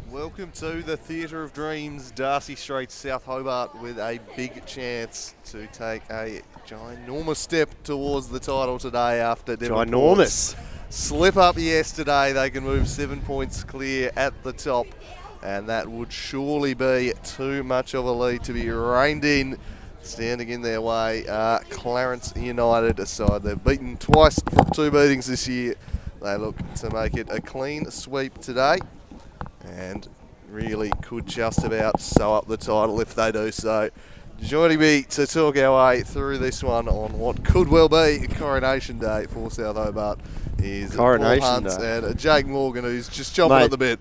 Welcome to the Theatre of Dreams, Darcy Street, South Hobart, with a big chance to take a ginormous step towards the title today after Devonport's slip up yesterday. They can move 7 points clear at the top, and that would surely be too much of a lead to be reined in. Standing in their way are Clarence United, a side they've beaten twice from 2 beatings this year. They look to make it a clean sweep today, and really could just about sew up the title if they do so. Joining me to talk our way through this one on what could well be Coronation Day for South Hobart is Paul Hunt and Jake Morgan, who's just chomping at the bit.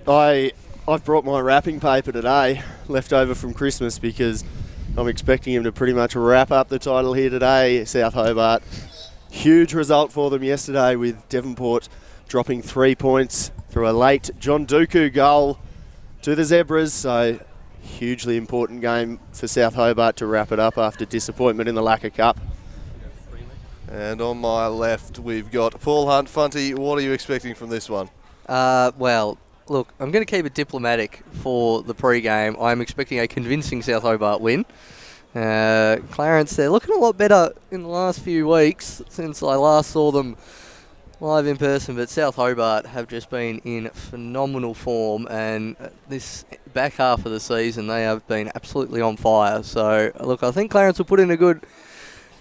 I've brought my wrapping paper today, left over from Christmas, because I'm expecting him to pretty much wrap up the title here today, South Hobart. Huge result for them yesterday, with Devonport dropping 3 points through a late John Dooku goal to the Zebras. So hugely important game for South Hobart to wrap it up after disappointment in the Lacquer Cup. And on my left, we've got Paul Hunt. Funty, what are you expecting from this one? Well, look, I'm going to keep it diplomatic for the pre-game. I'm expecting a convincing South Hobart win. Clarence, they're looking a lot better in the last few weeks since I last saw them live in person, but South Hobart have just been in phenomenal form, and this back half of the season they have been absolutely on fire. So look, I think Clarence will put in a good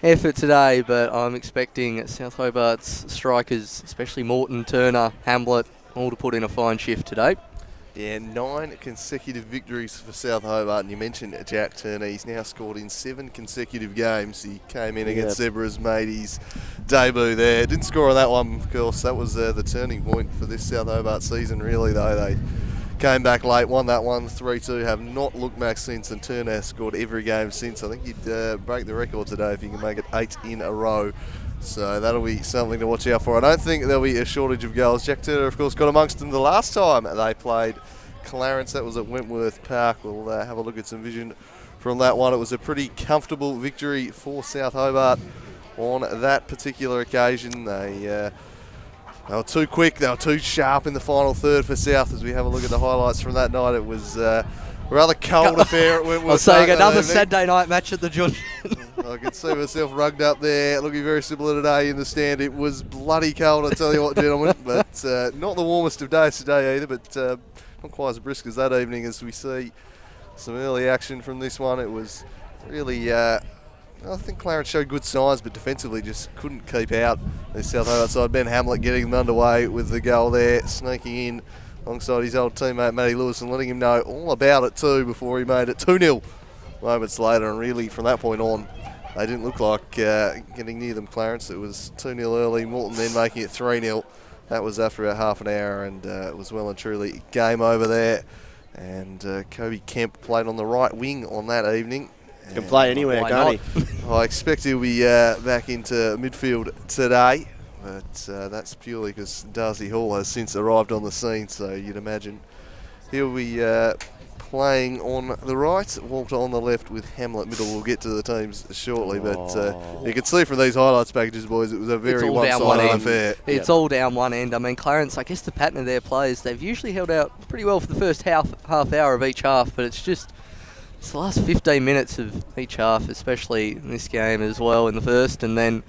effort today, but I'm expecting South Hobart's strikers, especially Morton, Turner, Hamlet, all to put in a fine shift today. Yeah, 9 consecutive victories for South Hobart, and you mentioned Jack Turner. He's now scored in 7 consecutive games. He came in against Zebras, made his debut there. Didn't score on that one, of course. That was the turning point for this South Hobart season, really, though. They came back late, won that one 3-2, have not looked back since, and Turner has scored every game since. I think he'd break the record today if he can make it 8 in a row. So that'll be something to watch out for. I don't think there'll be a shortage of goals. Jack Turner, of course, got amongst them the last time they played Clarence. That was at Wentworth Park. We'll have a look at some vision from that one. It was a pretty comfortable victory for South Hobart on that particular occasion. They were too quick. They were too sharp in the final third for South. As we have a look at the highlights from that night, it was a rather cold affair at Wentworth. I'll say another Saturday night match at the Junction. I can see myself rugged up there, looking very similar today in the stand. It was bloody cold, I tell you what, gentlemen, but not the warmest of days today either, but not quite as brisk as that evening as we see some early action from this one. It was really, I think Clarence showed good signs, but defensively just couldn't keep out the South Hobart side. Ben Hamlet getting them underway with the goal there, sneaking in alongside his old teammate Matty Lewis and letting him know all about it too before he made it 2-0 moments later. And really from that point on, they didn't look like getting near them, Clarence. It was 2-0 early, Morton then making it 3-0. That was after about half an hour, and it was well and truly game over there. And Kobe Kemp played on the right wing on that evening. Can play anywhere, can't he? I expect he'll be back into midfield today, but that's purely because Darcy Hall has since arrived on the scene, so you'd imagine he'll be playing on the right, Walter on the left with Hamlet middle. We'll get to the teams shortly, but you can see from these highlights packages, boys, it was a very one-sided affair. It's all down one end. I mean, Clarence, I guess the pattern of their players, they've usually held out pretty well for the first half hour of each half, but it's the last 15 minutes of each half, especially in this game as well in the first, and then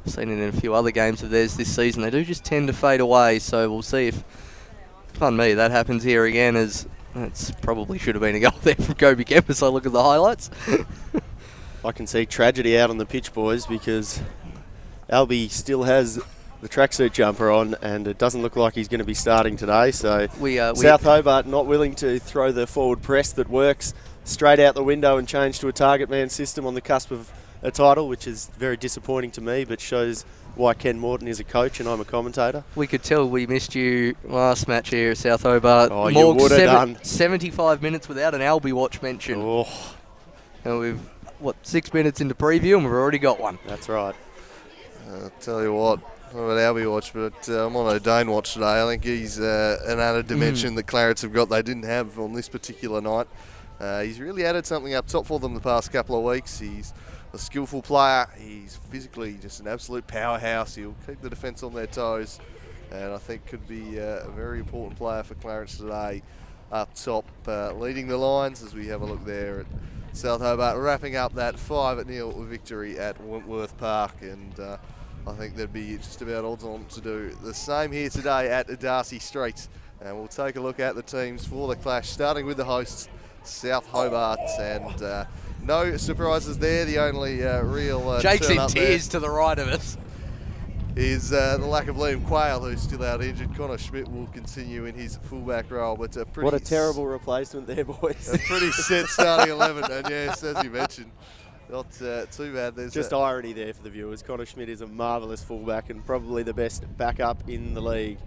I've seen it in a few other games of theirs this season. They do just tend to fade away, so we'll see if, pardon me, that happens here again, as it's probably should have been a goal there from Kobe Kemp as I look at the highlights. I can see tragedy out on the pitch, boys, because Albie still has the tracksuit jumper on, and it doesn't look like he's going to be starting today. So South Hobart not willing to throw the forward press that works straight out the window and change to a target man system on the cusp of a title, which is very disappointing to me, but shows why Ken Morton is a coach and I'm a commentator. We could tell we missed you last match here at South Hobart. Oh, you would have done. 75 minutes without an Albie watch mention. Oh. And we've, 6 minutes into preview and we've already got one. That's right. I'll tell you what, I'm an Albie watch, but I'm on a Dane watch today. I think he's an added dimension that Clarence have got they didn't have on this particular night. He's really added something up top for them the past couple of weeks. He's a skillful player. He's physically just an absolute powerhouse. He'll keep the defence on their toes. and I think could be a very important player for Clarence today up top, leading the lines as we have a look there at South Hobart, wrapping up that 5-0 victory at Wentworth Park, and I think they'd be just about odds on to do the same here today at Darcy Street. And we'll take a look at the teams for the clash, starting with the hosts, South Hobart, and no surprises there. The only real Jake's turn in up tears to the right of us. Is the lack of Liam Quayle, who's still out injured. Connor Schmidt will continue in his fullback role, but what a terrible replacement there, boys. A pretty set starting 11, and yes, as you mentioned, not too bad. There's just irony there for the viewers. Connor Schmidt is a marvellous fullback and probably the best backup in the league,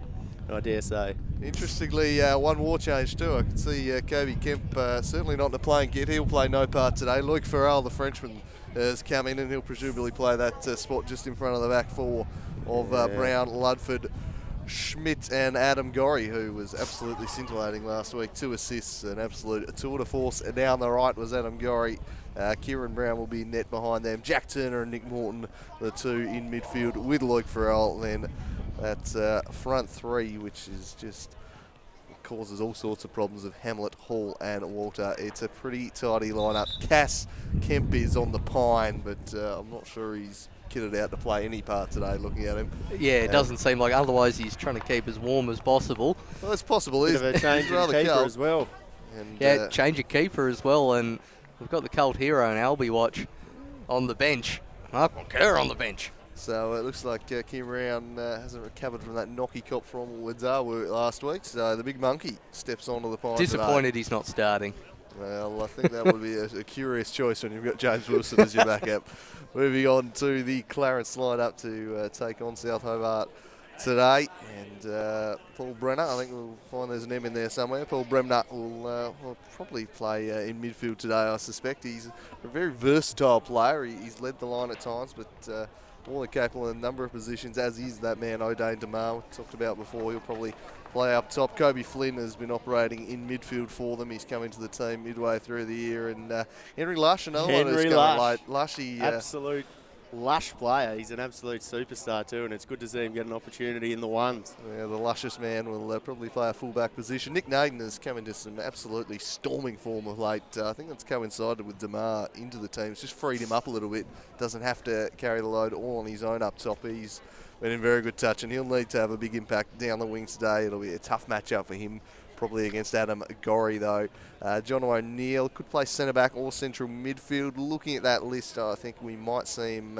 I dare say. Interestingly, one war change too. I can see Kobe Kemp certainly not in the playing kit. He'll play no part today. Luke Farrell, the Frenchman, has come in and he'll presumably play that spot just in front of the back four of Brown, Ludford, Schmidt and Adam Gorry, who was absolutely scintillating last week. 2 assists, an absolute tour de force. And down the right was Adam Gorry. Kieran Brown will be net behind them. Jack Turner and Nick Morton, the two in midfield with Luke Farrell. Then that front three, which is just causes all sorts of problems of Hamlet, Hall and Walter. It's a pretty tidy lineup. Cass Kemp is on the pine, but I'm not sure he's kitted out to play any part today, looking at him. Yeah, it doesn't seem like, otherwise he's trying to keep as warm as possible. Well, it's possible. Bit of a change of keeper as well. And, yeah, change of keeper as well, and we've got the cult hero and Albie Watch on the bench. Mark Kerr on the bench. So it looks like Kim Brown hasn't recovered from that knock he copped from Woodsar last week, so the big monkey steps onto the pine Disappointed today. He's not starting. Well, I think that would be a curious choice when you've got James Wilson as your backup. Moving on to the Clarence lineup to take on South Hobart today. And Paul Brenner, I think we'll find there's an M in there somewhere. Paul Bremner will probably play in midfield today, I suspect. He's a very versatile player. He's led the line at times, but more than capable in a number of positions, as is that man O'Dane DeMar, we talked about before. He'll probably play up top. Kobe Flynn has been operating in midfield for them. He's come into the team midway through the year. And Henry Lush, another one who's come late. Lushy, absolute lush player. He's an absolute superstar too, and it's good to see him get an opportunity in the ones. Yeah, the luscious man will probably play a fullback position. Nick Naden has come into some absolutely storming form of late. I think that's coincided with DeMar into the team. It's just freed him up a little bit. Doesn't have to carry the load all on his own up top. He's been in very good touch, and he'll need to have a big impact down the wing today. It'll be a tough matchup for him, probably against Adam Gorry though. John O'Neill could play centre-back or central midfield. Looking at that list, I think we might see him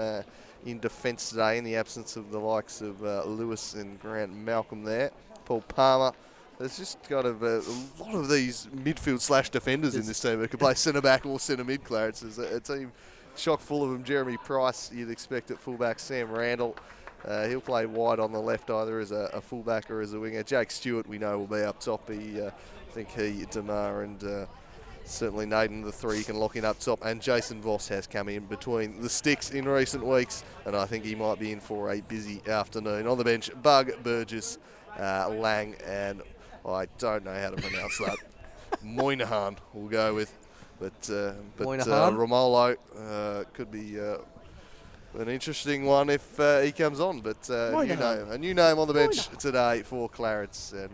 in defence today in the absence of the likes of Lewis and Grant Malcolm there. Paul Palmer. There's just kind of a lot of these midfield / defenders in this team who could play centre-back or centre-mid, Clarence. There's a team chock full of them. Jeremy Price, you'd expect at full-back. Sam Randall. He'll play wide on the left either as a fullback or as a winger. Jake Stewart, we know, will be up top. I think he, DeMar and certainly Naden, the three can lock in up top. And Jason Voss has come in between the sticks in recent weeks, and I think he might be in for a busy afternoon. On the bench, Bug, Burgess, Lang, and I don't know how to pronounce that. Moynihan we'll go with. But Romolo could be an interesting one if he comes on, but a new name on the bench today for Clarence. And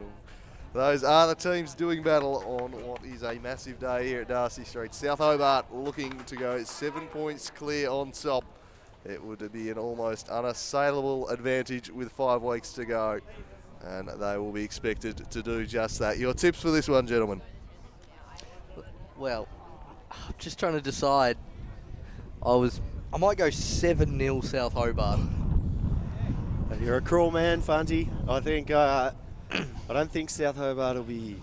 those are the teams doing battle on what is a massive day here at Darcy Street. South Hobart looking to go 7 points clear on top. It would be an almost unassailable advantage with 5 weeks to go, and they will be expected to do just that. Your tips for this one, gentlemen? Well, I'm just trying to decide. I might go 7-0 South Hobart. You're a cruel man, Funty. I think I don't think South Hobart will be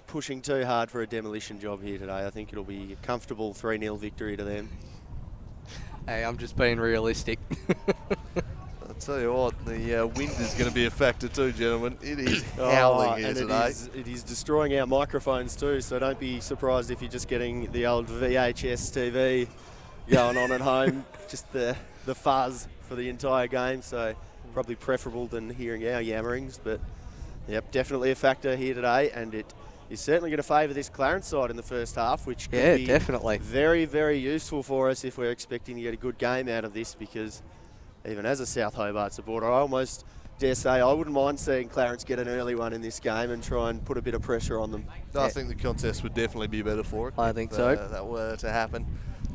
pushing too hard for a demolition job here today. I think it'll be a comfortable 3-0 victory to them. Hey, I'm just being realistic. I'll tell you what, the wind is going to be a factor too, gentlemen. It is howling here today. It is destroying our microphones too, so don't be surprised if you're just getting the old VHS TV going on at home. Just the fuzz for the entire game, so probably preferable than hearing our yammerings. But yep, definitely a factor here today, and it is certainly going to favour this Clarence side in the first half, which could be definitely very, very useful for us if we're expecting to get a good game out of this, because even as a South Hobart supporter, I almost dare say, I wouldn't mind seeing Clarence get an early one in this game and try and put a bit of pressure on them. I think the contest would definitely be better for it. I think so. That were to happen.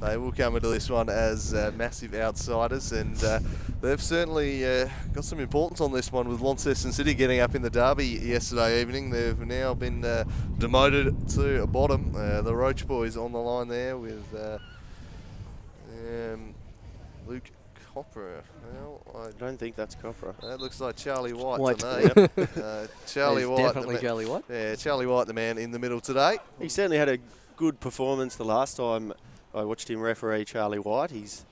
They will come into this one as massive outsiders, and they've certainly got some importance on this one with Launceston City getting up in the derby yesterday evening. They've now been demoted to a bottom. The Roach boys on the line there with Luke Copra. Well, I don't think that's Copra. That looks like Charlie White, White. to me. Charlie White. Definitely Charlie White. Yeah, Charlie White, the man in the middle today. He certainly had a good performance the last time I watched him referee Charlie White. He's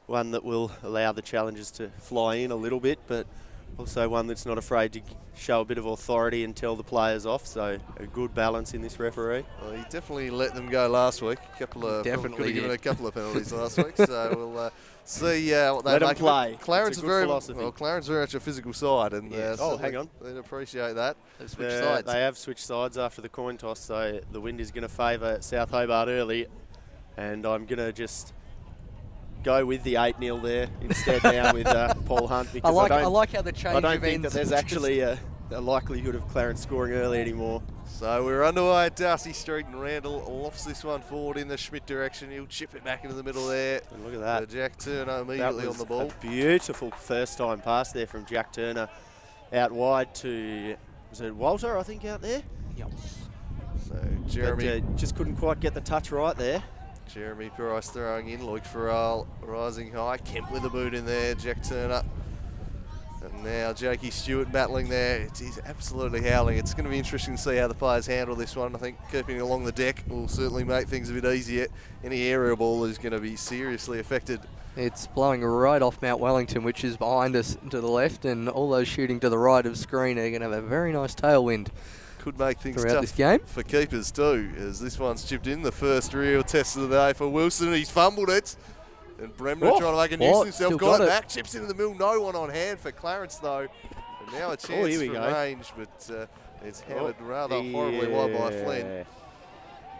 one that will allow the challengers to fly in a little bit, but also one that's not afraid to show a bit of authority and tell the players off. So a good balance in this referee. Well, he definitely let them go last week. Definitely could have given a couple of penalties last week. So we'll see what they let make them play. Clarence is very philosophy. Clarence very much a physical side, and hang on, they'd appreciate that. They've switched sides. They have switched sides after the coin toss, so the wind is going to favour South Hobart early, and I'm going to just go with the 8-0 there instead now with Paul Hunt, because I like how the change I don't of think ends that there's actually a likelihood of Clarence scoring early anymore. So we're underway at Darcy Street, and Randall lofts this one forward in the Schmidt direction. He'll chip it back into the middle there. And look at that. Jack Turner immediately on the ball. A beautiful first time pass there from Jack Turner out wide to, was it Walter, I think, out there? Yep. So Jeremy But, just couldn't quite get the touch right there. Jeremy Price throwing in, Luke Farrell rising high, Kemp with a boot in there, Jack Turner. And now Jakey Stewart battling there. He's absolutely howling. It's going to be interesting to see how the players handle this one. I think keeping along the deck will certainly make things a bit easier. Any aerial ball is going to be seriously affected. It's blowing right off Mount Wellington, which is behind us to the left, and all those shooting to the right of screen are going to have a very nice tailwind. Could make things throughout tough this game for keepers too, as this one's chipped in. The first real test of the day for Wilson. He's fumbled it. And Bremner trying to make a nuisance himself. Got it back. Chips into the middle. No one on hand for Clarence though. And now a chance for range, but it's hammered rather horribly wide by Flynn.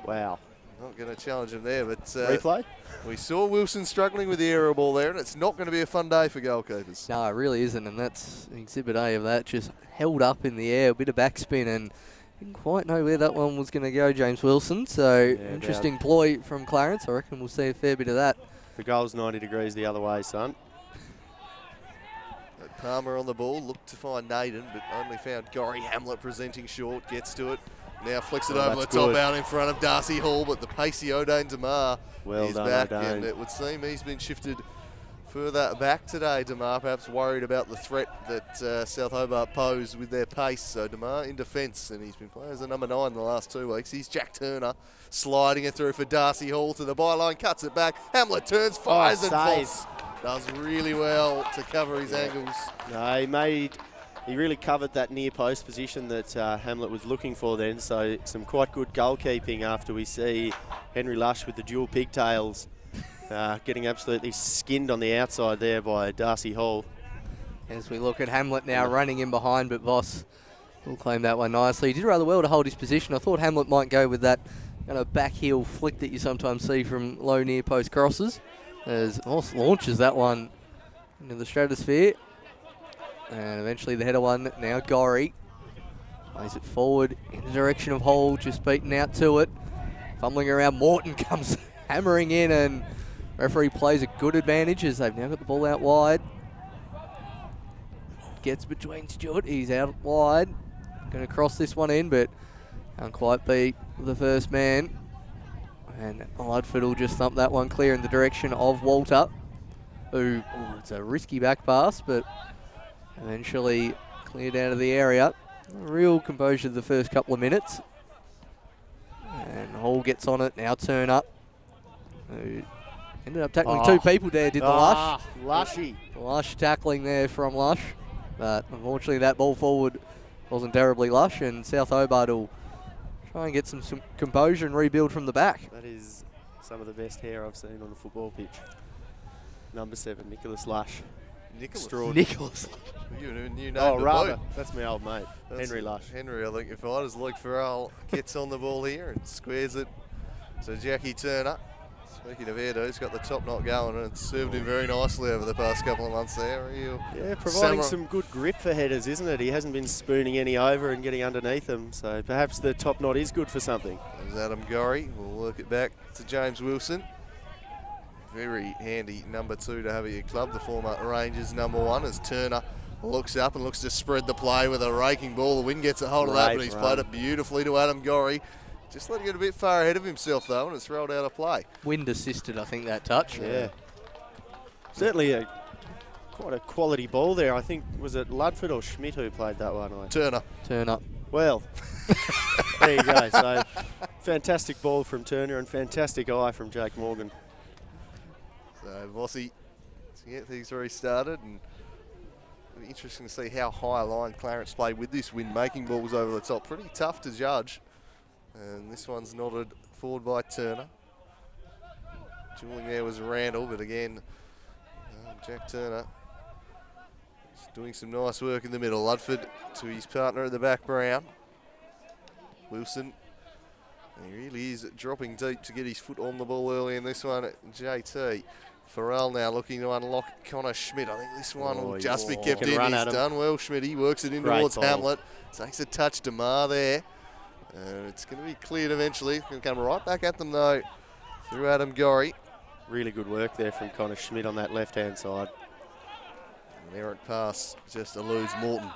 Wow. Not going to challenge him there, but replay. We saw Wilson struggling with the aerial ball there, and it's not going to be a fun day for goalkeepers. No, it really isn't, and that's Exhibit A of that. Just held up in the air, a bit of backspin, and didn't quite know where that one was going to go, James Wilson. So interesting ploy from Clarence. I reckon we'll see a fair bit of that. The goal's 90 degrees the other way, son. Palmer on the ball, looked to find Naden, but only found Gorry Hamlet presenting short, gets to it. Now flicks it over the top out in front of Darcy Hall, but the pacey O'Dane Damar is back, and it would seem he's been shifted further back today. Damar perhaps worried about the threat that South Hobart pose with their pace. So Damar in defence, and he's been playing as a number 9 the last 2 weeks. He's Jack Turner sliding it through for Darcy Hall to the byline, cuts it back. Hamlet turns, fires and falls. Does really well to cover his angles. No, he really covered that near post position that Hamlet was looking for then. So some quite good goalkeeping after we see Henry Lush with the dual pigtails. Getting absolutely skinned on the outside there by Darcy Hall. As we look at Hamlet now running in behind, but Voss will claim that one nicely. He did rather well to hold his position. I thought Hamlet might go with that kind of back heel flick that you sometimes see from low near post crosses. As Voss launches that one into the stratosphere. And eventually the header one, now Gorry. Plays it forward in the direction of Hall, just beaten out to it. Fumbling around, Morton comes hammering in, and referee plays a good advantage as they've now got the ball out wide. Gets between Stewart, he's out wide. Going to cross this one in, but can't quite beat the first man. And Ludford will just thump that one clear in the direction of Walter, who, it's a risky back pass, but eventually cleared out of the area. Real composure the first couple of minutes. And Hall gets on it, now Turner, who ended up tackling 2 people there, did the Lush. Lushy. Lush tackling there from Lush. But unfortunately that ball forward wasn't terribly lush, and South Hobart will try and get some composure and rebuild from the back. That is some of the best hair I've seen on the football pitch. Number 7, Nicholas Lush. Nicholas. You named rather. That's my old mate, Henry Lush. Henry, I think if I was Luke Farrell, gets on the ball here and squares it to Jackie Turner. Speaking of Edo, he's got the top knot going and it's served him very nicely over the past couple of months there. Yeah, providing some good grip for headers, isn't it? He hasn't been spooning any over and getting underneath them, so perhaps the top knot is good for something. There's Adam Gorry. We'll work it back to James Wilson. Very handy number 2 to have at your club, the former Rangers number 1, as Turner looks up and looks to spread the play with a raking ball. The wind gets a hold of that, but he's played it beautifully to Adam Gorry. Just let him get a bit far ahead of himself, though, and it's rolled out of play. Wind assisted, I think, that touch. Yeah. Certainly quite a quality ball there. I think, was it Ludford or Schmidt who played that one? Turner. Well, there you go. So, fantastic ball from Turner and fantastic eye from Jake Morgan. So, Vossi to get things restarted, and it'll be interesting to see how high a line Clarence played with this wind, making balls over the top. Pretty tough to judge. And this one's nodded forward by Turner. Dueling there was Randall, but again, Jack Turner is doing some nice work in the middle. Ludford to his partner at the back, Brown. Wilson, he really is dropping deep to get his foot on the ball early in this one. JT. Farrell now looking to unlock Connor Schmidt. I think this one will just be kept in. He's done well, Schmidt. He works it in towards Hamlet. Takes a touch to Mar there. It's going to be cleared eventually. It's going to come right back at them, though, through Adam Gorry. Really good work there from Connor Schmidt on that left-hand side. An errant pass just eludes Morton.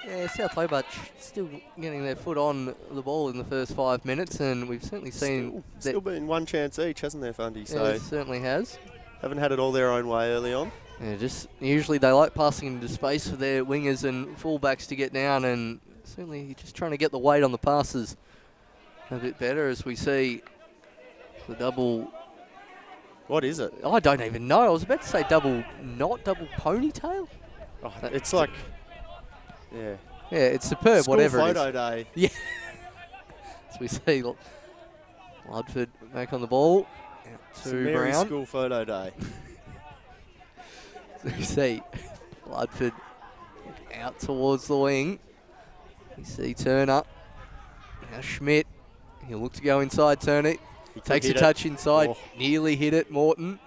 Yeah, South Hobart still getting their foot on the ball in the first 5 minutes, and we've certainly seen... Still been one chance each, hasn't there, Fundy? So it certainly has. Haven't had it all their own way early on. Yeah, just usually they like passing into space for their wingers and fullbacks to get down, and certainly just trying to get the weight on the passes a bit better as we see the double... What is it? I don't even know. I was about to say double ponytail. Oh, it's like... Yeah. Yeah, it's superb, School whatever it is. photo day. Yeah. So we see Ludford back on the ball. Out to Brown. School photo day. So we see Ludford out towards the wing. We see Turner. Now Schmidt. He'll look to go inside Turner. He takes a touch inside. Oh. Nearly hit it. Morton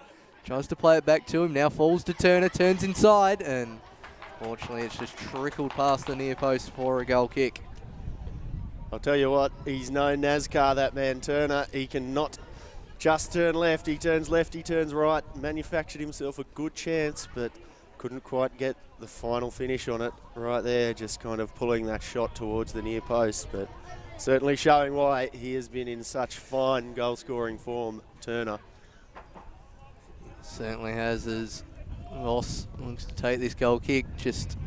tries to play it back to him. Now falls to Turner. Turns inside. And fortunately, it's just trickled past the near post for a goal kick. I'll tell you what, he's no NASCAR, that man Turner. He cannot just turn left. He turns left, he turns right. Manufactured himself a good chance, but couldn't quite get the final finish on it right there, just kind of pulling that shot towards the near post. But certainly showing why he has been in such fine goal-scoring form, Turner. Certainly has, as Ross looks to take this goal kick, just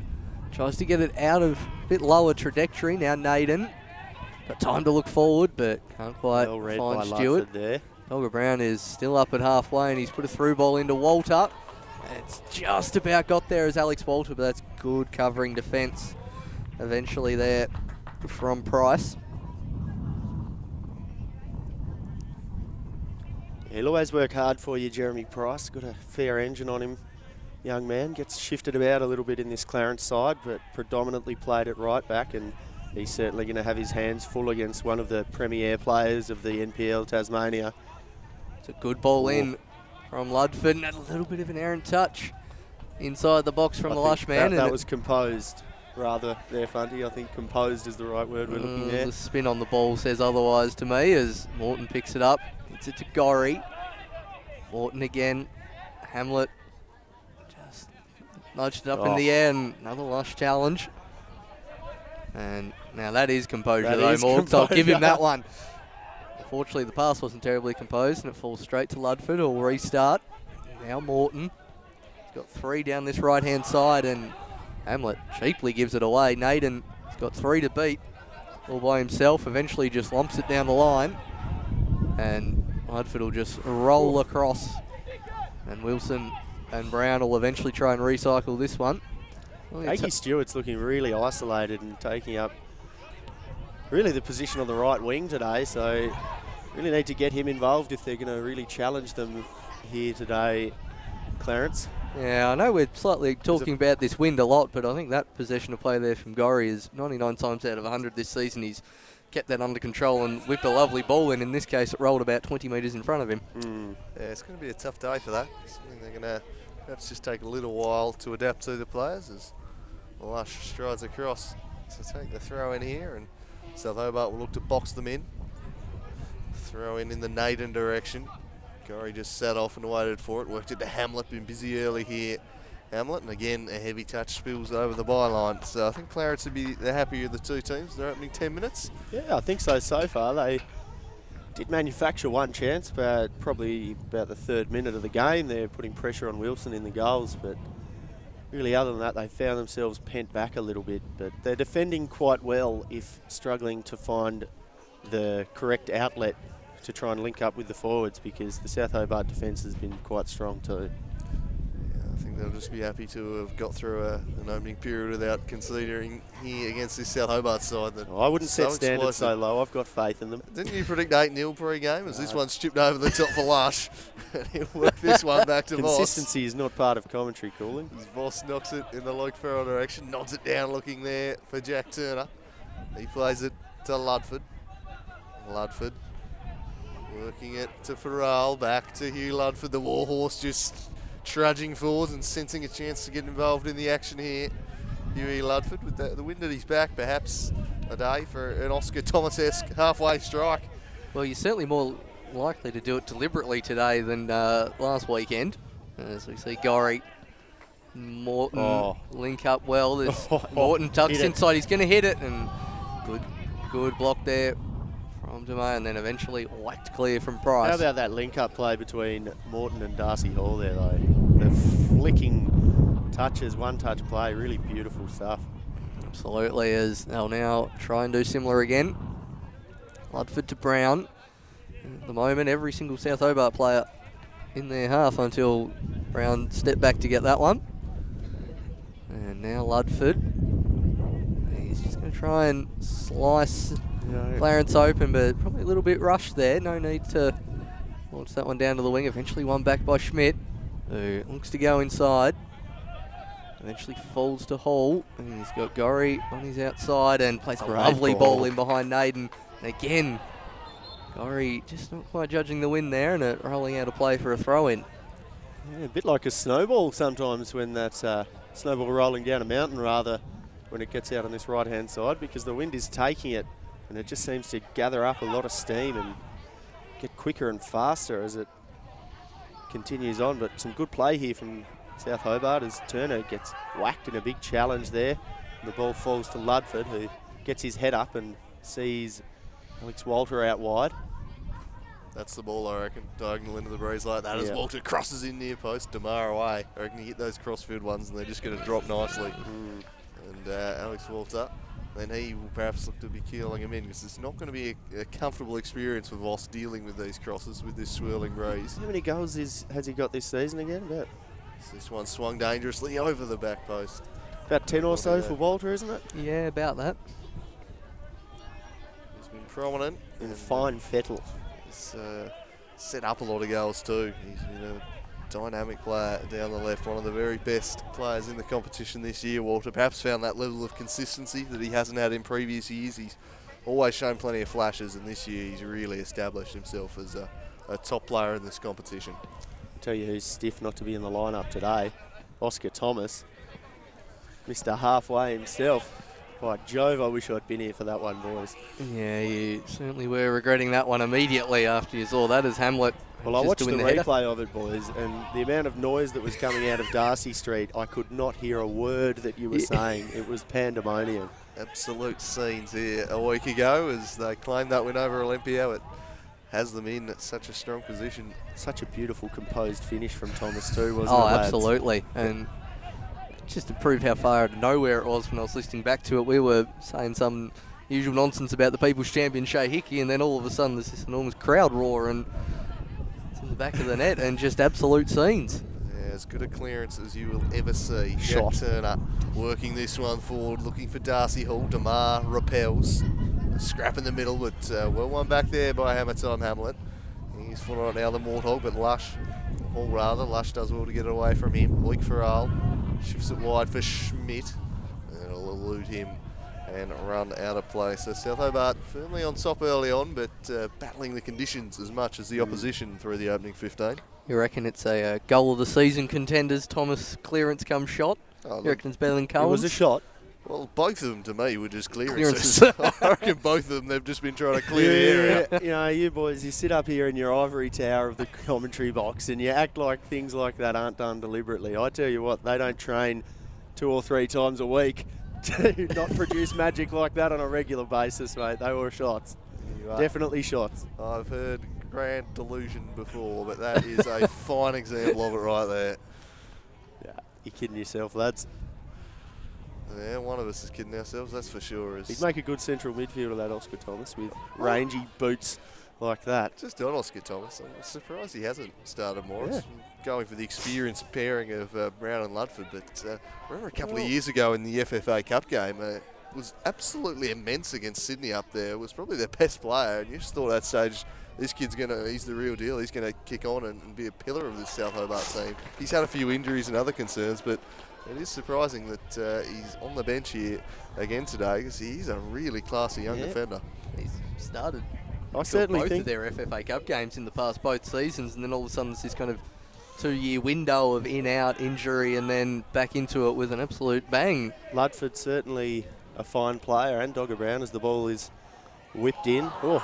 tries to get it out of a bit lower trajectory. Now Naden got time to look forward, but can't quite find Stewart. There. Olga Brown is still up at halfway, and he's put a through ball into Walter. And it's just about got there as Alex Walter, but that's good covering defence eventually there from Price. He'll always work hard for you, Jeremy Price. Got a fair engine on him. Young man gets shifted about a little bit in this Clarence side, but predominantly played it right back, and he's certainly going to have his hands full against one of the premier players of the NPL Tasmania. It's a good ball in from Ludford, and a little bit of an errant touch inside the box from the Lush man. That was composed rather there, Fundy. I think composed is the right word we're looking at. The spin on the ball says otherwise to me as Morton picks it up. Hits it to Gorry. Morton again. Hamlet just nudged it up in the air, and another Lush challenge. And now that is composure though, Morgs. I'll give him that one. Unfortunately, the pass wasn't terribly composed, and it falls straight to Ludford. He'll restart. Now Morton. He's got 3 down this right-hand side, and Hamlet cheaply gives it away. Naden has got 3 to beat all by himself. Eventually just lumps it down the line, and Ludford will just roll across. And Wilson and Brown will eventually try and recycle this one. Akey Stewart's looking really isolated and taking up really the position on the right wing today, so really need to get him involved if they're going to really challenge them here today, Clarence. Yeah, I know we're slightly talking about this wind a lot, but I think that possession of play there from Gorry is 99 times out of 100 this season. He's kept that under control and whipped a lovely ball in. In this case, it rolled about 20 metres in front of him. Yeah, it's going to be a tough day for that. They're going to perhaps just take a little while to adapt to the players as Lush strides across to take the throw in here, and South Hobart will look to box them in. Throw in the Naden direction. Gorry just sat off and waited for it. Worked it to Hamlet, been busy early here. Hamlet, and again a heavy touch spills over the byline. So I think Clarence would be the happier of the two teams. They're opening 10 minutes. Yeah, I think so far. They did manufacture one chance, but probably about the 3rd minute of the game. They're putting pressure on Wilson in the goals, but really other than that, they found themselves pent back a little bit. But they're defending quite well if struggling to find the correct outlet to try and link up with the forwards, because the South Hobart defence has been quite strong too. Yeah, I think they'll just be happy to have got through an opening period without conceding here against this South Hobart side. That I wouldn't set standards explosive. so low. I've got faith in them. Didn't you predict 8-0 pre-game? As this one's chipped over the top for Lush. And he'll work this one back to Voss. Consistency is not part of commentary calling. As Voss knocks it in the Luke Farrell direction, nods it down looking there for Jack Turner. He plays it to Ludford. Ludford working it to Farrell, back to Hugh Ludford, the Warhorse just trudging forwards and sensing a chance to get involved in the action here. Hughie Ludford with the wind at his back, perhaps a day for an Oscar Thomas-esque halfway strike. Well, you're certainly more likely to do it deliberately today than last weekend. As we see Gorry, Morton link up well. There's Morton tucks inside, he's going to hit it, and good block there from Demay, and then eventually whacked clear from Price. How about that link-up play between Morton and Darcy Hall there, though? The flicking touches, one-touch play, really beautiful stuff. Absolutely, as they'll now try and do similar again. Ludford to Brown. At the moment, every single South Hobart player in their half until Brown stepped back to get that one. And now Ludford. He's just going to try and slice Clarence open, but probably a little bit rushed there. No need to launch that one down to the wing. Eventually won back by Schmidt, who looks to go inside. Eventually falls to Hall, and he's got Gorry on his outside and plays a lovely ball in behind Naden. And again, Gorry just not quite judging the wind there, and it rolling out of play for a throw-in. Yeah, a bit like a snowball sometimes when that snowball rolling down a mountain, rather, when it gets out on this right-hand side, because the wind is taking it, and it just seems to gather up a lot of steam and get quicker and faster as it continues on. But some good play here from South Hobart as Turner gets whacked in a big challenge there. And the ball falls to Ludford, who gets his head up and sees Alex Walter out wide. That's the ball, I reckon, diagonal into the breeze like that as Walter crosses in near post. Demar away. I reckon you hit those crossfield ones and they're just going to drop nicely. And Alex Walter, then he will perhaps look to be keeling him in, because it's not going to be a comfortable experience for Voss dealing with these crosses with this swirling breeze. How many goals has he got this season again? About? So this one swung dangerously over the back post. About 10 or so for Walter, isn't it? Yeah, about that. He's been prominent. And fine fettle. He's set up a lot of goals too. He's been a dynamic player down the left, one of the very best players in the competition this year. Walter perhaps found that level of consistency that he hasn't had in previous years. He's always shown plenty of flashes, and this year he's really established himself as a top player in this competition. I'll tell you who's stiff not to be in the lineup today. Oscar Thomas. Mr. Halfway himself. By Jove, I wish I'd been here for that one, boys. Yeah, you certainly were regretting that one immediately after you saw that as Hamlet. Well, I watched the replay of it, boys, and the amount of noise that was coming out of Darcy Street, I could not hear a word that you were saying. It was pandemonium. Absolute scenes here a week ago as they claimed that win over Olympia. It has them in such a strong position. Such a beautiful composed finish from Thomas too, wasn't it, Oh, lads? absolutely. And just to prove how far out of nowhere it was when I was listening back to it, we were saying some usual nonsense about the People's Champion Shea Hickey, and then all of a sudden there's this enormous crowd roar and it's in the back of the net, and just absolute scenes. Yeah, as good a clearance as you will ever see. Jack Turner working this one forward, looking for Darcy Hall. Demar repels. A scrap in the middle, but well won back there by Hammer Time Hamlet. He's full on now the Morthog, but Lush does well to get it away from him. Luke Farrell shifts it wide for Schmidt, and it'll elude him and run out of play. So South Hobart firmly on top early on, but battling the conditions as much as the opposition through the opening 15. You reckon it's a goal of the season contenders, Thomas Clarence come shot? You reckon it's better than Cohen's? It was a shot. Well, both of them to me were just Clearances. clearances. I reckon both of them, they've just been trying to clear the area. You know, you boys, you sit up here in your ivory tower of the commentary box and you act like things like that aren't done deliberately. I tell you what, they don't train 2 or 3 times a week to not produce magic like that on a regular basis, mate. They were shots. Definitely shots. I've heard grand delusion before, but that is a fine example of it right there. Yeah, you're kidding yourself, lads. Yeah, one of us is kidding ourselves, that's for sure. He'd make a good central midfielder, that Oscar Thomas, with rangy boots like that. Just on Oscar Thomas, I'm surprised he hasn't started more. Yeah. Going for the experienced pairing of Brown and Ludford, but remember a couple of years ago in the FFA Cup game, was absolutely immense against Sydney up there. Was probably their best player, and you just thought at that stage, this kid's he's the real deal. He's going to kick on and be a pillar of this South Hobart team. He's had a few injuries and other concerns, but it is surprising that he's on the bench here again today, because he's a really classy young defender. He's started. I certainly both think of their FFA Cup games in the past, both seasons, and then all of a sudden there's this kind of 2-year window of in-out injury and then back into it with an absolute bang. Ludford certainly a fine player, and Dogger Brown as the ball is whipped in. Oh,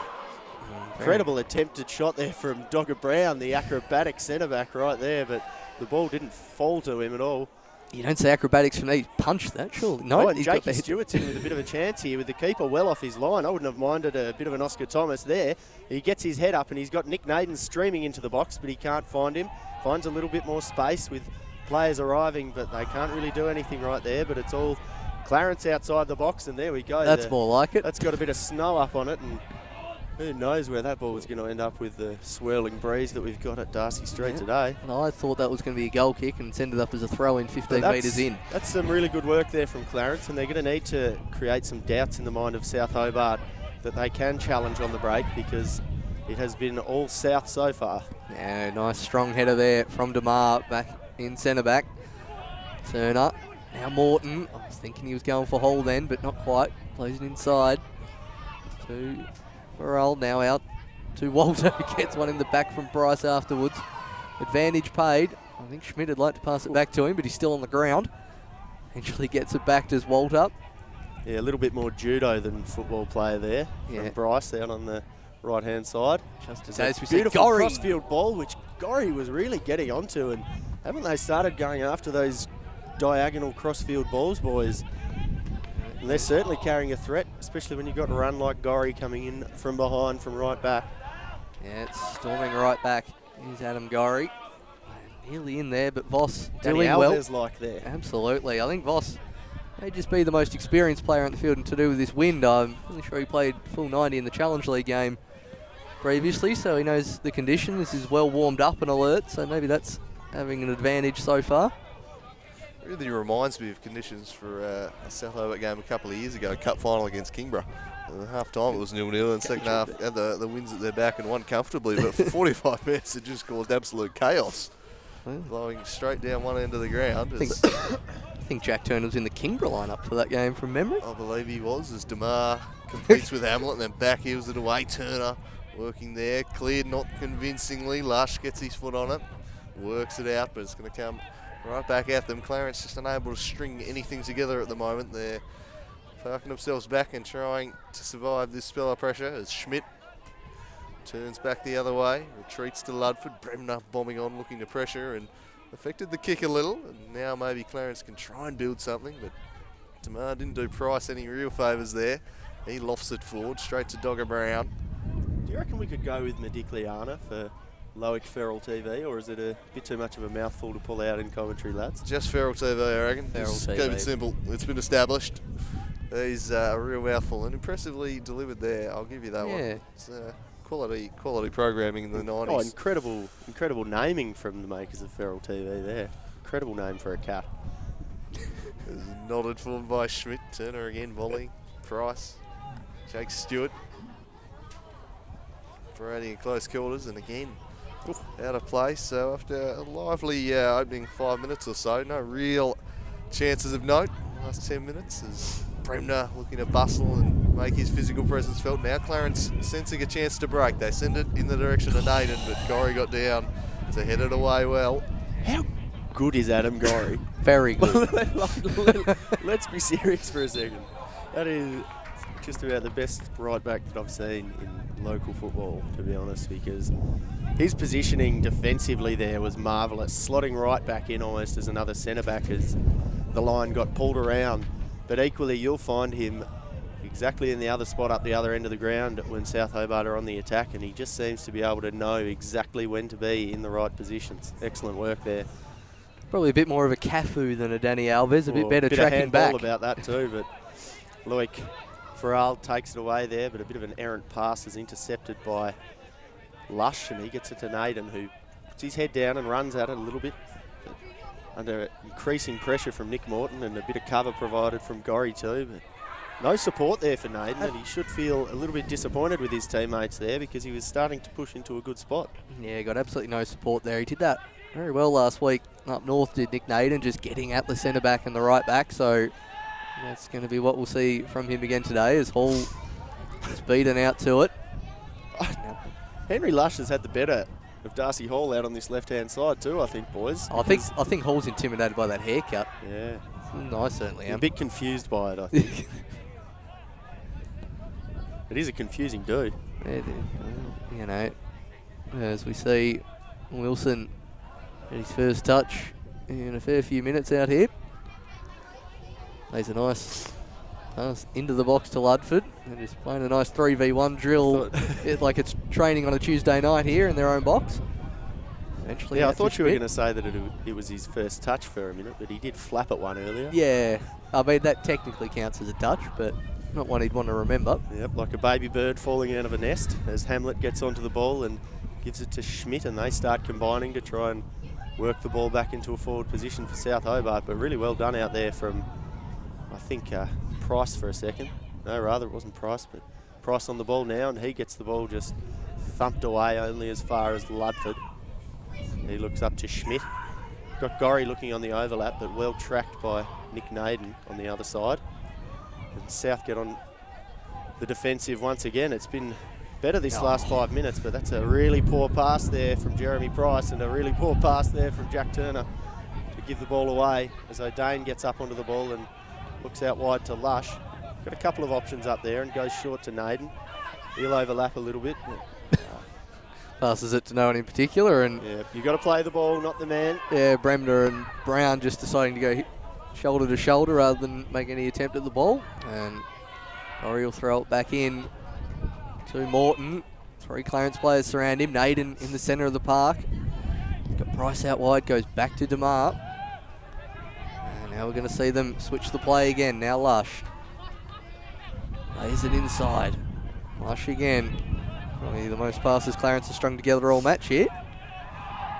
incredible attempted shot there from Dogger Brown, the acrobatic centre-back right there, but the ball didn't fall to him at all. You don't say acrobatics from me. He punched that, surely. No, and Jakey Stewart's in with a bit of a chance here with the keeper well off his line. I wouldn't have minded a bit of an Oscar Thomas there. He gets his head up and he's got Nick Naden streaming into the box, but he can't find him. Finds a little bit more space with players arriving, but they can't really do anything right there. But it's all Clarence outside the box, and there we go. That's more like it. That's got a bit of snow up on it, and who knows where that ball was going to end up with the swirling breeze that we've got at Darcy Street today. And I thought that was going to be a goal kick, and it's ended up as a throw-in 15 metres in. That's some really good work there from Clarence, and they're going to need to create some doubts in the mind of South Hobart that they can challenge on the break, because it has been all south so far. Yeah, nice strong header there from DeMar back in centre-back. Turner. Now Morton. I was thinking he was going for Hall then, but not quite. Plays it inside to Farrell, now out to Walter, who gets one in the back from Bryce afterwards. Advantage paid. I think Schmidt would like to pass it back to him, but he's still on the ground. Eventually gets it back to Walter. Yeah, a little bit more judo than football player there from Bryce out on the right-hand side. Just as we beautiful Gorry. cross-field ball, which Gorry was really getting onto, and haven't they started going after those diagonal cross-field balls, boys? And they're certainly carrying a threat, especially when you've got a run like Gorry coming in from behind, from right back. Yeah, it's storming right back. Here's Adam Gorry. Nearly in there, but Voss doing well. Like there. Absolutely. I think Voss may just be the most experienced player on the field, and to do with this wind, I'm really sure he played full 90 in the Challenge League game previously, so he knows the conditions. He's well warmed up and alert, so maybe that's having an advantage so far. Really reminds me of conditions for a South Hobart game a couple of years ago, cup final against Kingborough. At half time it was 0-0, and second half had the winds at their back and won comfortably, but for 45 minutes it just caused absolute chaos. Blowing straight down one end of the ground. I think Jack Turner was in the Kingborough lineup for that game from memory. I believe he was, as DeMar competes with Hamlet, and then back heels it away. Turner working there, cleared not convincingly. Lush gets his foot on it, works it out, but it's going to come right back at them. Clarence just unable to string anything together at the moment. They're parking themselves back and trying to survive this spell of pressure as Schmidt turns back the other way, retreats to Ludford. Bremner bombing on, looking to pressure, and affected the kick a little. And now maybe Clarence can try and build something, but DeMar didn't do Price any real favours there. He lofts it forward, straight to Dogger Brown. Do you reckon we could go with Medicliana for Loic Feral TV, or is it a bit too much of a mouthful to pull out in commentary, lads? Just Feral TV, I reckon. Feral Just TV. keep it simple. It's been established. He's a real mouthful, and impressively delivered there. I'll give you that one. It's quality programming in the 90s. Oh, incredible naming from the makers of Feral TV there. Incredible name for a cat. Nodded for by Schmidt. Turner again, volley. Price. Jake Stewart. Brady in close quarters, and again out of place. So after a lively opening 5 minutes or so, no real chances of note. Last 10 minutes as Bremner looking to bustle and make his physical presence felt. Now Clarence sensing a chance to break. They send it in the direction of Naden, but Gorry got down to head it away well. How good is Adam Gorry? Very good. Let's be serious for a second. That is just about the best right back that I've seen in local football, to be honest, because his positioning defensively there was marvellous. Slotting right back in almost as another centre back as the line got pulled around. But equally, you'll find him exactly in the other spot up the other end of the ground when South Hobart are on the attack, and he just seems to be able to know exactly when to be in the right positions. Excellent work there. Probably a bit more of a Cafu than a Danny Alves, a bit better tracking back. About that too, but Loic Farrell takes it away there, but a bit of an errant pass is intercepted by Lush, and he gets it to Naden, who puts his head down and runs at it a little bit. Under increasing pressure from Nick Morton and a bit of cover provided from Gorry too, but no support there for Naden, and he should feel a little bit disappointed with his teammates there because he was starting to push into a good spot. Yeah, got absolutely no support there. He did that very well last week up north, did Nick Naden, just getting at the centre back and the right back, so that's going to be what we'll see from him again today as Hall is beaten out to it. Henry Lush has had the better of Darcy Hall out on this left-hand side too, I think, boys. I think Hall's intimidated by that haircut. Yeah. I certainly am. A bit confused by it, I think. It is a confusing dude. You know, as we see Wilson at his first touch in a fair few minutes out here. Plays a nice pass into the box to Ludford. And just playing a nice 3v1 drill like it's training on a Tuesday night here in their own box. Eventually, yeah, I thought you were going to say that it was his first touch for a minute, but he did flap at one earlier. Yeah, I mean, that technically counts as a touch, but not one he'd want to remember. Yep, like a baby bird falling out of a nest as Hamlet gets onto the ball and gives it to Schmidt, and they start combining to try and work the ball back into a forward position for South Hobart, but really well done out there from, I think, Price for a second. No, rather it wasn't Price, but Price on the ball now, and he gets the ball just thumped away only as far as Ludford. He looks up to Schmidt. Got Gorry looking on the overlap, but well tracked by Nick Naden on the other side. And South get on the defensive once again. It's been better this last 5 minutes, but that's a really poor pass there from Jeremy Price and a really poor pass there from Jack Turner to give the ball away as O'Dane gets up onto the ball and looks out wide to Lush. Got a couple of options up there and goes short to Naden. He'll overlap a little bit. Passes it to no one in particular, and yeah, you got to play the ball, not the man. Yeah, Bremner and Brown just deciding to go shoulder to shoulder rather than make any attempt at the ball, and Gorry will throw it back in to Morton. 3 Clarence players surround him. Naden in the centre of the park. Got Price out wide, goes back to DeMar. And now we're going to see them switch the play again. Now Lush lays it inside. Lush again. Probably the most passes Clarence has strung together all match here.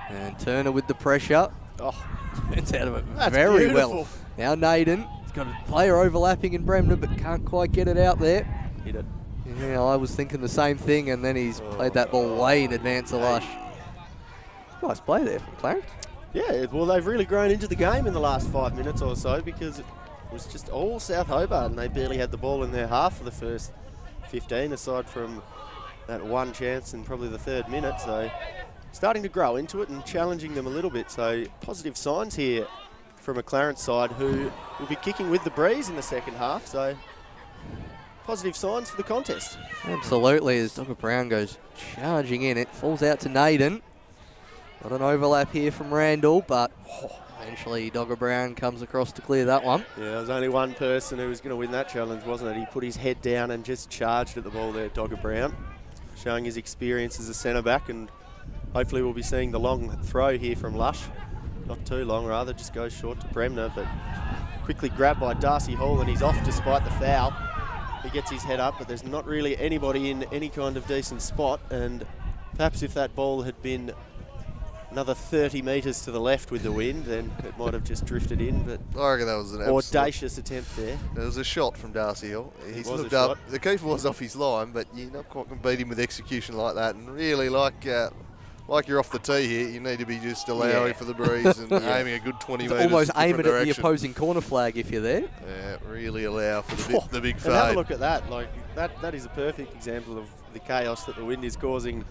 And Turner with the pressure. Oh, turns out of it very beautiful. Well. Now Naden. He's got a player overlapping in Bremner, but can't quite get it out there. Hit it. Yeah, I was thinking the same thing, and then he's played that ball way in advance of Lush. Nice play there from Clarence. Yeah, well, they've really grown into the game in the last 5 minutes or so because it was just all South Hobart, and they barely had the ball in their half for the first 15, aside from that one chance in probably the 3rd minute. So starting to grow into it and challenging them a little bit. So positive signs here from a Clarence side who will be kicking with the breeze in the second half. So positive signs for the contest. Absolutely, as Dogger Brown goes charging in. It falls out to Naden. Got an overlap here from Randall, but eventually Dogger Brown comes across to clear that one. Yeah, there was only one person who was going to win that challenge, wasn't it? He put his head down and just charged at the ball there, Dogger Brown, showing his experience as a centre-back, and hopefully we'll be seeing the long throw here from Lush. Not too long, rather, just goes short to Bremner, but quickly grabbed by Darcy Hall, and he's off despite the foul. He gets his head up, but there's not really anybody in any kind of decent spot, and perhaps if that ball had been another 30 metres to the left with the wind, then it might have just drifted in, but I reckon that was an audacious attempt there. There was a shot from Darcy Hill. He's looked up. The keeper was off his line, but you're not quite going to beat him with execution like that. And really, like like you're off the tee here, you need to be just allowing for the breeze and aiming a good 20 metres. Almost aiming at the direction. opposing corner flag if you're there. Yeah, really allow for the big fade. And have a look at that. Like that is a perfect example of the chaos that the wind is causing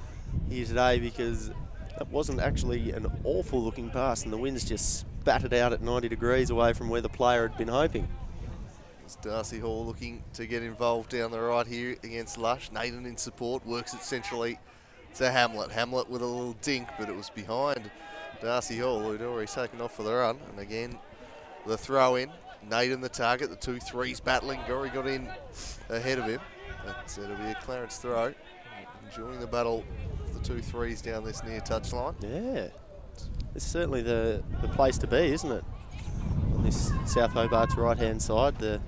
here today, because that wasn't actually an awful looking pass and the wind's just spat it out at 90 degrees away from where the player had been hoping. It's Darcy Hall looking to get involved down the right here against Lush. Nathan in support, works it centrally to Hamlet. Hamlet with a little dink, but it was behind Darcy Hall, who'd already taken off for the run. And again, the throw in. Nathan the target, the 2 threes battling. Gorry got in ahead of him. But it'll be a Clarence throw. Enjoying the battle of the 2 threes down this near touchline. Yeah, it's certainly the place to be, isn't it? On this South Hobart's right-hand side, the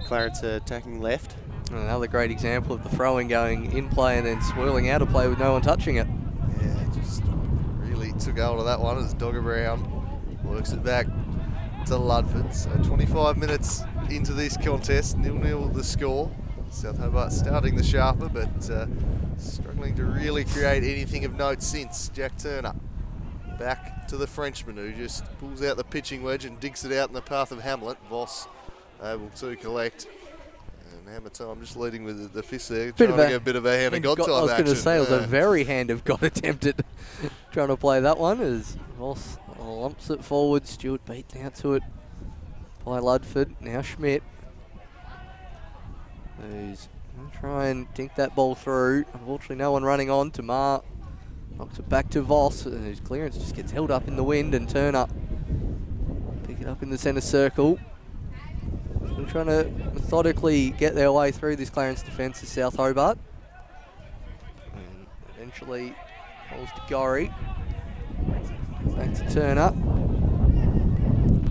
Clarence attacking left. Another great example of the throwing going in play and then swirling out of play with no one touching it. Yeah, just really took hold of that one as Dogger Brown works it back to Ludford. So 25 minutes into this contest, 0-0 the score. South Hobart starting the sharper, but struggling to really create anything of note since. Jack Turner back to the Frenchman, who just pulls out the pitching wedge and dinks it out in the path of Hamlet. Voss able to collect. And Hammer Time just leading with the fist there, trying to get a bit of a hand of God type action. I was going to say, it was a very hand of God attempted trying to play that one as Voss lumps it forward. Stewart beat out to it by Ludford. Now Schmidt, who's going to try and dink that ball through. Unfortunately, no one running on. Tamar knocks it back to Voss, and his clearance just gets held up in the wind, and Turner pick it up in the centre circle. Still trying to methodically get their way through this Clarence defence is South Hobart. And eventually falls to Gorry. Back to Turner.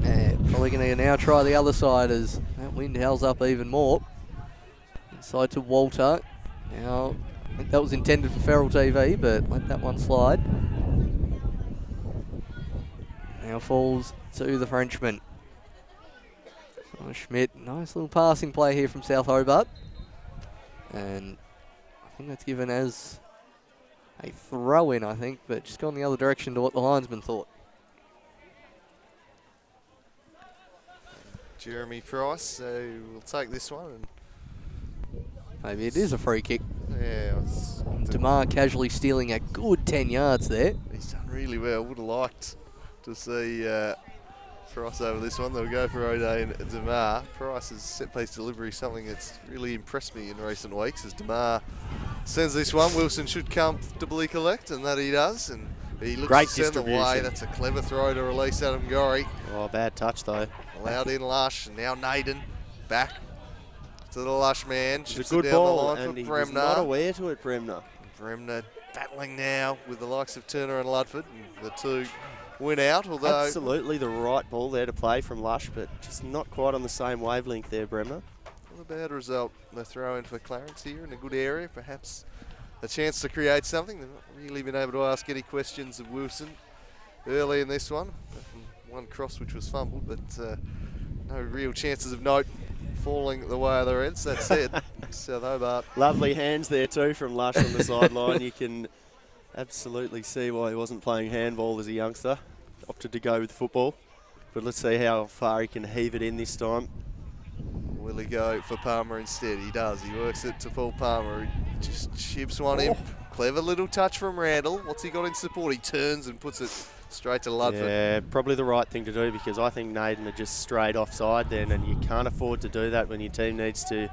And probably going to now try the other side as that wind howls up even more. Inside to Walter. Now, I think that was intended for Feral TV, but let that one slide. Now falls to the Frenchman. Schmidt, nice little passing play here from South Hobart. And I think that's given as a throw-in, I think, but just gone the other direction to what the linesman thought. Jeremy Price, so we'll take this one. And maybe it is a free kick. Yeah. Damar casually stealing a good 10 yards there. He's done really well. Would have liked to see Price over this one. They'll go for O'Day and Damar. Price's set-piece delivery, something that's really impressed me in recent weeks. As Damar sends this one, Wilson should comfortably collect, and that he does. And he looks great to send the way. That's a clever throw to release Adam Gorry. Oh, bad touch though. Allowed in Lush, and now Naden back to the Lush man. It's a good ball, and he was not aware to it, Bremner. Bremner battling now with the likes of Turner and Ludford, and the two win out, although absolutely the right ball there to play from Lush, but just not quite on the same wavelength there, Bremner. Not a bad result. The throw in for Clarence here in a good area, perhaps a chance to create something. They've not really been able to ask any questions of Wilson early in this one. One cross which was fumbled, but no real chances of note falling the way of the Reds. That said, South Hobart. Lovely hands there too from Lush on the sideline. You can absolutely see why he wasn't playing handball as a youngster. Opted to go with football. But let's see how far he can heave it in this time. Will he go for Palmer instead? He does. He works it to Paul Palmer. He just chips one in. Clever little touch from Randall. What's he got in support? He turns and puts it straight to Ludford. Yeah, probably the right thing to do, because I think Naden had just strayed offside then, and you can't afford to do that when your team needs to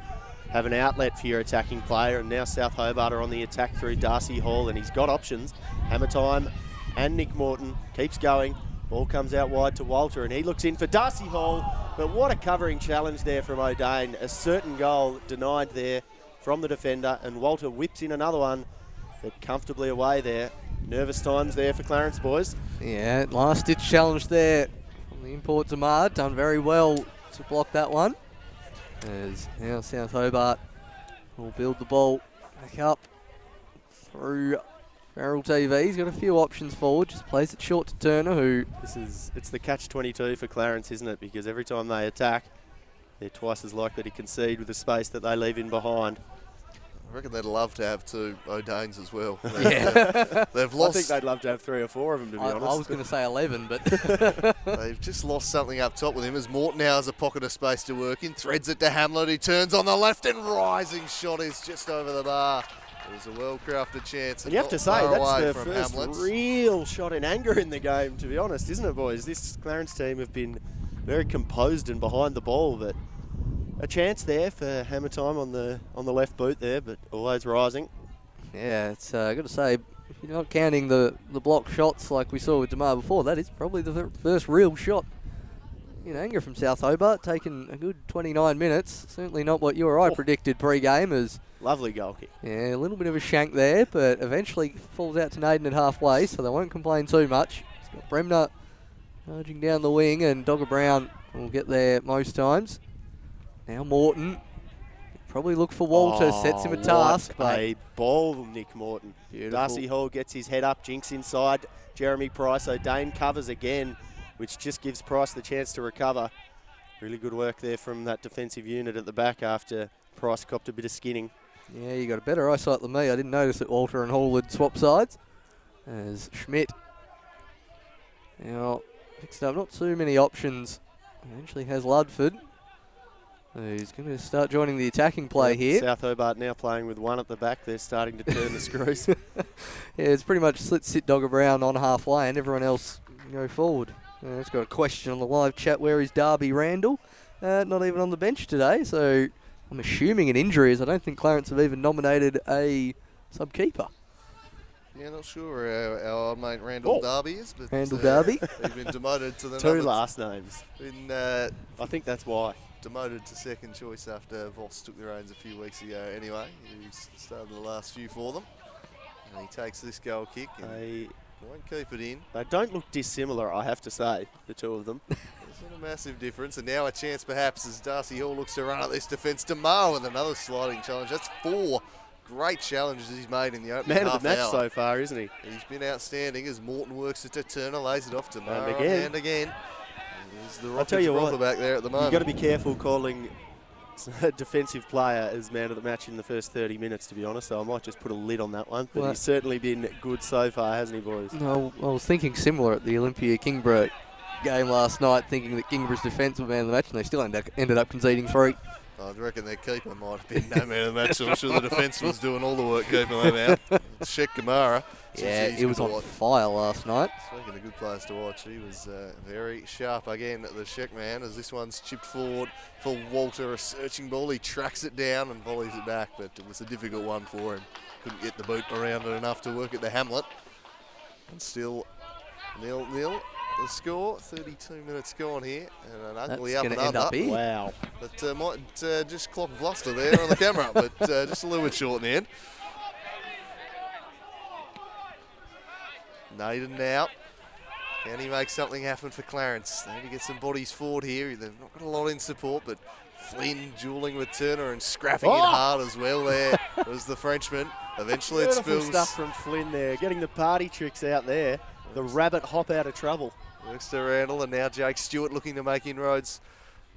have an outlet for your attacking player. And now South Hobart are on the attack through Darcy Hall, and he's got options. Hammer Time and Nick Morton keeps going. Ball comes out wide to Walter, and he looks in for Darcy Hall. But what a covering challenge there from O'Dane. A certain goal denied there from the defender, and Walter whips in another one, but comfortably away there. Nervous times there for Clarence, boys. Yeah, last ditch challenge there from the import Damar. Done very well to block that one. As now South Hobart will build the ball back up through Feral TV. He's got a few options forward, just plays it short to Turner, who... It's the catch-22 for Clarence, isn't it? Because every time they attack, they're twice as likely to concede with the space that they leave in behind. I reckon they'd love to have 2 O'Danes as well. Yeah. They've I lost. think they'd love to have 3 or 4 of them, to be honest. I was going to say 11, but They've just lost something up top with him as Morton now has a pocket of space to work in. Threads it to Hamlet, who turns on the left and rising shot is just over the bar. It was a well-crafted chance. And you have to say, that's the first real shot in anger in the game, to be honest, isn't it, boys? This Clarence team have been very composed and behind the ball, but a chance there for hammer time on the left boot there, but always rising. yeah, it's got to say, if you're not counting the block shots like we saw with Damar before, that is probably the first real shot in anger from South Hobart, taking a good 29 minutes. Certainly not what you or I predicted pre-game. As Lovely goal kick. yeah, a little bit of a shank there, but eventually falls out to Naden at halfway, so they won't complain too much. It's got Bremner charging down the wing, and Dogger Brown will get there most times. Now Morton, probably look for Walter, sets him a task. What But a ball, Nick Morton. Beautiful. Darcy Hall gets his head up, jinks inside. Jeremy Price, O'Dane covers again, which just gives Price the chance to recover. Really good work there from that defensive unit at the back after Price copped a bit of skinning. yeah, you got a better eyesight than me. I didn't notice that Walter and Hall had swapped sides. As Schmidt now picks up not too many options. Eventually has Ludford, who's going to start joining the attacking play here. South Hobart now playing with 1 at the back. They're starting to turn the screws. Yeah, it's pretty much sit Dogger Brown on halfway and everyone else go forward. It's got a question on the live chat. Where is Darby Randall? Not even on the bench today, so I'm assuming an injury, as I don't think Clarence have even nominated a sub-keeper. Yeah, not sure where our mate Randall Darby is, but Randall Darby? He's been demoted to the 2 last names. Been I think that's why. demoted to second choice after Voss took the reins a few weeks ago. Anyway, he's started the last few for them, and he takes this goal kick and won't keep it in. They don't look dissimilar, I have to say, the 2 of them. There's not a massive difference, and now a chance perhaps as Darcy Hall looks to run up this defence. Damar with another sliding challenge. That's 4 great challenges he's made in the opening Man half of the match hour. so far, isn't he? He's been outstanding as Morton works it to Turner, lays it off to Damar And again. There's the I'll tell you what, back there at the moment. You've got to be careful calling a defensive player as man of the match in the first 30 minutes, to be honest, so I might just put a lid on that one. But he's certainly been good so far, hasn't he, boys? No, I was thinking similar at the Olympia Kingborough game last night, thinking that Kingborough's defence was man of the match, and they still ended up conceding 3. I reckon their keeper might have been no man of the match, so I'm sure the defence was doing all the work keeping them out. Sheikh Kamara. Yeah, he was on fire last night. Speaking of good players to watch, he was very sharp again, the Sheikh man, as this one's chipped forward for Walter, a searching ball. He tracks it down and volleys it back, but it was a difficult one for him. Couldn't get the boot around it enough to work at the Hamlet. And still 0-0. The score, 32 minutes gone here, and an ugly up and under. Wow. But might just clock Vluster there on the camera, but just a little bit short in the end. Naden now. Can he make something happen for Clarence? They need to get some bodies forward here. They've not got a lot in support, but Flynn duelling with Turner and scrapping it hard as well there. Was the Frenchman. Eventually it Beautiful spills. stuff from Flynn there, getting the party tricks out there. The rabbit hop out of trouble. Works to Randall, and now Jake Stewart looking to make inroads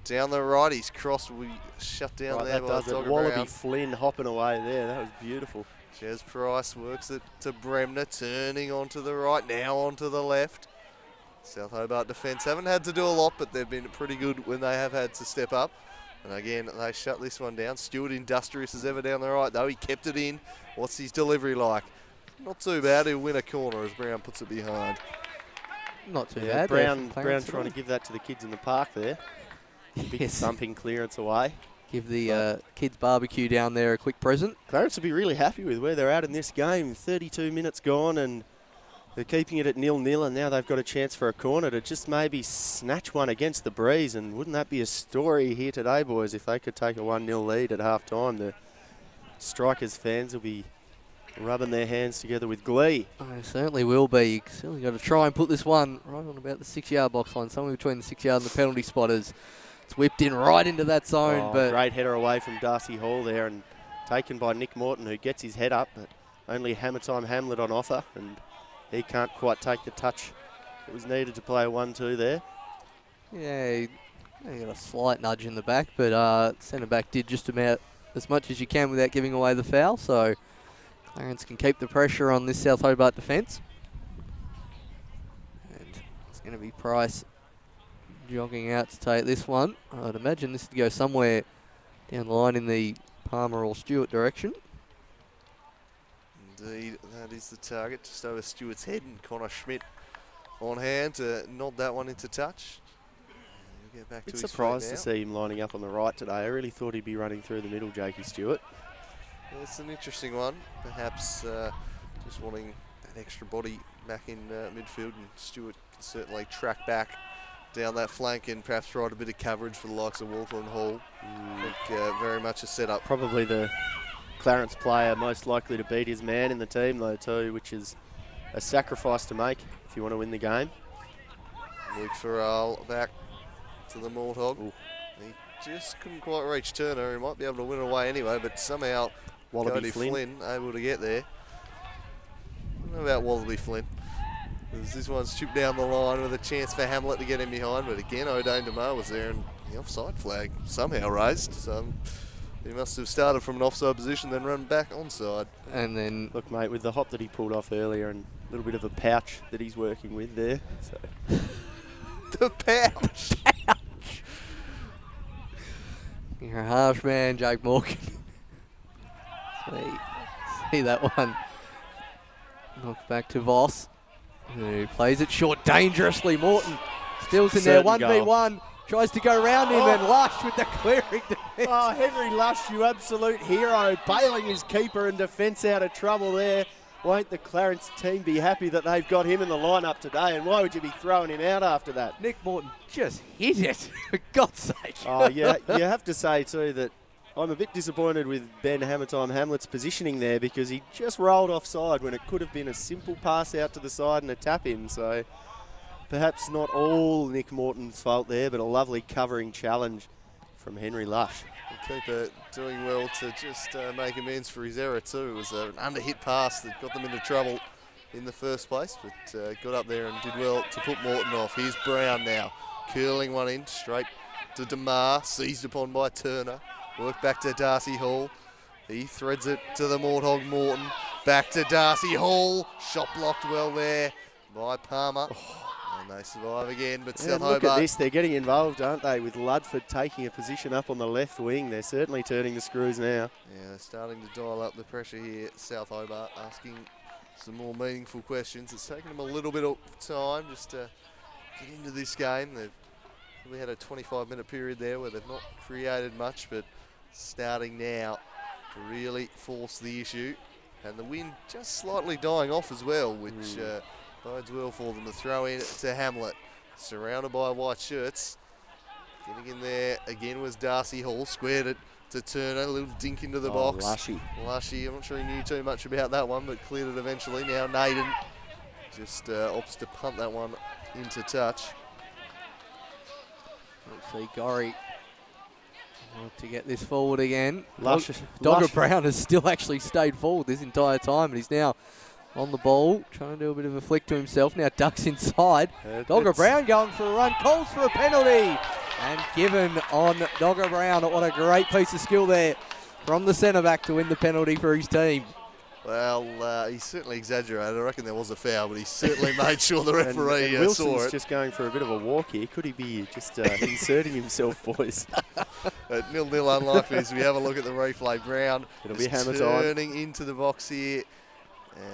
down the right. His cross will be shut down there by Dogger Wallaby Brown. Flynn hopping away there. That was beautiful. Jez Price works it to Bremner, turning onto the right, now onto the left. South Hobart defence haven't had to do a lot, but they've been pretty good when they have had to step up. And again, they shut this one down. Stewart industrious as ever down the right, though. He kept it in. What's his delivery like? Not too bad. He'll win a corner as Brown puts it behind. Not too bad. Brown trying to give that to the kids in the park there. Big thumping clearance away. Give the kids barbecue down there a quick present. Clarence will be really happy with where they're at in this game. 32 minutes gone and they're keeping it at 0-0, and now they've got a chance for a corner to just maybe snatch one against the breeze. And wouldn't that be a story here today, boys, if they could take a 1-0 lead at half-time? The Strikers fans will be rubbing their hands together with glee. I certainly will be. You certainly got to try and put this one right on about the 6-yard box line, somewhere between the 6-yard and the penalty spotters. It's whipped in right into that zone. But great header away from Darcy Hall there and taken by Nick Morton, who gets his head up, but only Hammer Time Hamlet on offer, and he can't quite take the touch that was needed to play a 1-2 there. Yeah, he got a slight nudge in the back, but centre-back did just about as much as you can without giving away the foul. So Clarence can keep the pressure on this South Hobart defence. And it's going to be Price jogging out to take this one. I'd imagine this would go somewhere down the line in the Palmer or Stewart direction. Indeed, that is the target, just over Stewart's head, and Connor Schmidt on hand to nod that one into touch. He'll get back to his feet surprised now. to see him lining up on the right today. I really thought he'd be running through the middle, Jakey Stewart. Yeah, it's an interesting one. Perhaps just wanting that extra body back in midfield, and Stewart can certainly track back down that flank and perhaps provide a bit of coverage for the likes of Walker and Hall. I think very much a setup. Probably the Clarence player most likely to beat his man in the team though too, which is a sacrifice to make if you want to win the game. Luke Farrell back to the Morthog. Ooh. He just couldn't quite reach Turner. He might be able to win away anyway, but somehow Wallaby Flynn able to get there. I don't know about Wallaby Flynn. This one's chipped down the line with a chance for Hamlet to get him behind, but again O'Dane DeMar was there and the offside flag somehow raised. So he must have started from an offside position, then run back onside. And then, look, mate, with the hop that he pulled off earlier and a little bit of a pouch that he's working with there. So. The pouch. You're a harsh man, Jake Morgan. See that one. Knocked back to Voss, who plays it short dangerously. Morton stills in there, 1v1. Tries to go round him and Lush with the clearing defence. Oh, Henry Lush, you absolute hero, bailing his keeper and defence out of trouble there. Won't the Clarence team be happy that they've got him in the lineup today, and why would you be throwing him out after that? Nick Morton just hit it, for God's sake. Oh, yeah, you have to say too that I'm a bit disappointed with Ben Hamlet's positioning there, because he just rolled offside when it could have been a simple pass out to the side and a tap in. So perhaps not all Nick Morton's fault there, but a lovely covering challenge from Henry Lush. The keeper doing well to just make amends for his error too. It was an under-hit pass that got them into trouble in the first place, but got up there and did well to put Morton off. Here's Brown now, curling one in straight to DeMar, seized upon by Turner. Work back to Darcy Hall. He threads it to the Morthog Morton. Back to Darcy Hall. Shot blocked well there by Palmer. And they survive again, but South Hobart. Look at this, they're getting involved, aren't they, with Ludford taking a position up on the left wing. They're certainly turning the screws now. Yeah, they're starting to dial up the pressure here. South Hobart asking some more meaningful questions. It's taken them a little bit of time just to get into this game. They've probably had a 25-minute period there where they've not created much, but starting now to really force the issue. And the wind just slightly dying off as well, which bodes well for them. To throw in to Hamlet, surrounded by white shirts. Getting in there again was Darcy Hall, squared it to Turner, a little dink into the box. Lushy, I'm not sure he knew too much about that one, but cleared it eventually. Now Naden just opts to punt that one into touch. Let's see Gorry to get this forward again. Dogger Brown has still actually stayed forward this entire time, and he's now on the ball, trying to do a bit of a flick to himself. Now ducks inside. Dogger Brown going for a run, calls for a penalty, and given on Dogger Brown. What a great piece of skill there from the centre back to win the penalty for his team. Well, he certainly exaggerated. I reckon there was a foul, but he certainly made sure the referee and saw it. Wilson's just going for a bit of a walk here. Could he be just inserting himself, boys? 0-0 unlikely as we have a look at the replay. Brown It'll be hammer time. Turning into the box here,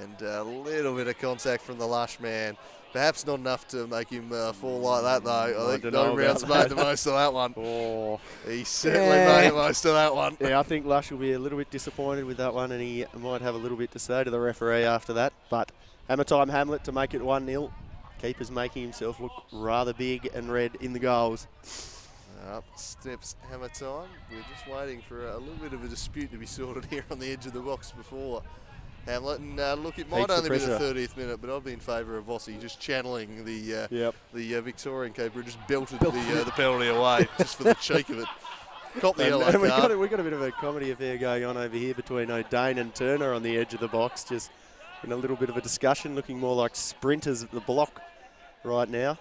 and a little bit of contact from the Lush man. Perhaps not enough to make him fall like that, though. I think No Brown's made the most of that one. Oh. He certainly made the most of that one. Yeah, I think Lush will be a little bit disappointed with that one, and he might have a little bit to say to the referee after that. But hammer time Hamlet to make it 1-0. Keeper's making himself look rather big and red in the goals. Up steps hammer time. We're just waiting for a little bit of a dispute to be sorted here on the edge of the box before Hamlet. And look, it might only be the 30th minute, but I'd be in favour of Vossi just channeling the Victorian keeper who just belted the penalty away just for the cheek of it. Caught the yellow card. We've got a bit of a comedy affair going on over here between O'Dane and Turner on the edge of the box, just in a little bit of a discussion, looking more like sprinters at the block right now.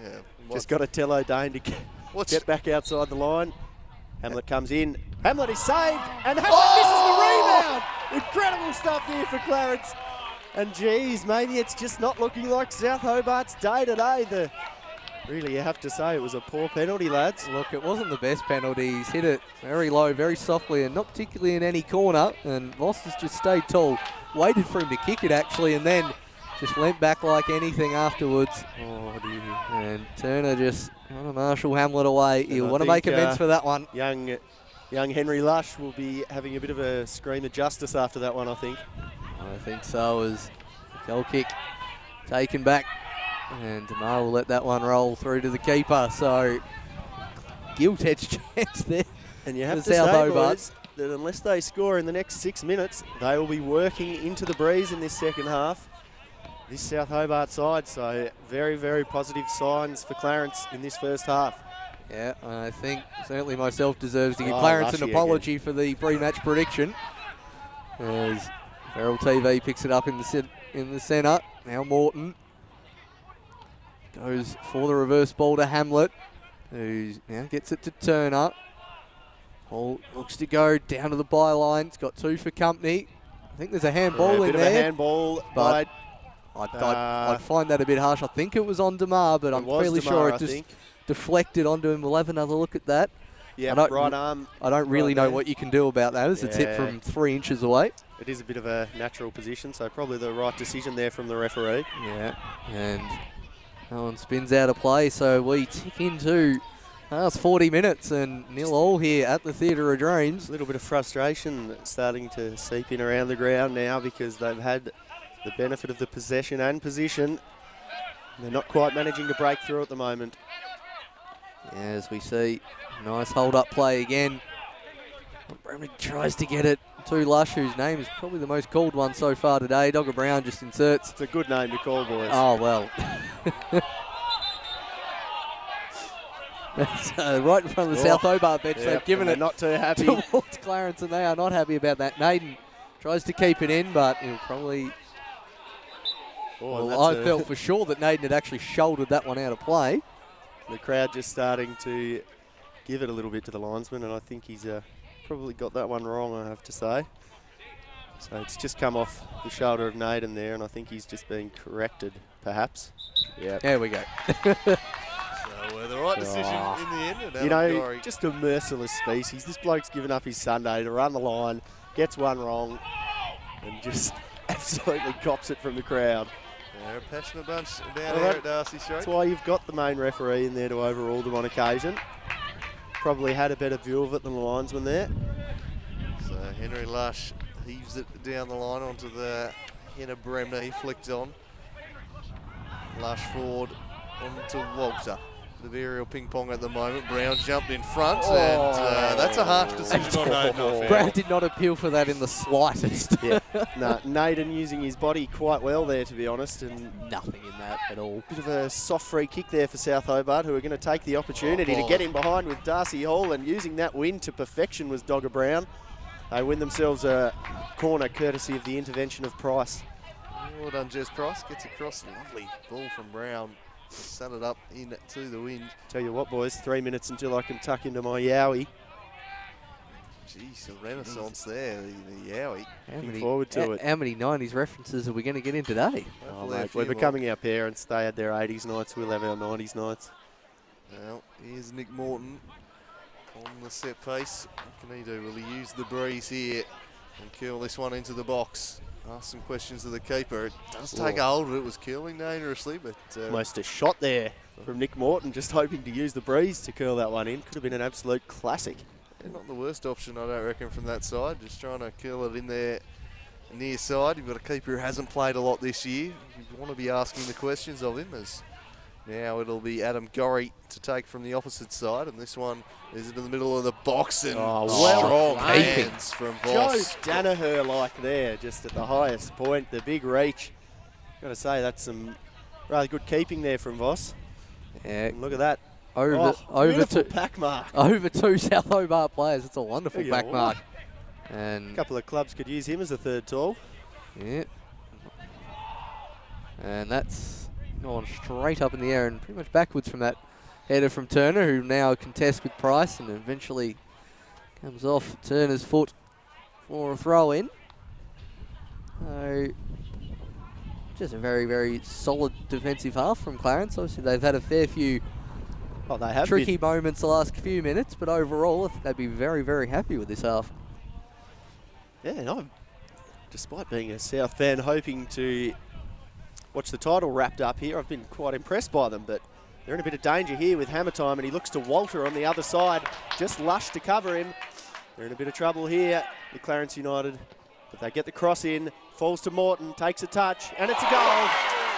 Yeah. Just got to tell O'Dane to get back outside the line. Hamlet comes in. Hamlet is saved, and Hamlet misses the rebound. Incredible stuff here for Clarence. And geez, maybe it's just not looking like South Hobart's day today. Really, you have to say it was a poor penalty, lads. Look, it wasn't the best penalty. He's hit it very low, very softly, and not particularly in any corner. And Voss has just stayed tall, waited for him to kick it actually, and then just leant back like anything afterwards. Oh dear. And Turner just trying to marshal Hamlet away. He'll want to make amends for that one. Young Henry Lush will be having a bit of a scream of justice after that one, I think. I think so, as the goal kick taken back. And Demar will let that one roll through to the keeper. So, gilt-edged chance there. And you have to say, boys, that unless they score in the next 6 minutes, they will be working into the breeze in this second half. This South Hobart side, so very, very positive signs for Clarence in this first half. Yeah, I think certainly myself deserves to give Clarence an apology for the pre-match prediction. As Feral TV picks it up in the centre. Now Morton goes for the reverse ball to Hamlet, who now gets it to Turner. Ball looks to go down to the byline. It's got 2 for company. I think there's a handball in there. A bit of a handball, but I'd find that a bit harsh. I think it was on Demar, but I'm fairly sure it just deflected onto him. We'll have another look at that. Yeah, right arm. I don't really know what you can do about that, as it's hit from 3 inches away. It is a bit of a natural position, so probably the right decision there from the referee. Yeah, and that one spins out of play, so we tick into past 40 minutes and 0-0 here at the Theatre of Dreams. A little bit of frustration starting to seep in around the ground now because they've had the benefit of the possession and position. They're not quite managing to break through at the moment. Yeah, as we see, nice hold-up play again. Bramley tries to get it to Lush, whose name is probably the most called one so far today. Dogger Brown just inserts. It's a good name to call, boys. Oh, well. That's right in front of the South Hobart bench. They've given it not too happy towards Clarence, and they are not happy about that. Naden tries to keep it in, but he'll probably... Well, I felt for sure that Naden had actually shouldered that one out of play. The crowd just starting to give it a little bit to the linesman, and I think he's probably got that one wrong, I have to say. So it's just come off the shoulder of Naden there, and I think he's just being corrected, perhaps. Yeah. There we go. So the right decision in the end. And you know, just a merciless species. This bloke's given up his Sunday to run the line, gets one wrong, and just absolutely cops it from the crowd. They're a passionate bunch down here at Darcy Street. That's why you've got the main referee in there to overrule them on occasion. Probably had a better view of it than the linesman there. So Henry Lush heaves it down the line onto the head of Bremner. He flicked on. Lush forward onto Walter. The aerial ping pong at the moment. Brown jumped in front, and that's a harsh decision on Naden. Brown did not appeal for that in the slightest. Yeah, Naden using his body quite well there, to be honest, and nothing in that at all. Bit of a soft free kick there for South Hobart, who are going to take the opportunity to get in behind with Darcy Hall, and using that win to perfection was Dogger Brown. They win themselves a corner courtesy of the intervention of Price. Well done, Jez Price. Gets across. Lovely ball from Brown. Set it up into the wind. Tell you what, boys, 3 minutes until I can tuck into my yowie. Jeez, a renaissance there, the yowie. Looking forward to it. How many 90s references are we going to get in today? Oh, mate, we're becoming our parents. They had their 80s nights. We'll have our 90s nights. Well, here's Nick Morton on the set piece. What can he do? Will he use the breeze here and curl this one into the box? Ask some questions of the keeper. It does take a hold of it. It was curling dangerously, but... almost a shot there from Nick Morton, just hoping to use the breeze to curl that one in. Could have been an absolute classic. Yeah, not the worst option, I don't reckon, from that side. Just trying to curl it in there near side. You've got a keeper who hasn't played a lot this year. You want to be asking the questions of him, as now it'll be Adam Gorry to take from the opposite side, and this one is into the middle of the box, and strong hands from Voss. Joe Danaher like there, just at the highest point, the big reach. Got to say, that's some rather good keeping there from Voss. Yeah, and look at that. Over two pack mark. Over 2 South Hobart players. It's a wonderful back mark. And a couple of clubs could use him as a third tall. Yeah. And that's gone straight up in the air and pretty much backwards from that header from Turner, who now contests with Price and eventually Comes off Turner's foot for a throw in. So just a very, very solid defensive half from Clarence. Obviously, they've had a fair few tricky moments the last few minutes, but overall, I think they'd be very, very happy with this half. Yeah, and I'm, despite being a South fan, hoping to watch the title wrapped up here. I've been quite impressed by them, but they're in a bit of danger here with hammer time, and he looks to Walter on the other side. Just Lush to cover him. They're in a bit of trouble here, the Clarence United. But they get the cross in, falls to Morton, takes a touch, and it's a goal.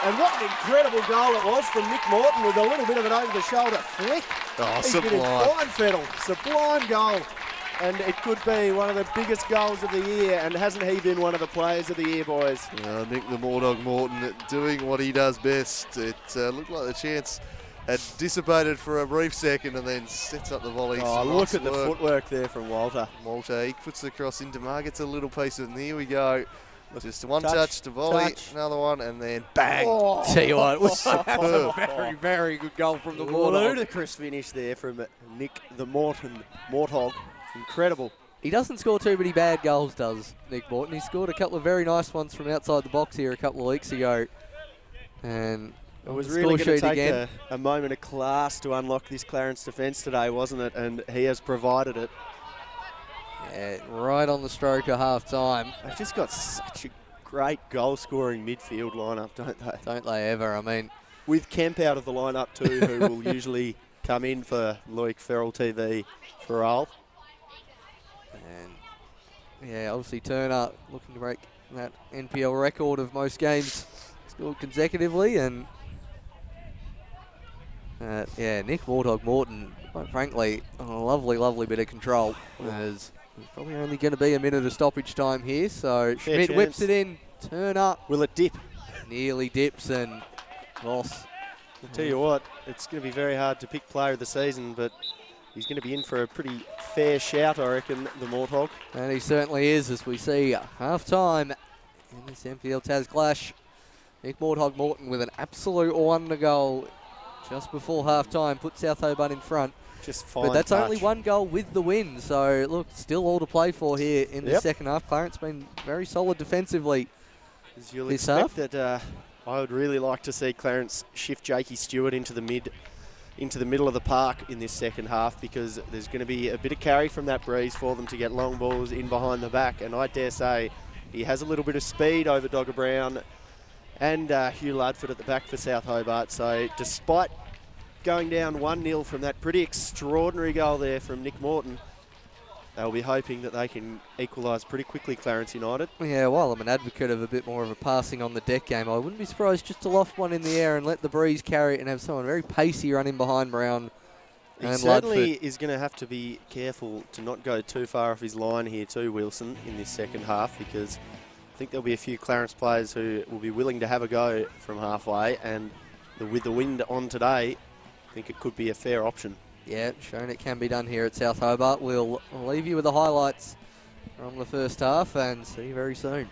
And what an incredible goal it was from Nick Morton with a little bit of an over-the-shoulder flick. Oh, He's sublime. been in fine fettle. Sublime goal. And it could be one of the biggest goals of the year, and hasn't he been one of the players of the year, boys? Nick the Mordog Morton doing what he does best. It looked like the chance had dissipated for a brief second and then sets up the volley. Oh, look at the footwork there from Walter. Walter, he puts the cross into Mar, gets a little piece of it, and here we go. Just one touch to volley, another one, and then bang. Oh. Tell you what, that's a very, very good goal from the Mordog. Ludicrous finish there from Nick the Mortog. Incredible. He doesn't score too many bad goals, does Nick Morton. He scored a couple of very nice ones from outside the box here a couple of weeks ago. And it was really going to take a moment of class to unlock this Clarence defence today, wasn't it? And he has provided it. Yeah, right on the stroke of half-time. They've just got such a great goal-scoring midfield lineup, don't they? Don't they ever? I mean, with Kemp out of the lineup too, who will usually come in for Loic Ferrell TV for Al. And yeah, obviously Turner looking to break that NPL record of most games scored consecutively, and yeah, Nick Morton, quite frankly, a lovely, lovely bit of control. There's probably only going to be a minute of stoppage time here, so Schmidt whips it in. Turner. Will it dip? Nearly dips, and loss. I'll tell you what, it's going to be very hard to pick player of the season, but he's going to be in for a pretty fair shout, I reckon, the Morthog. And he certainly is, as we see half-time in this NPL Taz clash. Nick Morthog Morton with an absolute wonder goal just before half-time, put South Hobart in front. Just fine. But that's touch. only one goal with the win, so look, still all to play for here in the second half. Clarence been very solid defensively. As you'll expect that I would really like to see Clarence shift Jakey Stewart into the middle of the park in this second half, because there's going to be a bit of carry from that breeze for them to get long balls in behind the back, and I dare say he has a little bit of speed over Dogger Brown and Hugh Ludford at the back for South Hobart. So despite going down 1-0 from that pretty extraordinary goal there from Nick Morton, they'll be hoping that they can equalise pretty quickly, Clarence United. Yeah, while I'm an advocate of a bit more of a passing on the deck game, I wouldn't be surprised just to loft one in the air and let the breeze carry it and have someone very pacey running behind Brown. He certainly is going to have to be careful to not go too far off his line here too, Wilson, in this second half, because I think there'll be a few Clarence players who will be willing to have a go from halfway, and with the wind on today, I think it could be a fair option. Yeah, shown it can be done here at South Hobart. We'll leave you with the highlights from the first half and see you very soon.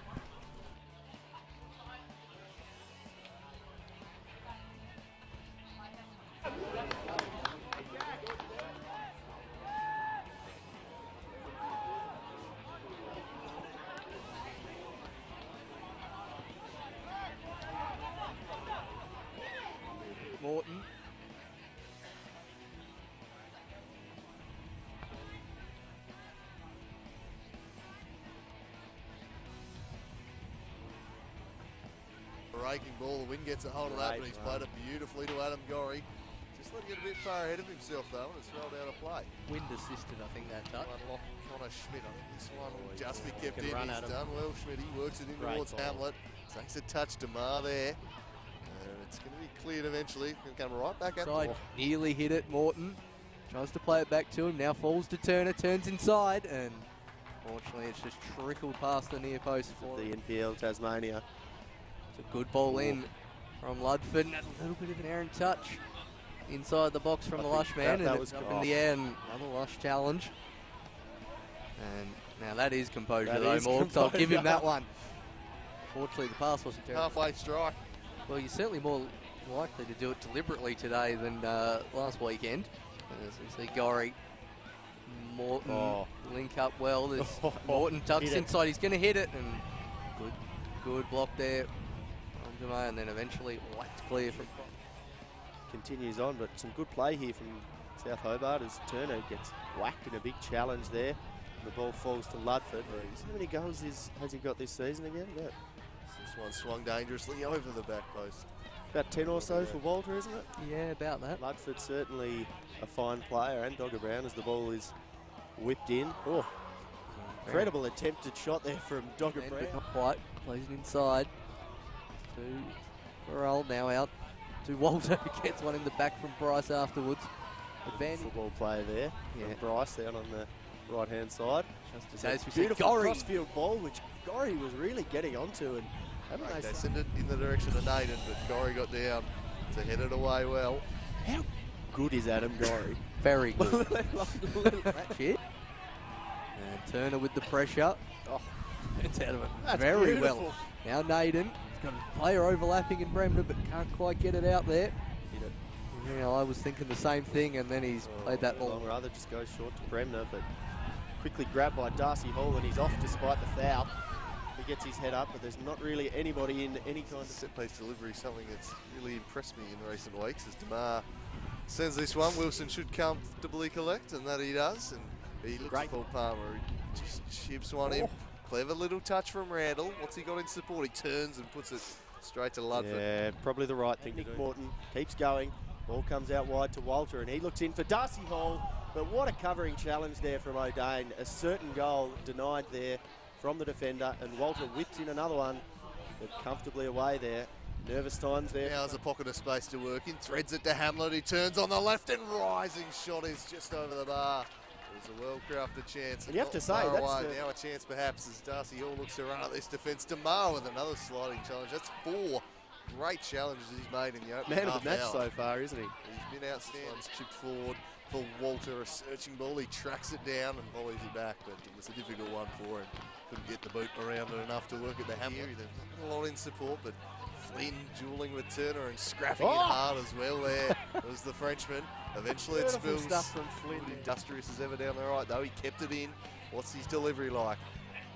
Morton. Raking ball, the wind gets a hold of that, but he's played it beautifully to Adam Gorry. Just let him get a bit far ahead of himself though, and it's rolled out of play. Wind assisted, I think, that touch. Unlock Connor Schmidt. I think this one will just be kept in. He's done well, Schmidt. He works it in towards Hamlet. Takes a touch to Mar there. It's going to be cleared eventually. Going to come right back at the Nearly hit it, Morton. Tries to play it back to him. Now falls to Turner, turns inside, and fortunately it's just trickled past the near post for the NPL Tasmania. It's a good ball in from Ludford, and a little bit of an errant touch inside the box from the Lush man, and it's up in the air, and another Lush challenge. And now that is composure though, Morgs. I'll give him that one. Fortunately, the pass wasn't terrible. halfway strike. Well, you're certainly more likely to do it deliberately today than last weekend. As we see Gorry Morton link up well. There's Morton tucks inside. He's going to hit it, and good block there from Demay, and then eventually whacked clear from. Continues on, but some good play here from South Hobart as Turner gets whacked in a big challenge there. The ball falls to Ludford. How many goals has he got this season again? About this one swung dangerously over the back post. About 10 or so for Walter, isn't it? Yeah, about that. Ludford certainly a fine player, and Dogger Brown as the ball is whipped in. Incredible attempted shot there from Dogger Brown. But not quite. Plays it inside to Burrell, now out to Walter, who gets one in the back from Bryce afterwards. Advantage. Football player there. Yeah. Bryce down on the right-hand side. Just as we beautiful said, crossfield ball, which Gorry was really getting onto. And they sent it in the direction of Naden, but Gorry got down to head it away well. How good is Adam Gorry? Very good. Ratchet. And Turner with the pressure. It's out of it. That's very beautiful. well. Now Naden. He's got a player overlapping in Bremner, but can't quite get it out there. Hit it. Yeah, I was thinking the same thing, and then he's played that ball. I'd rather just go short to Bremner, but quickly grabbed by Darcy Hall, and he's off despite the foul. He gets his head up, but there's not really anybody in any kind of set-piece delivery, something that's really impressed me in recent weeks as DeMar sends this one. Wilson should comfortably collect, and that he does. And he looks at Paul Palmer. He just chips one in. Clever little touch from Randall. What's he got in support? He turns and puts it straight to Ludford. Yeah, probably the right thing to do. Nick Morton keeps going. Ball comes out wide to Walter, and he looks in for Darcy Hall. But what a covering challenge there from O'Dane. A certain goal denied there from the defender, and Walter whips in another one, but comfortably away there. Nervous times there. Now there's a pocket of space to work in. Threads it to Hamlet. He turns on the left, and rising shot is just over the bar. It was a well-crafted chance. And you have to say, that's now a chance perhaps as Darcy Hall looks to run at this defence. DeMar with another sliding challenge. That's 4 great challenges he's made in the opening man of the match so far, isn't he? He's been outstanding. He's chipped forward for Walter, a searching ball. He tracks it down and volleys it back, but it was a difficult one for him. Couldn't get the boot around it enough to work at the Hamlet. They've got a lot in support, but Flynn duelling with Turner and scrapping it hard as well there. It was the Frenchman. Eventually it spills. Stuff from Flynn. Industrious as ever down the right, though. He kept it in. What's his delivery like?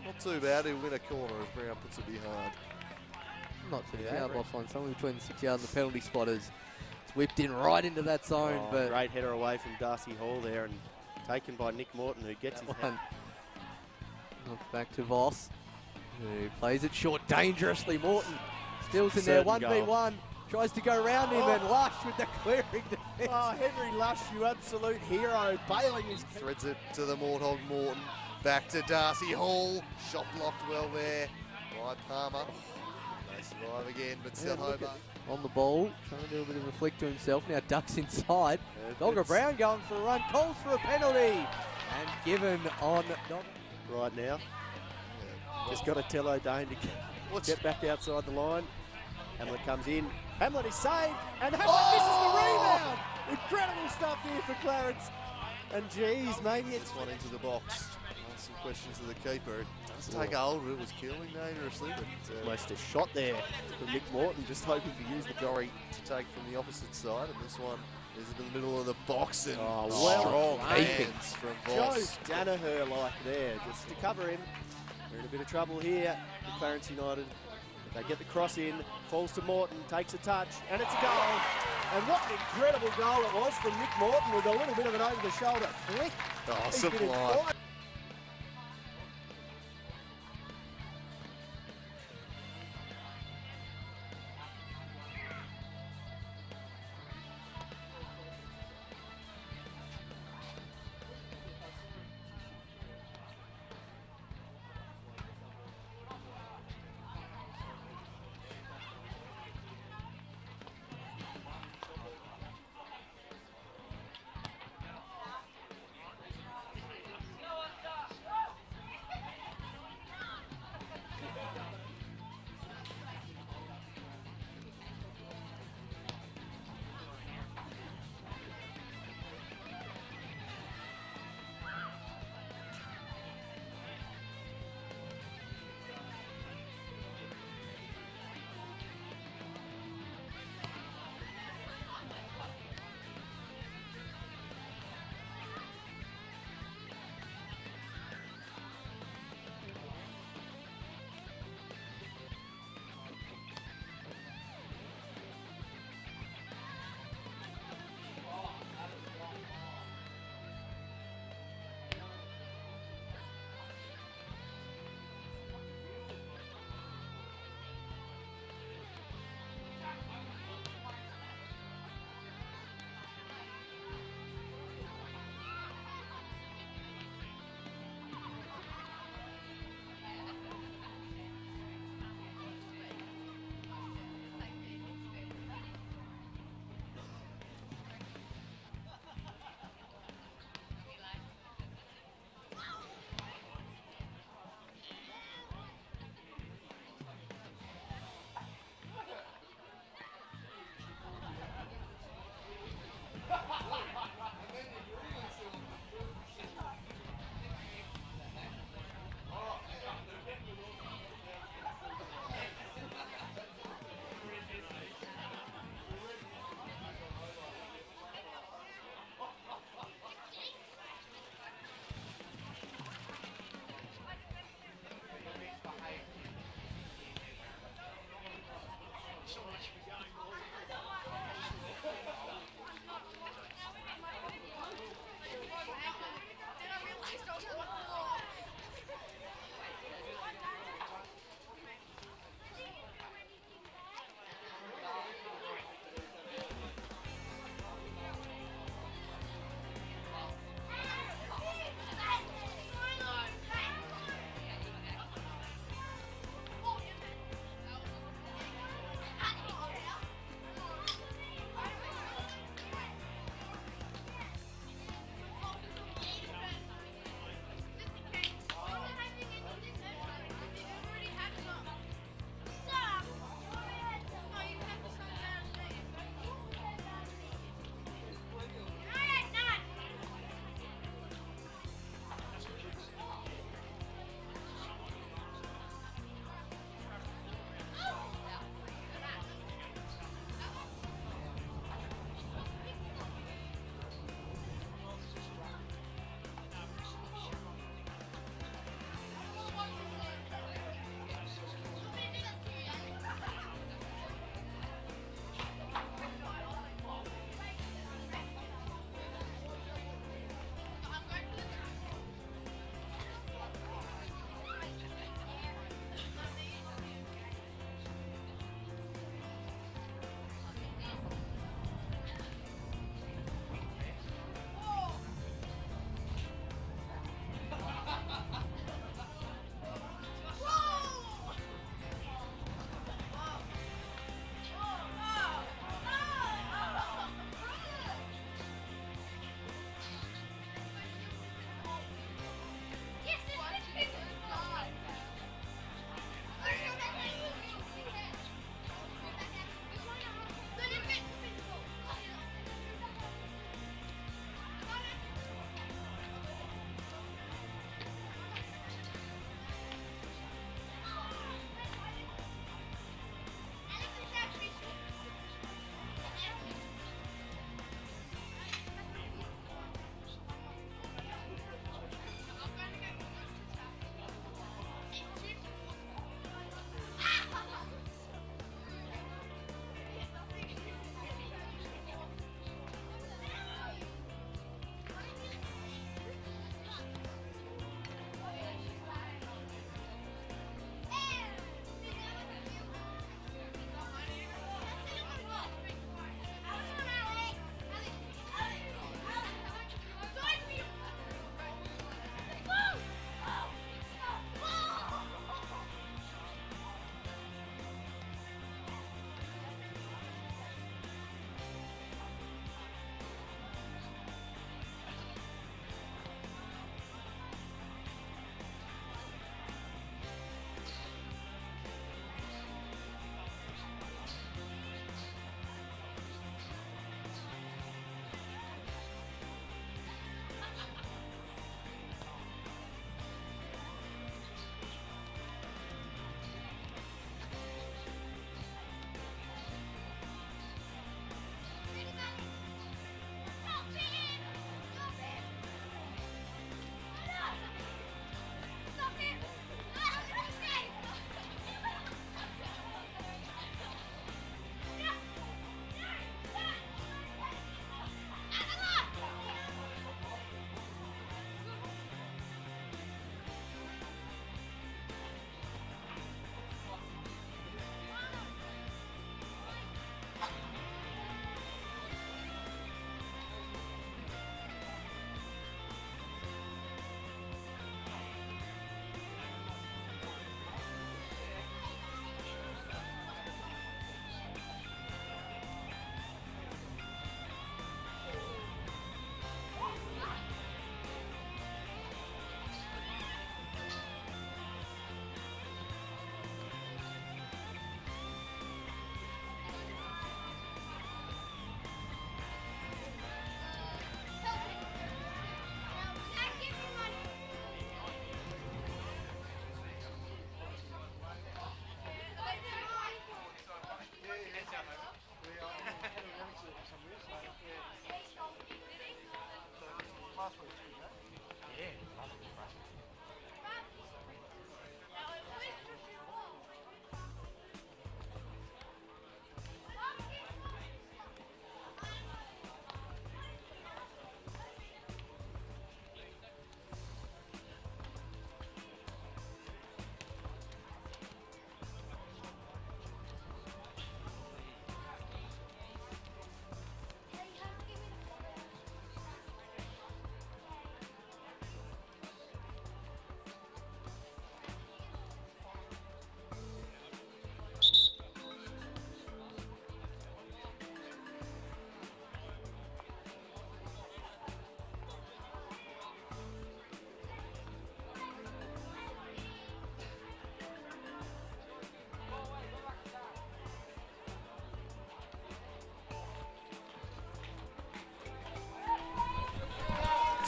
Not too bad. He'll win a corner as Brown puts it behind. Not too bad. Box line, somewhere between the 6 yard and the penalty spotters. It's whipped in right into that zone. But great header away from Darcy Hall there, and taken by Nick Morton, who gets his hand. Back to Voss, who plays it short dangerously. Morton stills in there, 1v1. Tries to go round him, and Lush with the clearing defence. Henry Lush, you absolute hero, bailing his... Threads it to the Morthog Morton. Back to Darcy Hall. Shot blocked well there by Palmer. They survive again, but still Hobart. On the ball, trying to do a bit of a flick to himself. Now ducks inside. Dogger Brown going for a run, calls for a penalty, and given on Dogger. Right now. Just got to tell O'Dane to get back outside the line. Hamlet comes in. Hamlet is saved, and Hamlet misses the rebound. Incredible stuff here for Clarence. And geez, maybe it's one into the box. Ask some questions to the keeper. It does take a hold of it. It was killing dangerously, but almost a shot there from Nick Morton, just hoping to use the Gorry to take from the opposite side, and this one is in the middle of the box, and strong hands from Voss. Joe Danaher-like there, just to cover him. We're in a bit of trouble here with Clarence United. They get the cross in, falls to Morton, takes a touch, and it's a goal. And what an incredible goal it was from Nick Morton with a little bit of an over-the-shoulder flick. Sublime.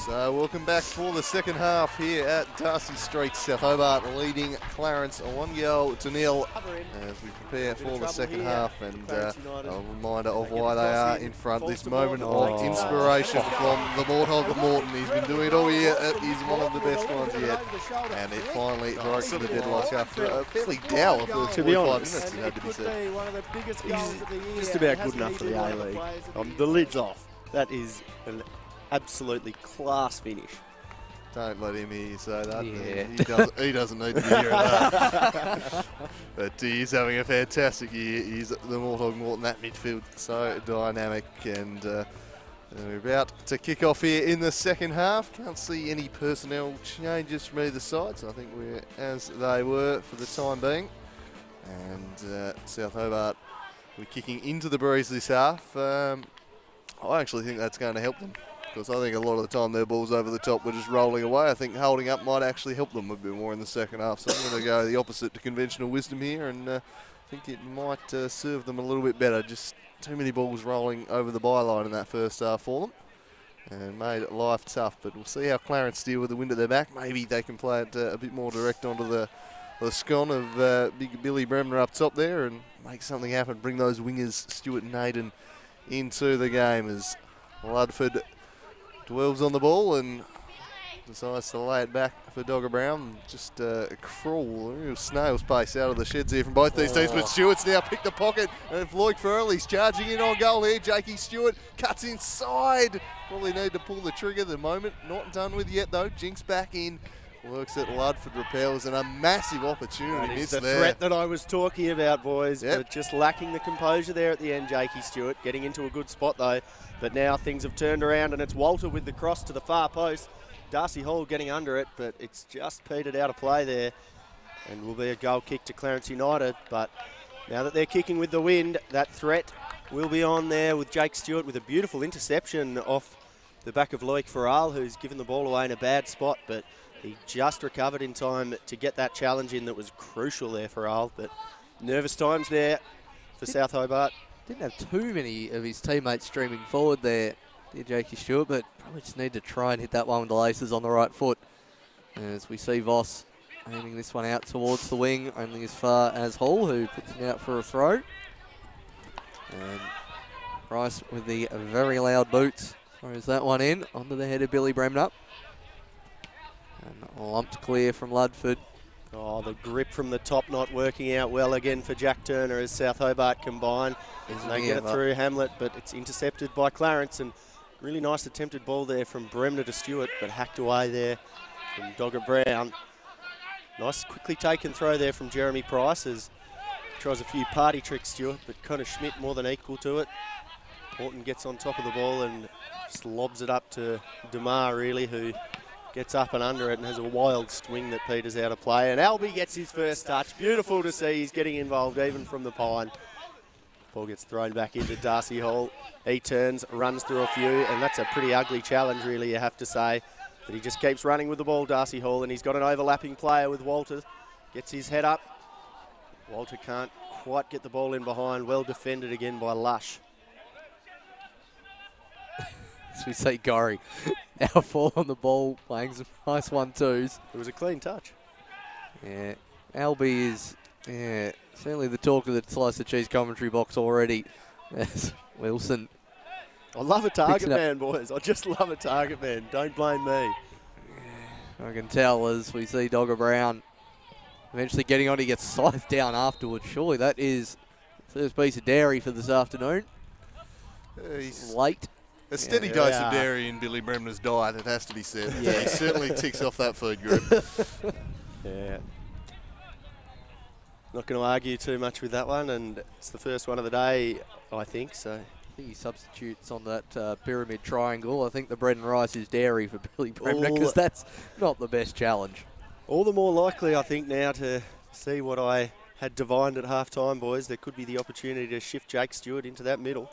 So welcome back for the second half here at Darcy Street. South Hobart leading Clarence 1-0 as we prepare for the second half, and a reminder of why they are in front. This moment of inspiration from the Warthog Morton. He's been doing it all year. He's one of the best ones yet, and it finally broke the deadlock after a fairly dour first 45 minutes, it had to be said. He's just about good enough for the A-League. The lid's off. That is an absolutely class finish. Don't let him hear you say that. Yeah. He doesn't need to be hearing that. But he's having a fantastic year. He's the Warthog Morton, that midfield, so dynamic. And we're about to kick off here in the second half. Can't see any personnel changes from either side, so I think we're as they were for the time being. And South Hobart, we're kicking into the breeze this half. I actually think that's going to help them, because I think a lot of the time their balls over the top were just rolling away. I think holding up might actually help them a bit more in the second half. So I'm going to go the opposite to conventional wisdom here, and I think it might serve them a little bit better. Just too many balls rolling over the byline in that first half for them, and made life tough. But we'll see how Clarence deal with the wind at their back. Maybe they can play it a bit more direct onto the scone of big Billy Bremner up top there and make something happen. Bring those wingers, Stewart and Hayden, into the game as Ludford dwells on the ball and decides to lay it back for Dogger Brown. Just a crawl, a real snail's pace out of the sheds here from both these teams. But Stewart's now picked the pocket, and Lloyd Furley's charging in on goal here. Jakey Stewart cuts inside. Probably need to pull the trigger. The moment not done with yet though. Jinx back in. Works at Ludford, repels, and a massive opportunity missed there. The threat that I was talking about, boys, but just lacking the composure there at the end, Jakey Stewart. Getting into a good spot, though. But now things have turned around, and it's Walter with the cross to the far post. Darcy Hall getting under it, but it's just petered out of play there. And will be a goal kick to Clarence United. But now that they're kicking with the wind, that threat will be on there with Jake Stewart with a beautiful interception off the back of Loic Farrell, who's given the ball away in a bad spot, but he just recovered in time to get that challenge in that was crucial there for Al. But nervous times there for South Hobart. Didn't have too many of his teammates streaming forward there, did Jakey Stewart, but probably just need to try and hit that one with the laces on the right foot. As we see Voss aiming this one out towards the wing, only as far as Hall, who puts it out for a throw. And Price with the very loud boots throws that one in onto the head of Billy Bremner. And lumped clear from Ludford. Oh, the grip from the top not working out well again for Jack Turner as South Hobart combine. They get it through Hamlet, but it's intercepted by Clarence. And really nice attempted ball there from Bremner to Stewart, but hacked away there from Dogger Brown. Nice quickly taken throw there from Jeremy Price as tries a few party tricks, Stewart, but Connor Schmidt more than equal to it. Morton gets on top of the ball and just lobs it up to DeMar, really, who gets up and under it and has a wild swing that peters out of play. And Albie gets his first touch. Beautiful to see. He's getting involved even from the pine. Ball gets thrown back into Darcy Hall. He turns, runs through a few, and that's a pretty ugly challenge, really, you have to say. But he just keeps running with the ball, Darcy Hall, and he's got an overlapping player with Walter. Gets his head up. Walter can't quite get the ball in behind. Well defended again by Lush. As we say, Gorry. Our fall on the ball, playing some nice 1-2s. It was a clean touch. Yeah, Albie is certainly the talk of the Slice of Cheese commentary box already. As Wilson I love a target Fixing it. man, boys. I just love a target man. Don't blame me. I can tell as we see Dogger Brown eventually getting on. He gets scythed down afterwards. Surely that is the first piece of dairy for this afternoon. He's Late. a steady dose of dairy in Billy Bremner's diet, it has to be said. Yeah. He certainly ticks off that food group. Yeah. Not going to argue too much with that one, and it's the first one of the day, I think. So He substitutes on that pyramid triangle. I think the bread and rice is dairy for Billy Bremner because that's not the best challenge. all the more likely, I think, now to see what I had divined at half-time, boys. There could be the opportunity to shift Jake Stewart into that middle.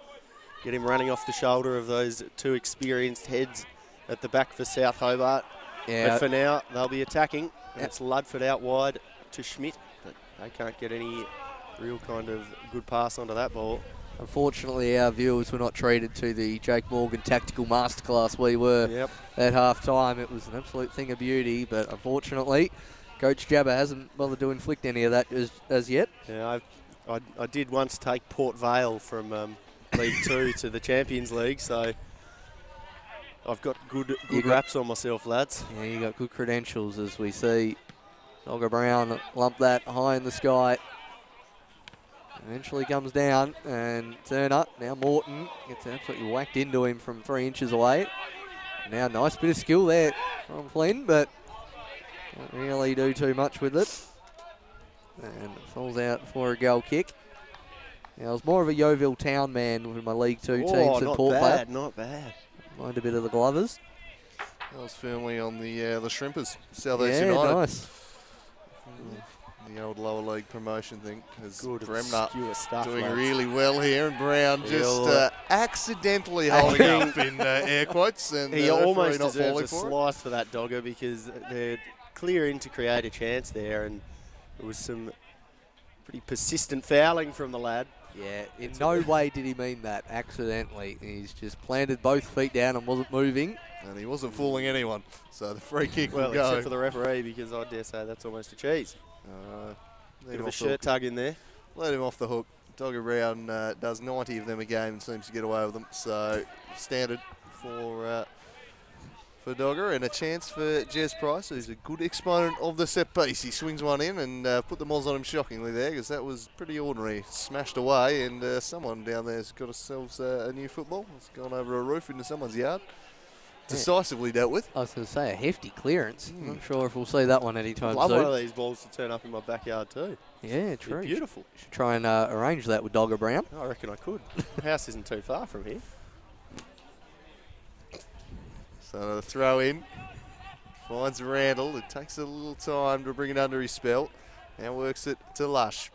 Get him running off the shoulder of those two experienced heads at the back for South Hobart. Yeah. But for now, they'll be attacking. And it's Ludford out wide to Schmidt. But they can't get any real kind of good pass onto that ball. Unfortunately, our viewers were not treated to the Jake Morgan tactical masterclass we were at half-time. It was an absolute thing of beauty, but unfortunately, Coach Jabber hasn't bothered to inflict any of that as yet. Yeah, I did once take Port Vale from League 2 to the Champions League, so I've got good raps on myself, lads. Yeah, you got good credentials as we see Dogger Brown lump that high in the sky. Eventually comes down and Turner, now Morton, gets absolutely whacked into him from 3 inches away. Now nice bit of skill there from Flynn, but can't really do too much with it. And falls out for a goal kick. Now, I was more of a Yeovil Town man with my League 2 teams than Port Vale. Not bad. Mind a bit of the Glovers. That was firmly on the Shrimpers, South East Yeah, United. nice. The old lower league promotion thing. As Good Bremner obscure stuff, doing lads. really well here, and Brown just accidentally holding up in air quotes. And He the referee almost not deserves falling a for it. slice for that Dogger because they're clear in to create a chance there, and there was some pretty persistent fouling from the lad. Yeah, in no way did he mean that accidentally. He's just planted both feet down and wasn't moving. And he wasn't fooling anyone, so the free kick Well, will go. except for the referee, because I dare say that's almost a cheese. Bit of a shirt tug in there. Let him off the hook. Dogger Brown does 90 of them a game and seems to get away with them. So standard for Dogger, and a chance for Jez Price, who's a good exponent of the set piece. He swings one in and put the moz on him shockingly there, because that was pretty ordinary. Smashed away, and someone down there's got themselves a new football. It's gone over a roof into someone's yard. Decisively dealt with. I was going to say a hefty clearance. I'm not sure if we'll see that one anytime I'd love soon. one of these balls to turn up in my backyard too. Yeah, true. Be beautiful. Should try and arrange that with Dogger Brown. I reckon I could. My house isn't too far from here. So the throw in. Finds Randall. It takes a little time to bring it under his spell. Now works it to Lush.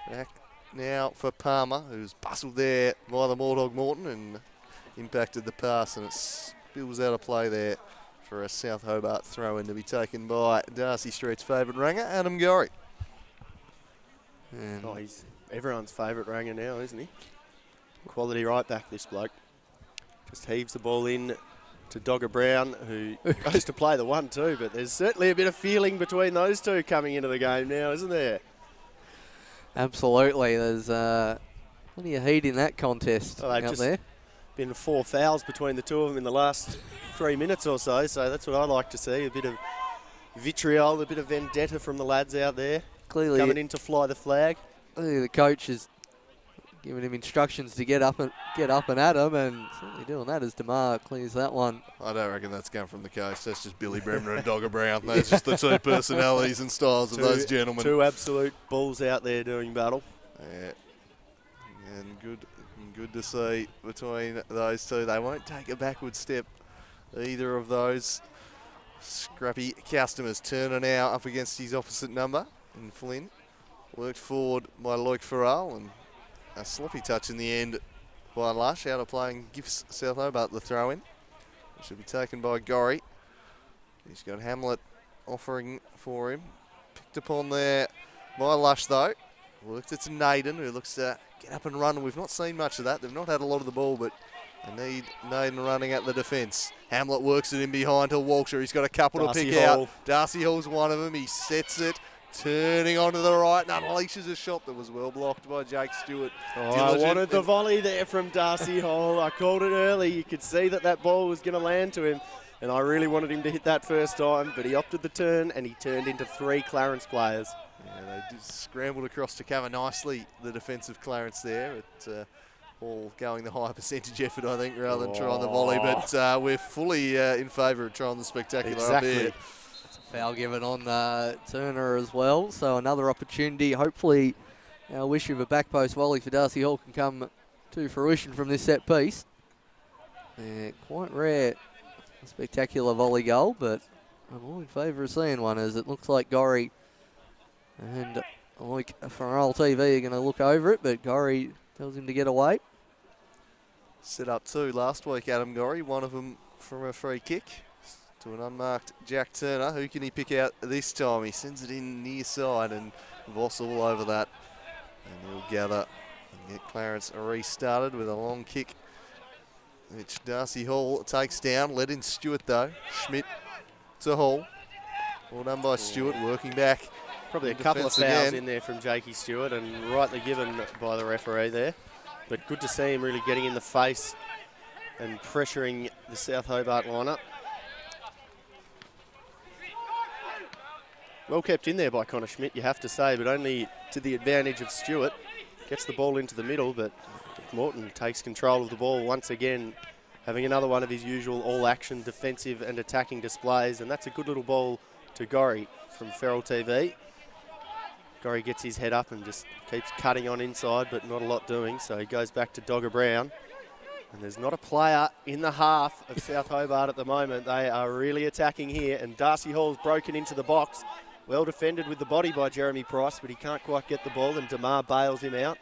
Back now for Palmer, who's bustled there by the Mordog Morton and impacted the pass, and it spills out of play there for a South Hobart throw-in to be taken by Darcy Street's favourite ranger, Adam Gorry. And He's everyone's favourite ranger now, isn't he? Quality right back, this bloke. Just heaves the ball in to Dogger Brown, who goes to play the 1-2, but there's certainly a bit of feeling between those two coming into the game now, isn't there? absolutely, there's plenty of heat in that contest out there. Been 4 fouls between the two of them in the last 3 minutes or so that's what I like to see, a bit of vitriol, a bit of vendetta from the lads out there. Clearly, Coming in to fly the flag. the coach is giving him instructions to get up and at him, and certainly doing that as DeMar clears that one. I don't reckon that's come from the coach. That's just Billy Bremner and Dogger Brown. That's just the two personalities and styles of those gentlemen. Two absolute bulls out there doing battle. Yeah. And good to see between those two. They won't take a backward step, either of those scrappy customers. Turner now up against his opposite number in Flynn. Worked forward by Luke Farrell, and a sloppy touch in the end by Lush, out of playing gives South Hobart the throw-in. It should be taken by Gorry. He's got Hamlet offering for him. Picked upon there by Lush though. Worked it to Naden, who looks to get up and run. We've not seen much of that. They've not had a lot of the ball, but they need Naden running at the defence. Hamlet works it in behind to Walsher. He's got a couple Darcy to pick Hall. out. Darcy Hall's one of them. He sets it. turning onto the right and unleashes a shot that was well blocked by Jake Stewart. I wanted the volley there from Darcy Hall. I called it early. You could see that ball was going to land to him, and I really wanted him to hit that first time, but he opted the turn, and he turned into 3 Clarence players. Yeah, they just scrambled across to cover nicely, the defensive Clarence there. All going the higher percentage effort, I think, rather than trying the volley. But we're fully in favour of trying the spectacular up here. It's a foul given on Turner as well. So another opportunity. Hopefully our wish of a back post volley for Darcy Hall can come to fruition from this set piece. Quite rare, a spectacular volley goal, but I'm all in favour of seeing one, as it looks like Gorry and like Farrell TV are going to look over it, but Gorry tells him to get away. Set up 2 last week, Adam Gorry, one of them from a free kick to an unmarked Jack Turner. Who can he pick out this time? He sends it in near side and Voss all over that. And he'll gather and get Clarence restarted with a long kick, which Darcy Hall takes down. Let in Stewart though. Schmidt to Hall. All done by Stewart, working back. Probably a couple of fouls in there from Jakey Stewart, and rightly given by the referee there. But good to see him really getting in the face and pressuring the South Hobart lineup. Well kept in there by Connor Schmidt, you have to say, but only to the advantage of Stewart. Gets the ball into the middle, but Morton takes control of the ball once again, having another one of his usual all-action defensive and attacking displays, and that's a good little ball to Gorry from Feral TV. Gorry gets his head up and just keeps cutting on inside, but not a lot doing, so he goes back to Dogger Brown. And there's not a player in the half of South Hobart at the moment. They are really attacking here, and Darcy Hall's broken into the box. Well defended with the body by Jeremy Price, but he can't quite get the ball, and Damar bails him out.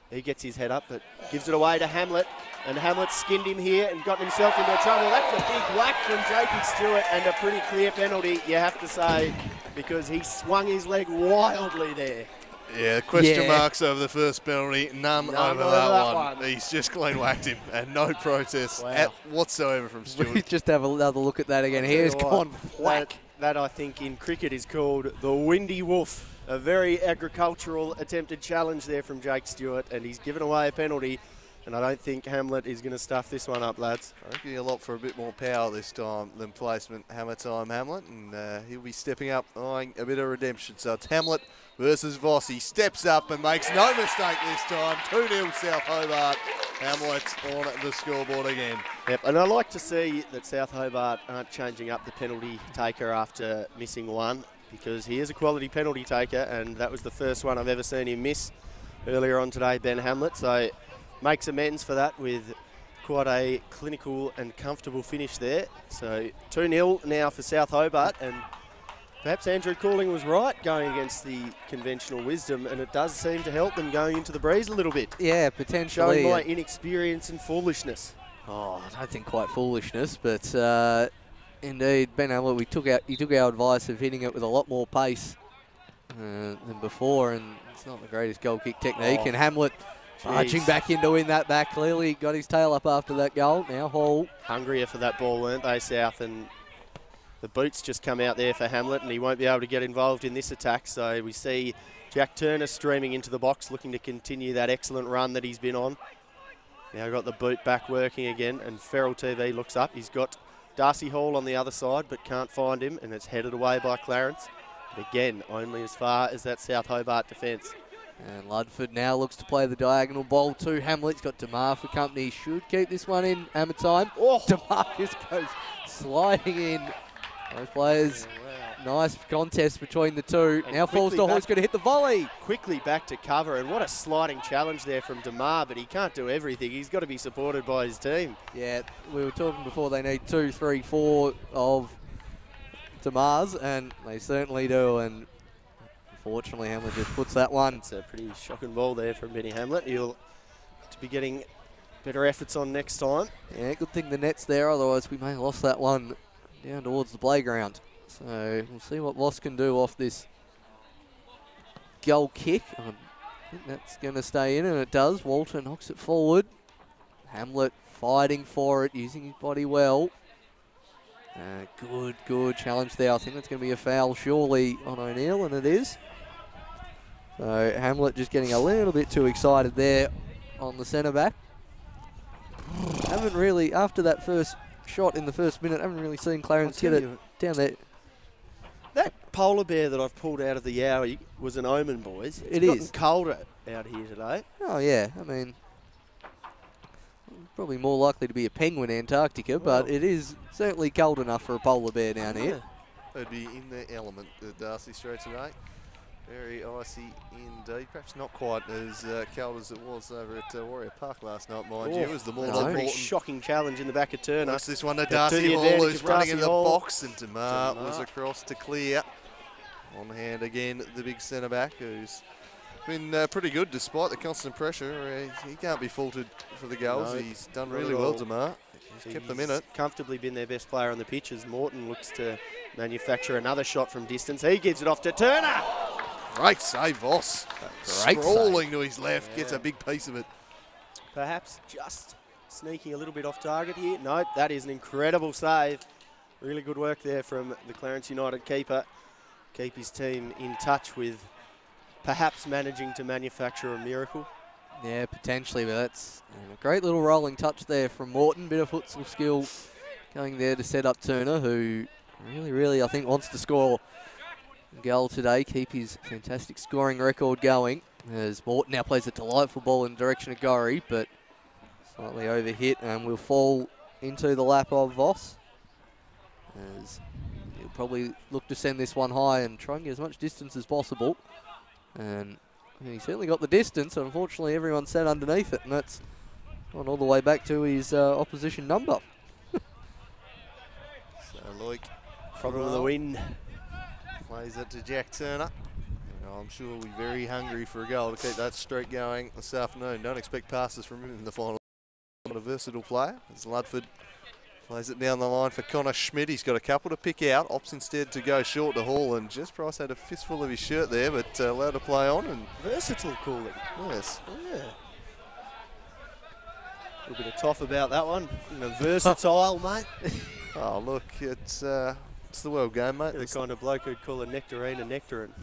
He gets his head up, but gives it away to Hamlet, and Hamlet skinned him here and got himself into trouble. That's a big whack from Jakey Stewart, and a pretty clear penalty, you have to say, because he swung his leg wildly there. Yeah, question marks over the first penalty, none over that one. He's just clean whacked him, and no protest whatsoever from Stewart. We just have another look at that again. Here's gone whack. That I think in cricket is called the Windy Wolf. A very agricultural attempted challenge there from Jake Stewart, and he's given away a penalty. And I don't think Hamlet is going to stuff this one up, lads. I reckon he'll opt for a bit more power this time than placement. Hammer time, Hamlet, and he'll be stepping up, eyeing a bit of redemption. So it's Hamlet versus Voss. He steps up and makes no mistake this time. 2-0 South Hobart. Hamlet on the scoreboard again. Yep, and I like to see that South Hobart aren't changing up the penalty taker after missing one, because he is a quality penalty taker, and that was the first one I've ever seen him miss earlier on today, Ben Hamlet. So makes amends for that with quite a clinical and comfortable finish there. So 2-0 now for South Hobart, and perhaps Andrew Cooling was right going against the conventional wisdom, and it does seem to help them going into the breeze a little bit. Yeah, potentially. Showing my inexperience and foolishness. Oh, I don't think quite foolishness, but indeed, Ben Hamlet, he took our advice of hitting it with a lot more pace than before, and it's not the greatest goal kick technique, and Hamlet marching back in to win that back. Clearly got his tail up after that goal. Now Hall. Hungrier for that ball, weren't they, South? And the boots just come out there for Hamlet, and he won't be able to get involved in this attack. So we see Jack Turner streaming into the box, looking to continue that excellent run that he's been on. Now got the boot back working again, and Feral TV looks up. He's got Darcy Hall on the other side, but can't find him, and it's headed away by Clarence. But again, only as far as that South Hobart defence. And Ludford now looks to play the diagonal ball to Hamlet. He's got Damar for company. Should keep this one in hammer time. Oh. Damar just goes sliding in. Those players, nice contest between the two. And now falls to Hall. He's going to hit the volley. Quickly back to cover, and what a sliding challenge there from Damar, but he can't do everything. He's got to be supported by his team. Yeah, we were talking before they need 2, 3, 4 of Damar's, and they certainly do. And unfortunately, Hamlet just puts that one. It's a pretty shocking ball there from Benny Hamlet. He'll be getting better efforts on next time. Yeah, good thing the net's there, otherwise we may have lost that one down towards the playground. So we'll see what Voss can do off this goal kick. I think that's going to stay in, and it does. Walter knocks it forward. Hamlet fighting for it, using his body well. Good challenge there. I think that's going to be a foul surely on O'Neill, and it is. So Hamlet just getting a little bit too excited there on the centre back. Haven't really, after that first shot in the first minute, haven't really seen Clarence get it down there. That polar bear that I've pulled out of the Yowie was an omen, boys. It's gotten colder out here today. Oh, yeah. I mean, probably more likely to be a penguin Antarctica, but it is certainly cold enough for a polar bear down here. They'd be in their element, the Darcy straight today. Very icy indeed. Perhaps not quite as cold as it was over at Warrior Park last night, mind you. It was the more pretty shocking challenge in the back of Turner. That's this one to Darcy Hall, who's running in the box, and Demar was across to clear. On hand again, the big centre back, who's been pretty good despite the constant pressure. He can't be faulted for the goals. He's done really well, Demar. He's kept them in it. Comfortably been their best player on the pitch as Morton looks to manufacture another shot from distance. He gives it off to Turner. Great save, Voss. Sprawling to his left, gets a big piece of it. Perhaps just sneaking a little bit off target here. No, that is an incredible save. Really good work there from the Clarence United keeper. Keep his team in touch with perhaps managing to manufacture a miracle. Yeah, potentially, but that's a great little rolling touch there from Morton. Bit of futsal skill going there to set up Turner, who really, I think, wants to score a goal today, keep his fantastic scoring record going. As Morton now plays a delightful ball in the direction of Gorry, but slightly overhit and will fall into the lap of Voss. As he'll probably look to send this one high and try and get as much distance as possible. And he certainly got the distance, and unfortunately everyone sat underneath it, and that's gone all the way back to his opposition number. So Loic from the win. Plays it to Jack Turner. I'm sure we'll be very hungry for a goal to keep that streak going this afternoon. Don't expect passes from him in the final. Not a versatile player. As Ludford plays it down the line for Connor Schmidt. He's got a couple to pick out. Opts instead to go short to Hall, and Jess Price had a fistful of his shirt there, but allowed to play on. And versatile calling. Yes. Yeah. A little bit of tough about that one. Versatile, mate. Oh, look, it's the world game, mate. The kind of bloke who'd call a nectarine a nectarine.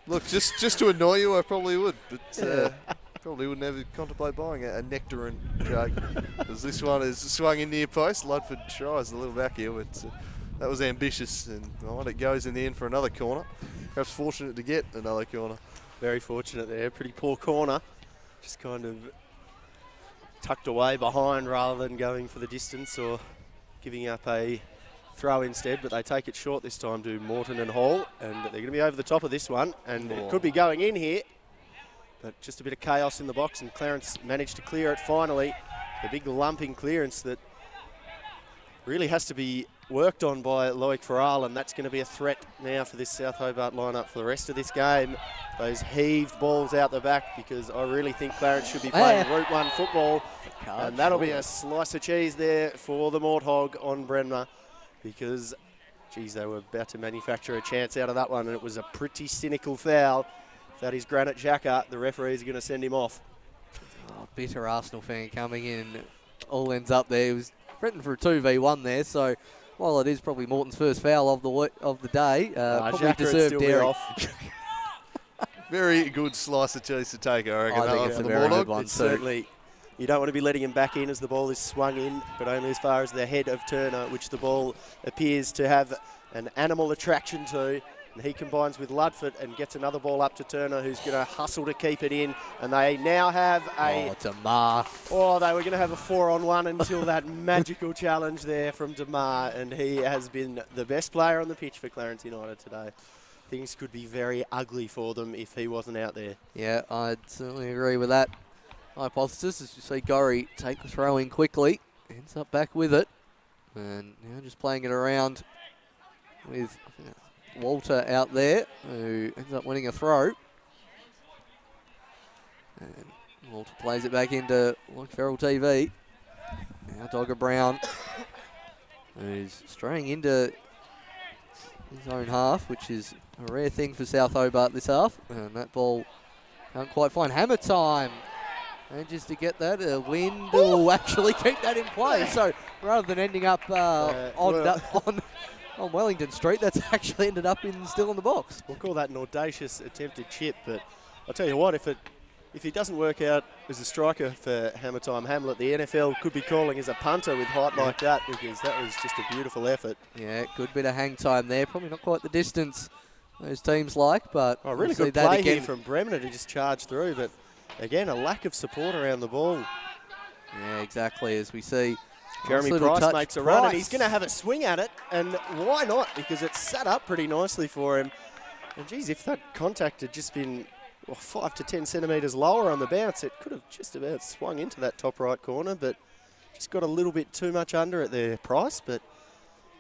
Look, just to annoy you, I probably would, but probably would never contemplate buying a nectarine jug. Because this one is swung in near post. Ludford tries a little back here, but that was ambitious, and it goes in the end for another corner. Perhaps fortunate to get another corner. Very fortunate there. Pretty poor corner. Just kind of tucked away behind rather than going for the distance or giving up a throw instead, but they take it short this time to Morton and Hall, and they're going to be over the top of this one, and it could be going in here, but just a bit of chaos in the box, and Clarence managed to clear it finally. The big lumping clearance that really has to be worked on by Loic Farrell, and that's going to be a threat now for this South Hobart lineup for the rest of this game. Those heaved balls out the back, because I really think Clarence should be playing Route 1 football, and that'll be a slice of cheese there for the Morthog on Brenner. Because, geez, they were about to manufacture a chance out of that one, and it was a pretty cynical foul. If that is Granite Xhaka, the referees are going to send him off. Oh, bitter Arsenal fan coming in. All ends up there. He was threatened for a 2v1 there, so while it is probably Morton's first foul of the day, probably deserved Derry. Very good slice of cheese to take, I reckon. I think it's a very good one, certainly. You don't want to be letting him back in as the ball is swung in, but only as far as the head of Turner, which the ball appears to have an animal attraction to. And he combines with Ludford and gets another ball up to Turner, who's going to hustle to keep it in. And they now have a... Demar. They were going to have a 4-on-1 until that magical challenge there from Demar. And he has been the best player on the pitch for Clarence United today. Things could be very ugly for them if he wasn't out there. Yeah, I'd certainly agree with that hypothesis. As you see Gorry take the throw in quickly, ends up back with it, and now just playing it around with Walter out there, who ends up winning a throw. And Walter plays it back into Loic Farrell TV. Now Dogger Brown, who's straying into his own half, which is a rare thing for South Hobart this half, and that ball can't quite find hammer time. Manages to get that. A wind will actually keep that in play. So rather than ending up on Wellington Street, that's actually ended up still in the box. We'll call that an audacious attempted chip, but I'll tell you what, if he doesn't work out as a striker for Hammer Time Hamlet, the NFL could be calling as a punter with height like that, because that was just a beautiful effort. Yeah, good bit of hang time there. Probably not quite the distance those teams like, but really good play here from Bremner to just charge through, but again, a lack of support around the ball. Yeah, exactly, as we see. Jeremy Price makes a run, and he's going to have a swing at it, and why not? Because it's set up pretty nicely for him. And geez, if that contact had just been 5 to 10 centimetres lower on the bounce, it could have just about swung into that top right corner, but just got a little bit too much under it there, Price. But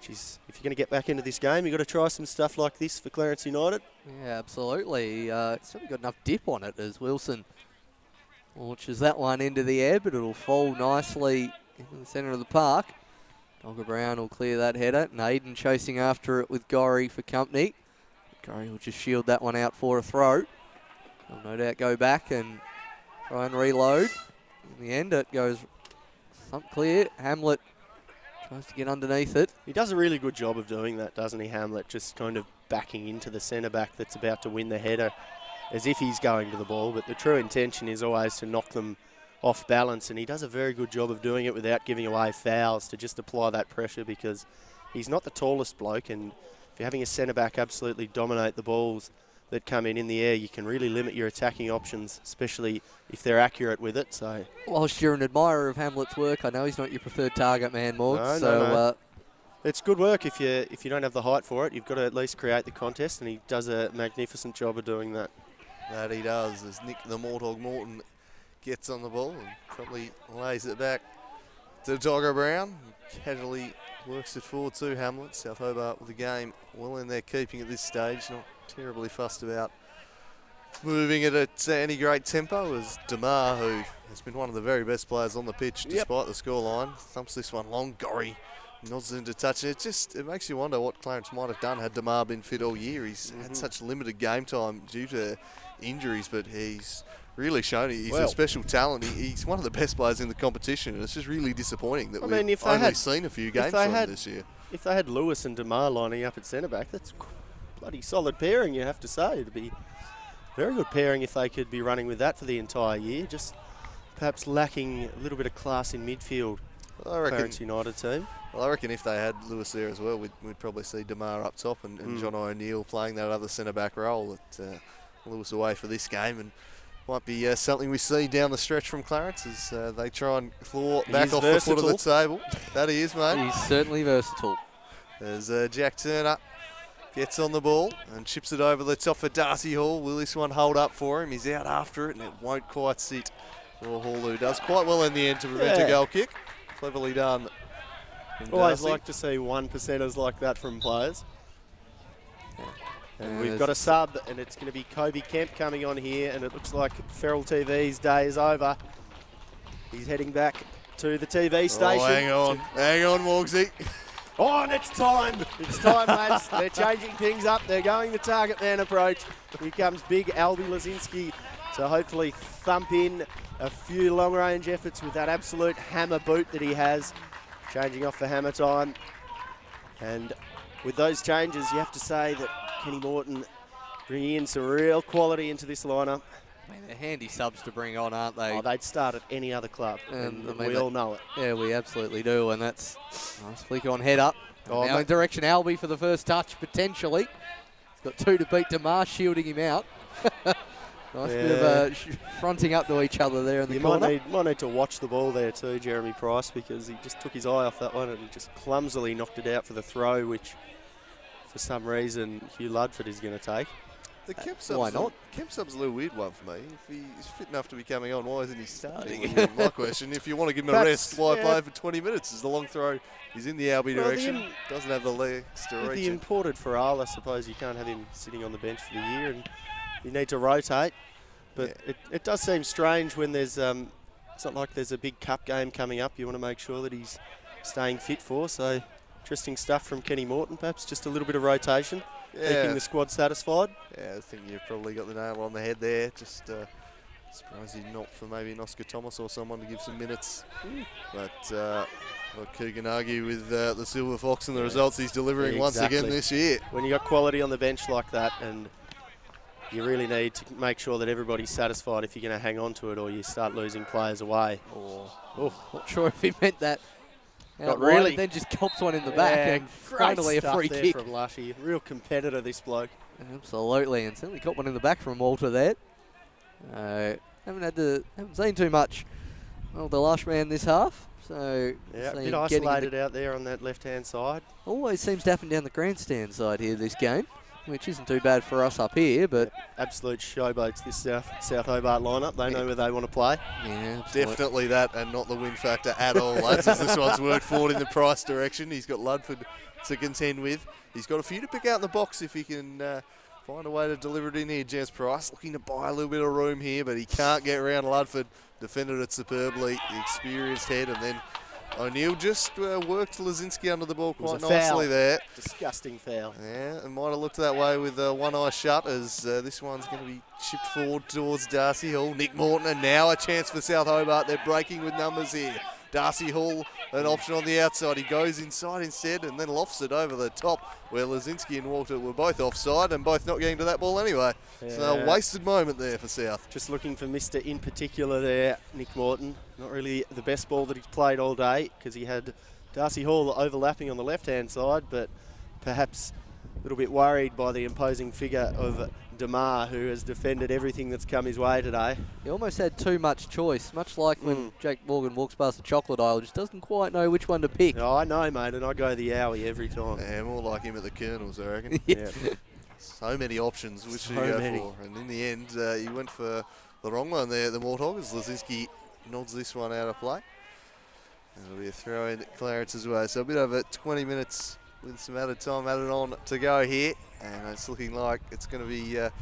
geez, if you're going to get back into this game, you've got to try some stuff like this for Clarence United. Yeah, absolutely. It's certainly got enough dip on it as Wilson launches that one into the air, but it'll fall nicely in the centre of the park. Dogger Brown will clear that header. Naden chasing after it with Gorry for company. Gorry will just shield that one out for a throw. He'll no doubt go back and try and reload. In the end, it goes thump clear. Hamlet tries to get underneath it. He does a really good job of doing that, doesn't he, Hamlet? Just kind of backing into the centre-back that's about to win the header as if he's going to the ball. But the true intention is always to knock them off balance, and he does a very good job of doing it without giving away fouls, to just apply that pressure, because he's not the tallest bloke, and if you're having a centre-back absolutely dominate the balls that come in the air, you can really limit your attacking options, especially if they're accurate with it. So, whilst you're an admirer of Hamlet's work, I know he's not your preferred target man, Morg. No. It's good work. If you don't have the height for it, you've got to at least create the contest, and he does a magnificent job of doing that. That he does, as Nick the Mortog Morton gets on the ball and probably lays it back to Dogger Brown. Casually works it forward to Hamlet. South Hobart with the game well in their keeping at this stage. Not terribly fussed about moving it at any great tempo, as Demar, who has been one of the very best players on the pitch despite the scoreline, thumps this one long. Gorry nods into touch. It makes you wonder what Clarence might have done had Demar been fit all year. He's had such limited game time due to injuries, but he's really shown he's a special talent. He's one of the best players in the competition, and it's just really disappointing that we've only seen a few games from him this year. If they had Lewis and Demar lining up at centre-back, that's bloody solid pairing, you have to say. It'd be a very good pairing if they could be running with that for the entire year, just perhaps lacking a little bit of class in midfield. I reckon, Clarence United team. Well, I reckon if they had Lewis there as well, we'd probably see Demar up top and John O'Neill playing that other centre-back role. That Lewis away for this game, and might be something we see down the stretch from Clarence as they try and claw back off the foot of the table. That he is, mate. He's certainly versatile. As Jack Turner gets on the ball and chips it over the top for Darcy Hall. Will this one hold up for him? He's out after it, and it won't quite sit for Hall, who does quite well in the end to prevent a goal kick. Cleverly done. Always like to see 1%ers like that from players. And we've got a sub, and it's going to be Kobe Kemp coming on here, and it looks like Feral TV's day is over. He's heading back to the TV station. Oh, hang on, Morgsy. Oh, and it's time. It's time, lads. They're changing things up. They're going the target man approach. Here comes big Albie Lazinski to hopefully thump in a few long-range efforts with that absolute hammer boot that he has. Changing off for Hammer Time. And with those changes, you have to say that Kenny Morton bringing in some real quality into this lineup. I mean, they're handy subs to bring on, aren't they? Oh, they'd start at any other club, and we all know it. Yeah, we absolutely do, and that's nice flick on head up. Now in direction Albie for the first touch, potentially. He's got two to beat. Demar shielding him out. Nice bit of fronting up to each other there in the corner. You might need to watch the ball there too, Jeremy Price, because he just took his eye off that one and just clumsily knocked it out for the throw, which for some reason Hugh Ludford is going to take. The Kemp sub's, why not? Kemp sub's a little weird one for me. If he's fit enough to be coming on, why isn't he starting? My question, if you want to give him a rest, why play for 20 minutes? As the long throw is in the Albie direction, doesn't have the legs to reach it. The imported Farrell, I suppose you can't have him sitting on the bench for the year, and you need to rotate. But it does seem strange when there's, it's not like there's a big cup game coming up. You want to make sure that he's staying fit for. So interesting stuff from Kenny Morton, perhaps just a little bit of rotation. Keeping the squad satisfied. Yeah, I think you've probably got the nail on the head there. Just Surprised he's not for maybe an Oscar Thomas or someone to give some minutes. But what who can argue with the Silver Fox and the results he's delivering once again this year? When you got quality on the bench like that, and you really need to make sure that everybody's satisfied if you're going to hang on to it, or you start losing players away. Not sure if he meant that. Got really, then just cops one in the back, and finally a free kick from Lushy. Real competitor, this bloke. Absolutely, and certainly got one in the back from Walter there. Haven't seen too much of the Lush man this half. So yeah, a bit isolated out there on that left-hand side. Always seems to happen down the grandstand side here this game, which isn't too bad for us up here, but absolute showboats this South Hobart lineup. They know where they want to play. Yeah, definitely that, and not the win factor at all, lads, as this one's worked forward in the Price direction. He's got Ludford to contend with. He's got a few to pick out in the box if he can find a way to deliver it in here. James Price looking to buy a little bit of room here, but he can't get around Ludford. Defended it superbly, the experienced head, and then O'Neill just worked Lazinski under the ball quite nicely there. Disgusting foul. Yeah, and might have looked that way with one eye shut, as this one's going to be chipped forward towards Darcy Hall. Nick Morton, and now a chance for South Hobart. They're breaking with numbers here. Darcy Hall, an option on the outside. He goes inside instead and then lofts it over the top, where Lazinski and Walter were both offside and both not getting to that ball anyway. Yeah. So a wasted moment there for South. Just looking for Mr. in particular there, Nick Morton. Not really the best ball that he's played all day, because he had Darcy Hall overlapping on the left-hand side, but perhaps a little bit worried by the imposing figure of DeMar, who has defended everything that's come his way today. He almost had too much choice, much like when Jake Morgan walks past the chocolate aisle, just doesn't quite know which one to pick. Oh, I know, mate, and I go the Owie every time. Yeah, more like him at the Colonels, I reckon. Yeah. So many options, which do you go for? And in the end, he went for the wrong one there, the Morthog, as Lazinski nods this one out of play. It'll be a throw in Clarence as well. So a bit over 20 minutes with some added time added on to go here, and it's looking like it's going to be a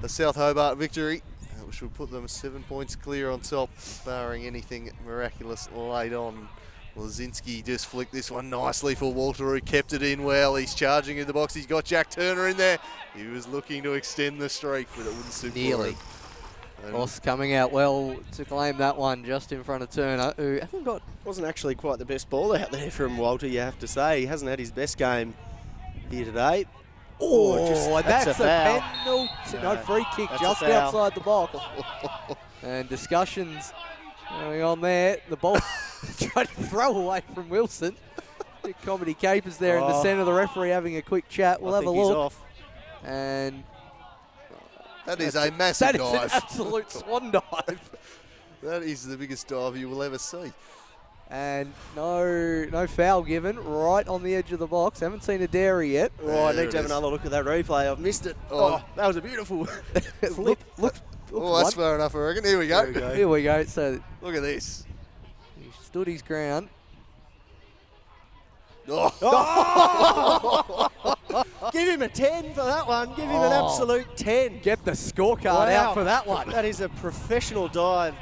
South Hobart victory, which will put them 7 points clear on top, barring anything miraculous late on. Lazinski just flicked this one nicely for Walter, who kept it in well. He's charging in the box. He's got Jack Turner in there. He was looking to extend the streak, but it wouldn't suit nearly. Ross coming out well to claim that one just in front of Turner, who hasn't got... Wasn't actually quite the best ball out there from Walter, you have to say. He hasn't had his best game here today. That's a penalty. No, free kick just outside the box. And discussions going on there. The ball tried to throw away from Wilson. Comedy capers there in the centre. The referee having a quick chat. We'll have a look. He's off. And... That is a massive dive. That is an absolute swan dive. That is the biggest dive you will ever see. And no foul given, right on the edge of the box. Haven't seen a dairy yet. Oh, I need to have another look at that replay. I've missed it. Oh, that was a beautiful flip. Look, that's fair enough, I reckon. Here we go. Here we go. So look at this. He stood his ground. Give him a 10 for that one. Give him an absolute 10. Get the scorecard out for that one. That is a professional dive.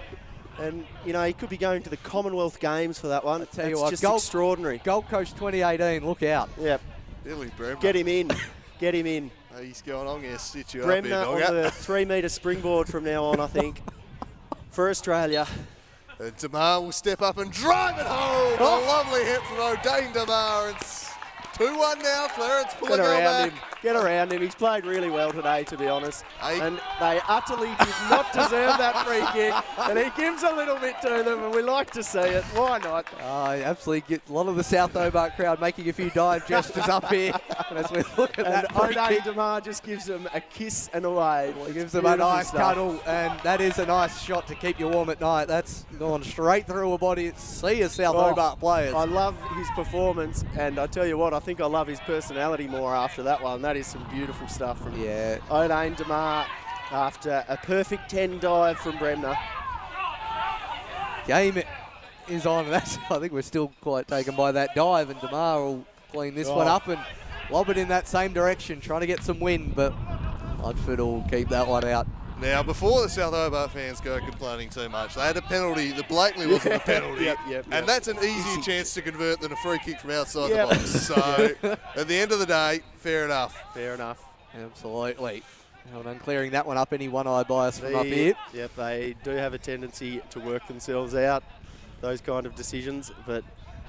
And, you know, he could be going to the Commonwealth Games for that one. Tell you what, just extraordinary. Gold Coast 2018, look out. Yep. Billy Bremner. Get him in. Get him in. He's going, I'm going to stitch you Bremner up here, on the 3-metre springboard from now on, I think, for Australia. And DeMar will step up and drive it home. A lovely hit from O'Dane DeMar. It's 2-1 now. Clarence pulling around him. Get around him. He's played really well today, to be honest. And they utterly did not deserve that free kick. And he gives a little bit to them, and we like to see it. Why not? Absolutely get a lot of the South Hobart crowd making a few dive gestures up here. And as we look at that free kick, DeMar just gives them a kiss and a wave. He gives them a nice cuddle, and that is a nice shot to keep you warm at night. That's gone straight through a body. See you, South Hobart players. I love his performance, and I tell you what, I think I love his personality more after that one. That is some beautiful stuff from O'Dane DeMar after a perfect 10 dive from Bremner. Game is on. I think we're still quite taken by that dive, and DeMar will clean this one up and lob it in that same direction, trying to get some wind, but Ludford will keep that one out. Now, before the South Hobart fans go complaining too much, they had a penalty that blatantly wasn't a penalty. And that's an easier chance to convert than a free kick from outside the box. So, at the end of the day, fair enough. Fair enough. Absolutely. Well done clearing that one up. Any one-eye bias from up here. Yep, they do have a tendency to work themselves out, those kind of decisions. But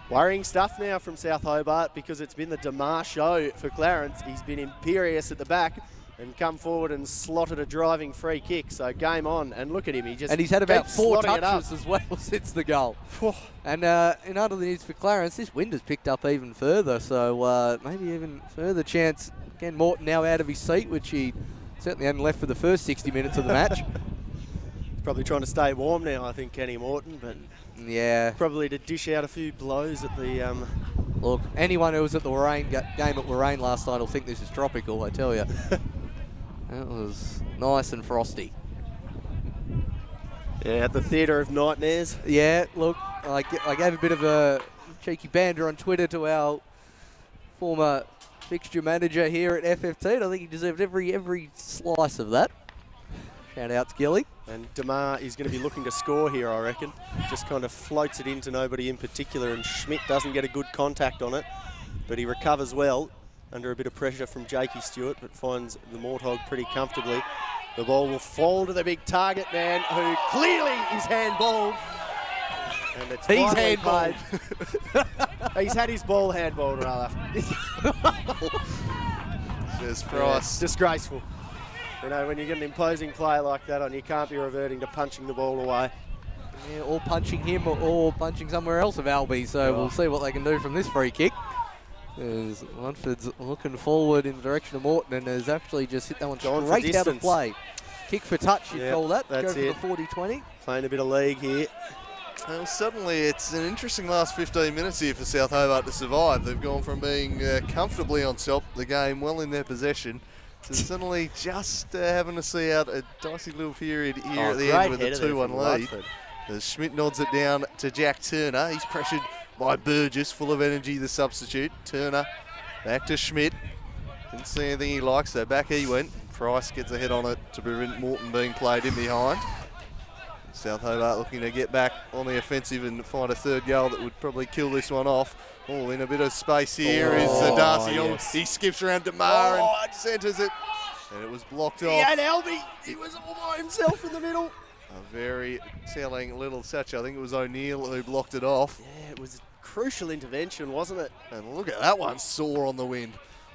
worrying stuff now from South Hobart because it's been the Damar show for Clarence. He's been imperious at the back and come forward and slotted a driving free kick. So game on, and look at him. And he's had about 4 touches as well since the goal. And in other news for Clarence, this wind has picked up even further. So maybe even further chance. Again, Morton now out of his seat, which he certainly hadn't left for the first 60 minutes of the match. He's probably trying to stay warm now, I think, Kenny Morton. But yeah, probably to dish out a few blows at the... Look, anyone who was at the Lorraine game at Lorraine last night will think this is tropical, I tell you. That was nice and frosty. Yeah, at the Theatre of Nightmares. Yeah, look, I gave a bit of a cheeky banter on Twitter to our former fixture manager here at FFT, and I think he deserved every slice of that. Shout out to Gilly. And Damar is going to be looking to score here, I reckon. Just kind of floats it into nobody in particular, and Schmidt doesn't get a good contact on it, but he recovers well under a bit of pressure from Jakey Stewart, but finds the Morthog pretty comfortably. The ball will fall to the big target man, who clearly is handballed. And it's He's handballed. He's had his ball handballed, rather. Says Price. Yeah, disgraceful. You know, when you get an imposing player like that on, you can't be reverting to punching the ball away. Yeah, or punching him or punching somewhere else of Albie, so we'll see what they can do from this free kick. As Luntford's looking forward in the direction of Morton and has actually just hit that one straight out of play. Kick for touch, you'd call that. That's Go for the 40-20. Playing a bit of league here. Well, suddenly it's an interesting last 15 minutes here for South Hobart to survive. They've gone from being comfortably on top, the game well in their possession, to suddenly just having to see out a dicey little period here at the end with a 2-1 lead. As Schmidt nods it down to Jack Turner. He's pressured by Burgess, full of energy, the substitute. Turner back to Schmidt. Didn't see anything he liked, so back he went. Price gets a head on it to prevent Morton being played in behind. South Hobart looking to get back on the offensive and find a third goal that would probably kill this one off. Oh, in a bit of space here is Darcy. Yes. He skips around Damar and centres it. And it was blocked off. He had Albie. He was all by himself in the middle. A very telling little touch. I think it was O'Neill who blocked it off. Yeah, it was a crucial intervention, wasn't it? And look at that one, soar on the wind.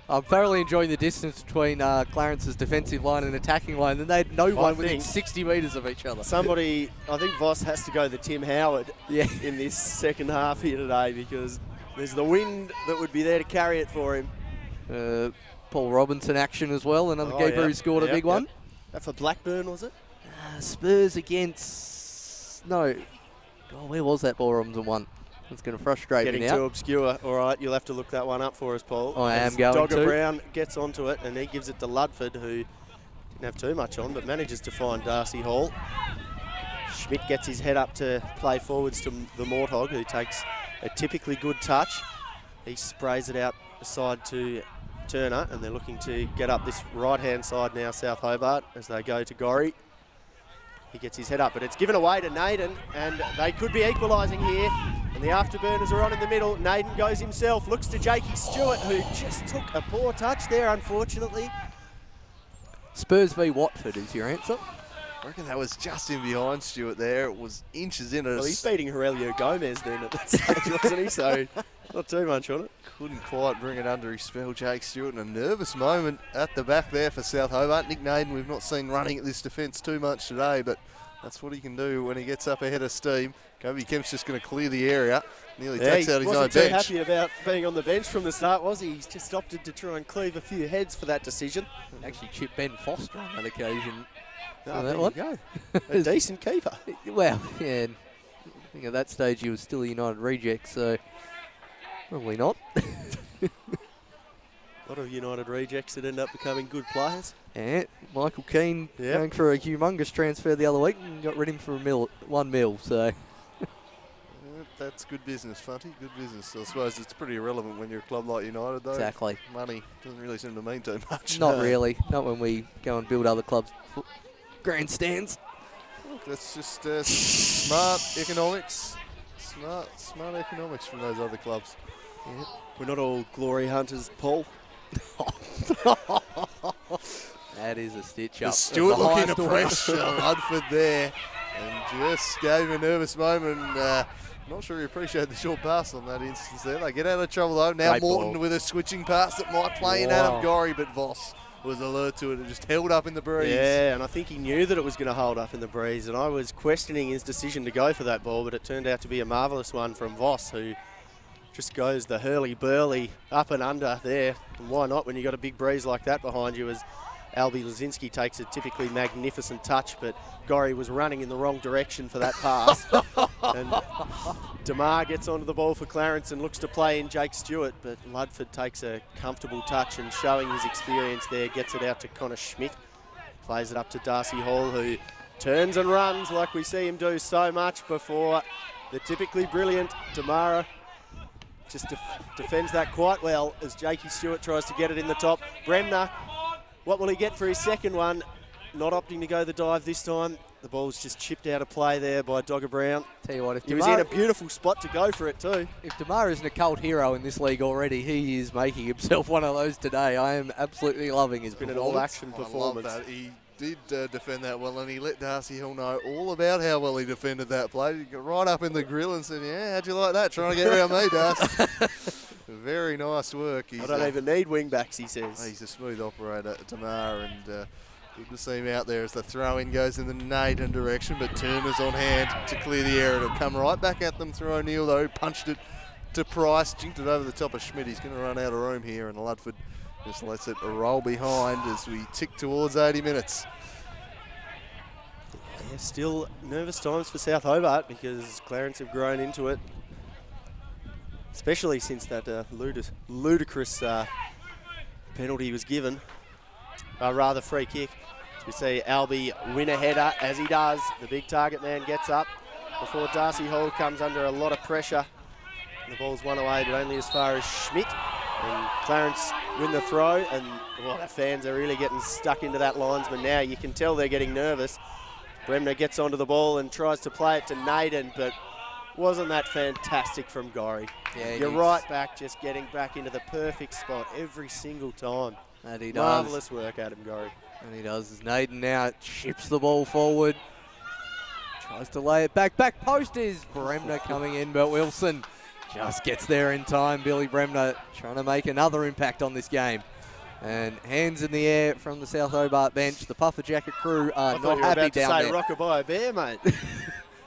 I'm thoroughly enjoying the distance between Clarence's defensive line and attacking line. And they had no one within 60 metres of each other. Somebody, I think Voss has to go the Tim Howard in this second half here today, because there's the wind that would be there to carry it for him. Paul Robinson action as well. Another keeper who scored a big one. That for Blackburn, was it? Spurs against... No. Oh, where was that Paul Robinson one? It's going to frustrate me now. Getting too obscure. All right, you'll have to look that one up for us, Paul. I am going Dogger to. Brown gets onto it, and he gives it to Ludford, who didn't have too much on, but manages to find Darcy Hall. Schmidt gets his head up to play forwards to the Morthog, who takes a typically good touch. He sprays it out aside to Turner, and they're looking to get up this right-hand side now, South Hobart, as they go to Gorrie. He gets his head up, but it's given away to Naden, and they could be equalising here. And the afterburners are on in the middle. Naden goes himself, looks to Jakey Stewart, who just took a poor touch there, unfortunately. Spurs v Watford is your answer. I reckon that was just in behind Stewart there. It was inches in it. Well, he's beating Aurelio Gomez then at that stage, wasn't he? So not too much on it. Couldn't quite bring it under his spell, Jake Stewart, in a nervous moment at the back there for South Hobart. Nick Naden, we've not seen running at this defence too much today, but that's what he can do when he gets up ahead of steam. Kobe Kemp's just going to clear the area. Nearly takes out his own bench. He wasn't too happy about being on the bench from the start, was he? He's just opted to try and cleave a few heads for that decision. Actually chipped Ben Foster on that occasion. There you go. A decent keeper. Well, yeah. I think at that stage he was still a United reject, so probably not. A lot of United rejects that end up becoming good players. Yeah, Michael Keane going for a humongous transfer the other week and got rid of him for $1 million, so. That's good business, Funty, good business. I suppose it's pretty irrelevant when you're a club like United, though. Exactly. Money doesn't really seem to mean too much. Not really. Not when we go and build other clubs' grandstands. Look, that's just smart economics. Smart economics from those other clubs. Yeah. We're not all glory hunters, Paul. That is a stitch up. Stewart looking to pressure Ludford there and just gave him a nervous moment. Not sure he appreciated the short pass on that instance there. They get out of trouble though. Now Great Morton ball. with a switching pass that might play in Adam Gorry, but Voss was alert to it and just held up in the breeze. Yeah, and I think he knew that it was going to hold up in the breeze, and I was questioning his decision to go for that ball, but it turned out to be a marvellous one from Voss, who just goes the hurly-burly up and under there. And why not when you got a big breeze like that behind you, as Albie Lazinski takes a typically magnificent touch, but Gorry was running in the wrong direction for that pass. And DeMar gets onto the ball for Clarence and looks to play in Jake Stewart, but Ludford takes a comfortable touch and, showing his experience there, gets it out to Connor Schmidt. Plays it up to Darcy Hall, who turns and runs like we see him do so much before the typically brilliant DeMar. Just defends that quite well as Jakey Stewart tries to get it in the top. Bremner, what will he get for his second one? Not opting to go the dive this time. The ball's just chipped out of play there by Dogger Brown. Tell you what, if he was in a beautiful spot to go for it too. If DeMar isn't a cult hero in this league already, he is making himself one of those today. I am absolutely loving his Been an performance. all-action performance. I love that. He did defend that well, and he let Darcy Hill know all about how well he defended that play. He got right up in the grill and said, yeah, how'd you like that? Trying to get around me, Darcy. Very nice work. I don't even need wing-backs, he says. He's a smooth operator, Tamar, and good to see him out there as the throw-in goes in the Naden direction, but Turner's on hand to clear the air. It'll come right back at them through O'Neill, though. Punched it to Price, jinked it over the top of Schmidt. He's going to run out of room here, and Ludford just lets it roll behind as we tick towards 80 minutes. Yeah, still nervous times for South Hobart because Clarence have grown into it, especially since that ludicrous penalty was given, rather free kick. We see Albie win a header as he does. The big target man gets up before Darcy Hall comes under a lot of pressure. The ball's won away, but only as far as Schmidt. And Clarence win the throw, and the fans are really getting stuck into that linesman now. You can tell they're getting nervous. Bremner gets onto the ball and tries to play it to Naden, but wasn't that fantastic from Gorry? Yeah, you're right back, just getting back into the perfect spot every single time. And he does. Marvellous work, Adam Gorry. And he does. As Naden now chips the ball forward. Tries to lay it back. Back post is Bremner coming in, but Wilson just gets there in time. Billy Bremner trying to make another impact on this game. And hands in the air from the South Hobart bench. The Puffer Jacket crew are not happy down there. I thought you were about to say rockabye bear, mate.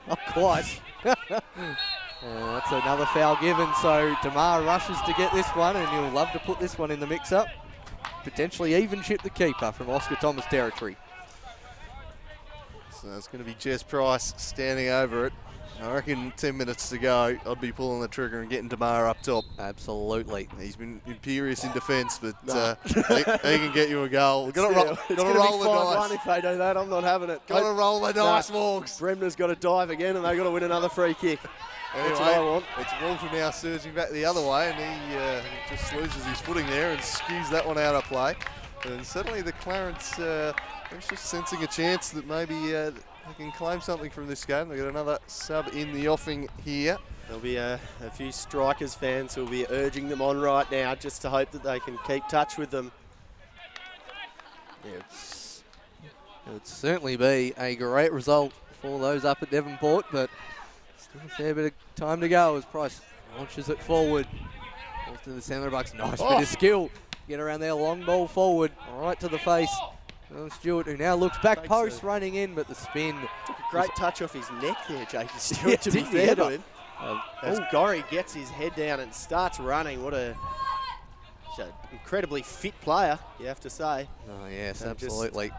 Not quite. That's another foul given, so DeMar rushes to get this one, and he'll love to put this one in the mix-up. Potentially even chip the keeper from Oscar Thomas territory. So it's going to be Jess Price standing over it. I reckon 10 minutes to go, I'd be pulling the trigger and getting DeMar up top. Absolutely. He's been imperious in defence, but he can get you a goal. Got to roll the dice. If they do that, I'm not having it. Got to roll the dice, Morgs. Bremner's got to dive again, and they've got to win another free kick. Anyway, that's what I want. It's Walter now surging back the other way, and he just loses his footing there and skews that one out of play. And suddenly the Clarence is just sensing a chance that maybe they can claim something from this game. They've got another sub in the offing here. There'll be a few Strikers fans who'll be urging them on right now just to hope that they can keep touch with them. It would certainly be a great result for those up at Devonport, but still a fair bit of time to go as Price launches it forward. Off to the centre bucks. Nice bit of skill. Get around there, long ball forward, right to the face. Stewart, who now looks back post, running in, but the spin. Took a great touch off his neck there, Jakey Stewart, to be fair to him. As Gorry gets his head down and starts running, what an incredibly fit player, you have to say. Oh, yes, and absolutely.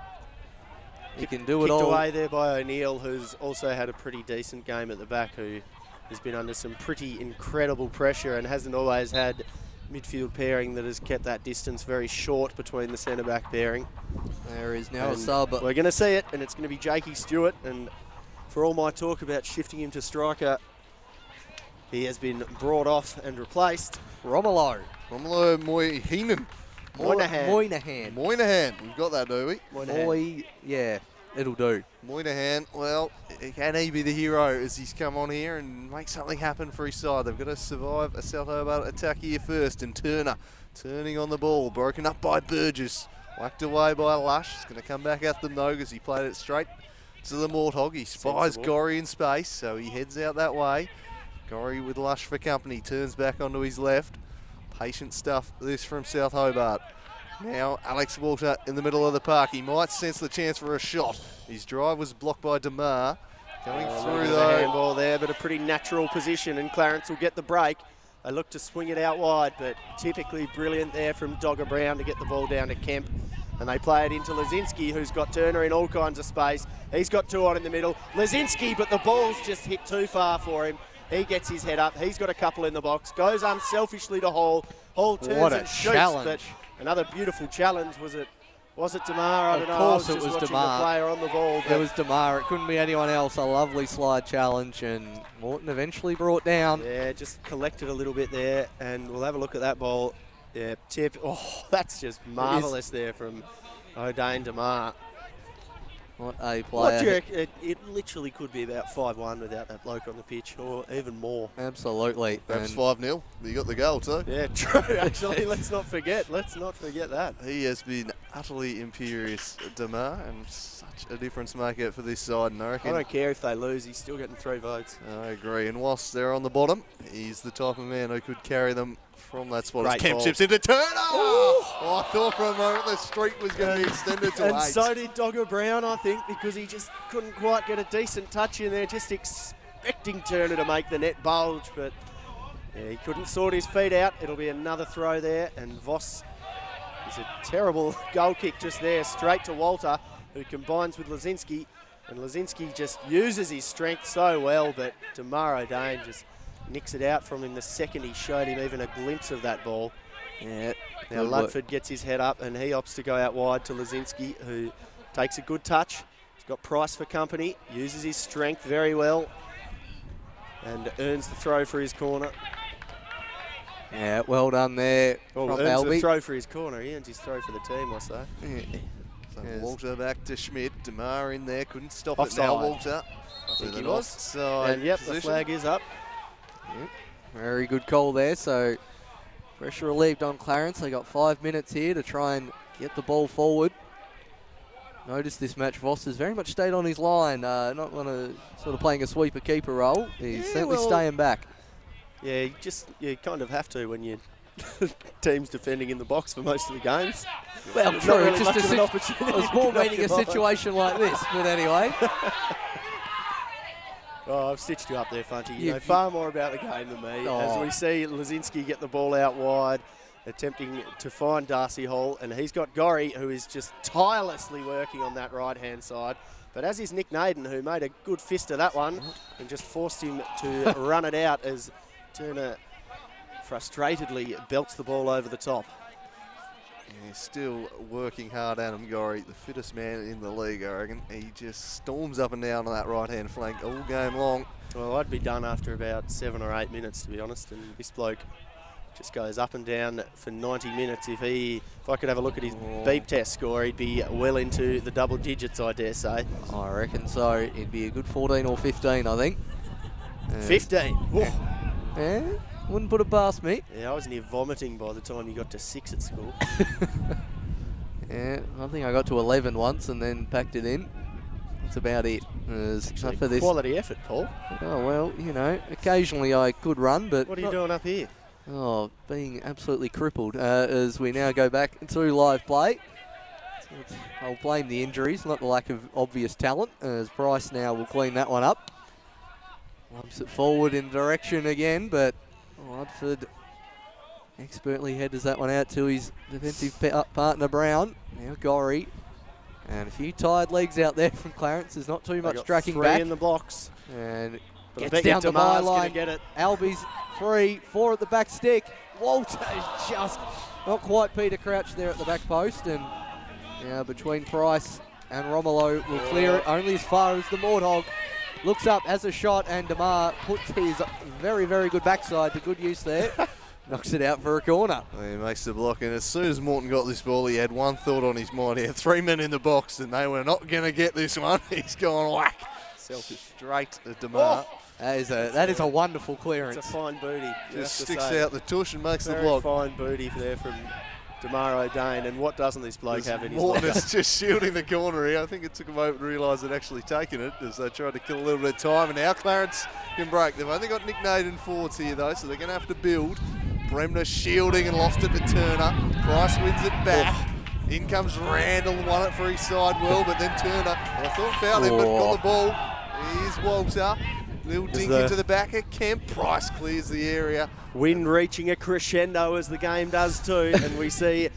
He can do it all. all. Kicked away there by O'Neill, who's also had a pretty decent game at the back, who has been under some pretty incredible pressure and hasn't always had midfield pairing that has kept that distance very short between the centre-back pairing. There is now a sub. We're going to see it, and it's going to be Jakey Stewart, and for all my talk about shifting him to striker, he has been brought off and replaced. Romolo Moynihan. Moynihan. We've got that, do we? Yeah, it'll do. Moynihan, well, can he be the hero as he's come on here and make something happen for his side? They've got to survive a South Hobart attack here first, and Turner turning on the ball, broken up by Burgess. Whacked away by Lush. It's going to come back at them though because he played it straight to the Morthog. He spies Gorry in space, so he heads out that way. Gorry with Lush for company, turns back onto his left. Patient stuff, this from South Hobart. Now Alex Walter in the middle of the park. He might sense the chance for a shot. His drive was blocked by DeMar. Going through though. Handball there, but a pretty natural position, and Clarence will get the break. They look to swing it out wide, but typically brilliant there from Dogger Brown to get the ball down to Kemp. And they play it into Lazinski, who's got Turner in all kinds of space. He's got 2 on in the middle. Lazinski, but the ball's just hit too far for him. He gets his head up. He's got a couple in the box. Goes unselfishly to Hall. Hall turns and shoots. But another beautiful challenge. Was it DeMar? I don't know. Of course it was DeMar. The player on the ball. It was DeMar. It couldn't be anyone else. A lovely slide challenge, and Morton eventually brought down. Yeah, just collected a little bit there, and we'll have a look at that ball. Yeah, tip. Oh, that's just marvellous there from O'Dane DeMar. What a player. What do you reckon? It literally could be about 5-1 without that bloke on the pitch, or even more. Absolutely. Perhaps 5-0. You got the goal too. Yeah, true. Actually, let's not forget that. He has been utterly imperious, DeMar, and such a difference maker for this side. And I reckon, I don't care if they lose, he's still getting 3 votes. I agree. And whilst they're on the bottom, he's the type of man who could carry them from that spot. As Kemp chips into Turner. Oh, I thought for a moment the streak was going to be extended to 8. And so did Dogger Brown, I think, because he just couldn't quite get a decent touch in there, just expecting Turner to make the net bulge, but yeah, he couldn't sort his feet out. It'll be another throw there, and Voss is a terrible goal kick just there, straight to Walter, who combines with Lazinski, and Lazinski just uses his strength so well, but DeMar O'Dane just nicks it out from him the second he showed him even a glimpse of that ball. Yeah. Now Ludford gets his head up and he opts to go out wide to Lazinski, who takes a good touch. He's got Price for company, uses his strength very well, and earns the throw for his corner. Yeah, well done there from earns Albie. the throw for his corner. He earns his throw for the team, I say. Yeah. So Walter back to Schmidt. DeMar in there, couldn't stop Offside. it now, Walter. I think he was. Offside and yep, position. the flag is up. Yep. Very good call there. So pressure relieved on Clarence. They got 5 minutes here to try and get the ball forward. Notice this match, Voss has very much stayed on his line, not sort of playing a sweeper-keeper role. He's certainly staying back. Yeah, you kind of have to when your team's defending in the box for most of the games. Well, Not true. really Just much of an I opportunity was to more get off meaning a your line. situation like this, but anyway. Oh, I've stitched you up there, Funty. You know far more about the game than me. Oh. As we see Lazinski get the ball out wide, attempting to find Darcy Hall, and he's got Gorry, who is just tirelessly working on that right-hand side. But as is Nick Naden, who made a good fist of that one and just forced him to run it out as Turner frustratedly belts the ball over the top. He's still working hard, Adam Gorry, the fittest man in the league, I reckon. He just storms up and down on that right-hand flank all game long. Well, I'd be done after about 7 or 8 minutes, to be honest, and this bloke just goes up and down for 90 minutes. If I could have a look at his beep test score, he'd be well into the double digits, I dare say. I reckon so. It'd be a good 14 or 15, I think. 15? Yeah, wouldn't put it past me. Yeah, I was near vomiting by the time you got to 6 at school. Yeah, I think I got to 11 once and then packed it in. That's about it. Actually, for this. quality effort, Paul. Oh, well, you know, occasionally I could run, but... What are you doing up here? Oh, being absolutely crippled as we now go back to live play. I'll blame the injuries, not the lack of obvious talent, as Price now will clean that one up. Lumps it forward in direction again, but Ludford expertly headers that one out to his defensive partner Brown. Now Gorry. And a few tired legs out there from Clarence. There's not too much tracking 3 back. in the box. And But gets down the byline. Get it. Albie's 3, 4 at the back stick. Walter just not quite Peter Crouch there at the back post. And now between Price and Romolo will clear it only as far as the Mordhog. Looks up, has a shot, and DeMar puts his very, very good backside to good use there. Knocks it out for a corner. He makes the block, and as soon as Morton got this ball, he had one thought on his mind. He had 3 men in the box, and they were not going to get this one. He's gone whack. Selfish. Straight at DeMar. Oh. That is a wonderful clearance. It's a fine booty. Just sticks out the tush and makes the block. Fine booty there from Damar O'Dane, and what doesn't this bloke have in his Morton locker? is just shielding the corner here. I think it took a moment to realise they'd actually taken it as they tried to kill a little bit of time, and now Clarence can break. They've only got Nick Naden forwards here though, so they're going to have to build. Bremner shielding and lost it to Turner. Price wins it back. In comes Randall, won it for his side well, but then Turner, I thought fouled him, but got the ball. Here's Walter. Little dink into the back of Kemp. Price clears the area. Wind reaching a crescendo as the game does too, and we see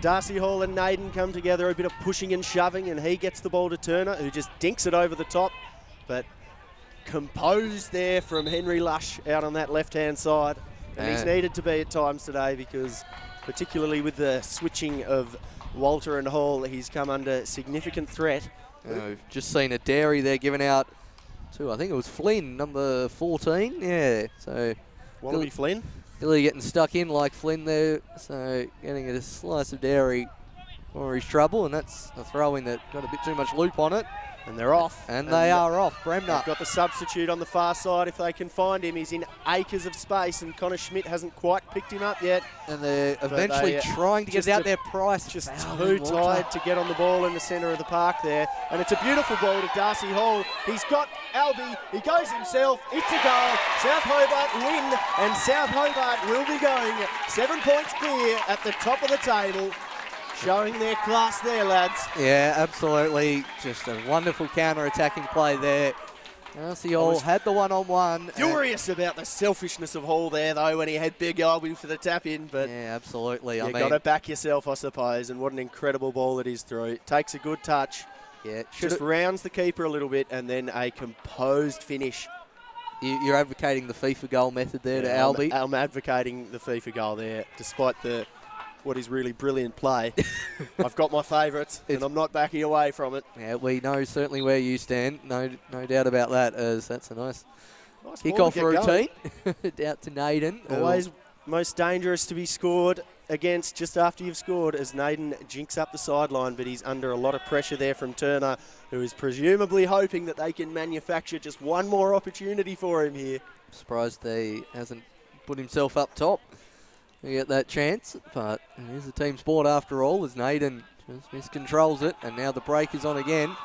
Darcy Hall and Naden come together, a bit of pushing and shoving, and he gets the ball to Turner, who just dinks it over the top, but composed there from Henry Lush out on that left-hand side. And he's needed to be at times today because, particularly with the switching of Walter and Hall, he's come under significant threat. We've just seen a dairy there given out to, I think it was Flynn, number 14. Yeah, so Wallaby Flynn. Billy getting stuck in like Flynn there, so getting a slice of dairy for his trouble, and that's a throw-in that got a bit too much loop on it. And they're off. And they are off. Bremner. They've got the substitute on the far side if they can find him. He's in acres of space, and Connor Schmidt hasn't quite picked him up yet. And they're eventually trying to get out there. Price just too tired to get on the ball in the centre of the park there. And it's a beautiful ball to Darcy Hall. He's got Albie. He goes himself. It's a goal. South Hobart win, and South Hobart will be going 7 points clear at the top of the table. Showing their class there, lads. Yeah, absolutely. Just a wonderful counter-attacking play there. Darcy Hall had the one-on-one. Furious about the selfishness of Hall there, though, when he had Big Albie for the tap-in. But yeah, absolutely. You've got to back yourself, I suppose, and what an incredible ball it is through. It takes a good touch. Yeah, just rounds the keeper a little bit, and then a composed finish. You're advocating the FIFA goal method there to Albie. I'm advocating the FIFA goal there, despite what is really brilliant play. I've got my favourites, and I'm not backing away from it. Yeah, we know certainly where you stand. No doubt about that, as that's a nice kick-off routine. Out to Naden. Always most dangerous to be scored against just after you've scored, as Naden jinks up the sideline, but he's under a lot of pressure there from Turner, who is presumably hoping that they can manufacture just one more opportunity for him here. I'm surprised he hasn't put himself up top to get that chance, but it is a team sport after all, as Naden just miscontrols it, and now the break is on again.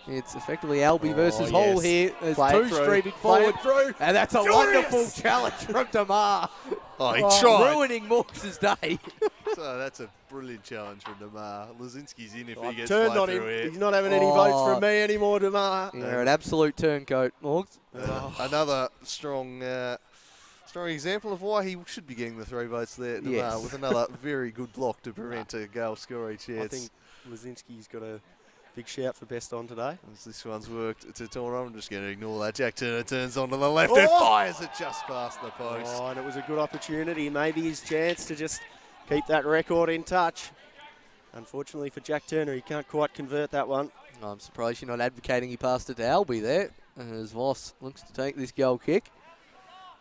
It's effectively Albie versus Hall here. There's two streaming forward, and that's a wonderful challenge from Damar. Oh, he tried. Ruining Morks' day. So that's a brilliant challenge from Damar. Lazinski's in if he gets turned on him. Here. He's not having any votes from me anymore, Damar. You're an absolute turncoat, Morks. Another strong example of why he should be getting the 3 votes there, Damar, with another very good block to prevent a goal scoring chance. I think Lazinski's got a big shout for best on today. As this one's worked to Turner, I'm just going to ignore that. Jack Turner turns onto the left and fires it just past the post. Oh, and it was a good opportunity. Maybe his chance to just keep that record in touch. Unfortunately for Jack Turner, he can't quite convert that one. I'm surprised you're not advocating he passed it to Albie there, as Voss looks to take this goal kick.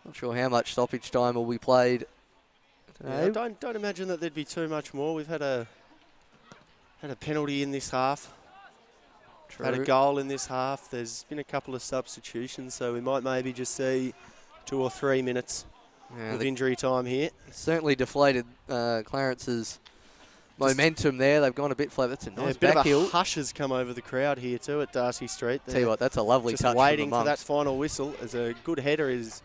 Not sure how much stoppage time will be played today. Yeah, don't imagine that there'd be too much more. We've had a penalty in this half. True. Had a goal in this half. There's been a couple of substitutions, so we might maybe just see 2 or 3 minutes of injury time here. Certainly deflated Clarence's momentum there. They've gone a bit flat. That's a nice back bit of heel. a hush has come over the crowd here too at Darcy Street. Tell you what, that's a lovely touch. Just waiting for that final whistle, as a good header is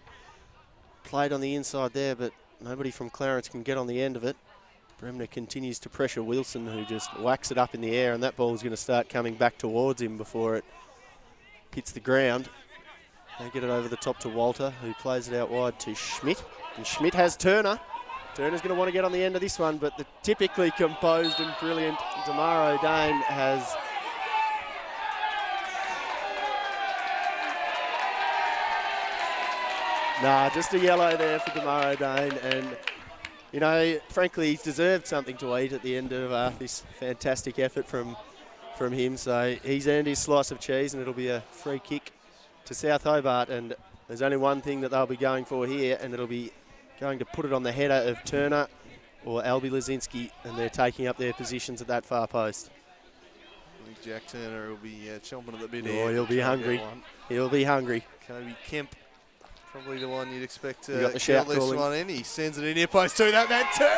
played on the inside there, but nobody from Clarence can get on the end of it. Bremner continues to pressure Wilson, who just whacks it up in the air, and that ball's going to start coming back towards him before it hits the ground. They get it over the top to Walter, who plays it out wide to Schmidt. And Schmidt has Turner. Turner's going to want to get on the end of this one, but the typically composed and brilliant Damar O'Dane has... Nah, just a yellow there for Damar O'Dane, and you know, frankly, he's deserved something to eat at the end of this fantastic effort from him. So he's earned his slice of cheese, and it'll be a free kick to South Hobart. And there's only one thing that they'll be going for here, and it'll be going to put it on the header of Turner or Albie Lazinski, and they're taking up their positions at that far post. I think Jack Turner will be chomping at the bit. Oh, he'll be hungry. He'll be hungry. Kobe Kemp. Probably the one you'd expect to kill this one in. He sends it in near post to that man, Turner!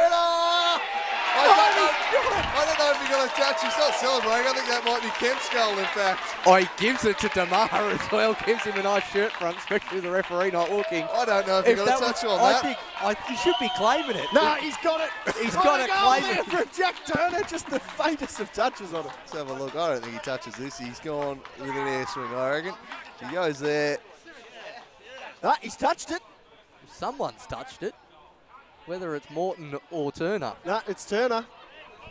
I don't I don't know if he got a touch. He's not celebrating. I think that might be Kemp's goal, in fact. Oh, he gives it to Damar as well. Gives him a nice shirt front, especially with the referee not looking. I don't know if he got a touch on that. I think he should be claiming it. No, he's got it. He's got to claim it. For Jack Turner, just the faintest of touches on it. Let's have a look. I don't think he touches this. He's gone with an air swing, I reckon. He goes there. Ah, he's touched it. Someone's touched it. Whether it's Morton or Turner. No, it's Turner.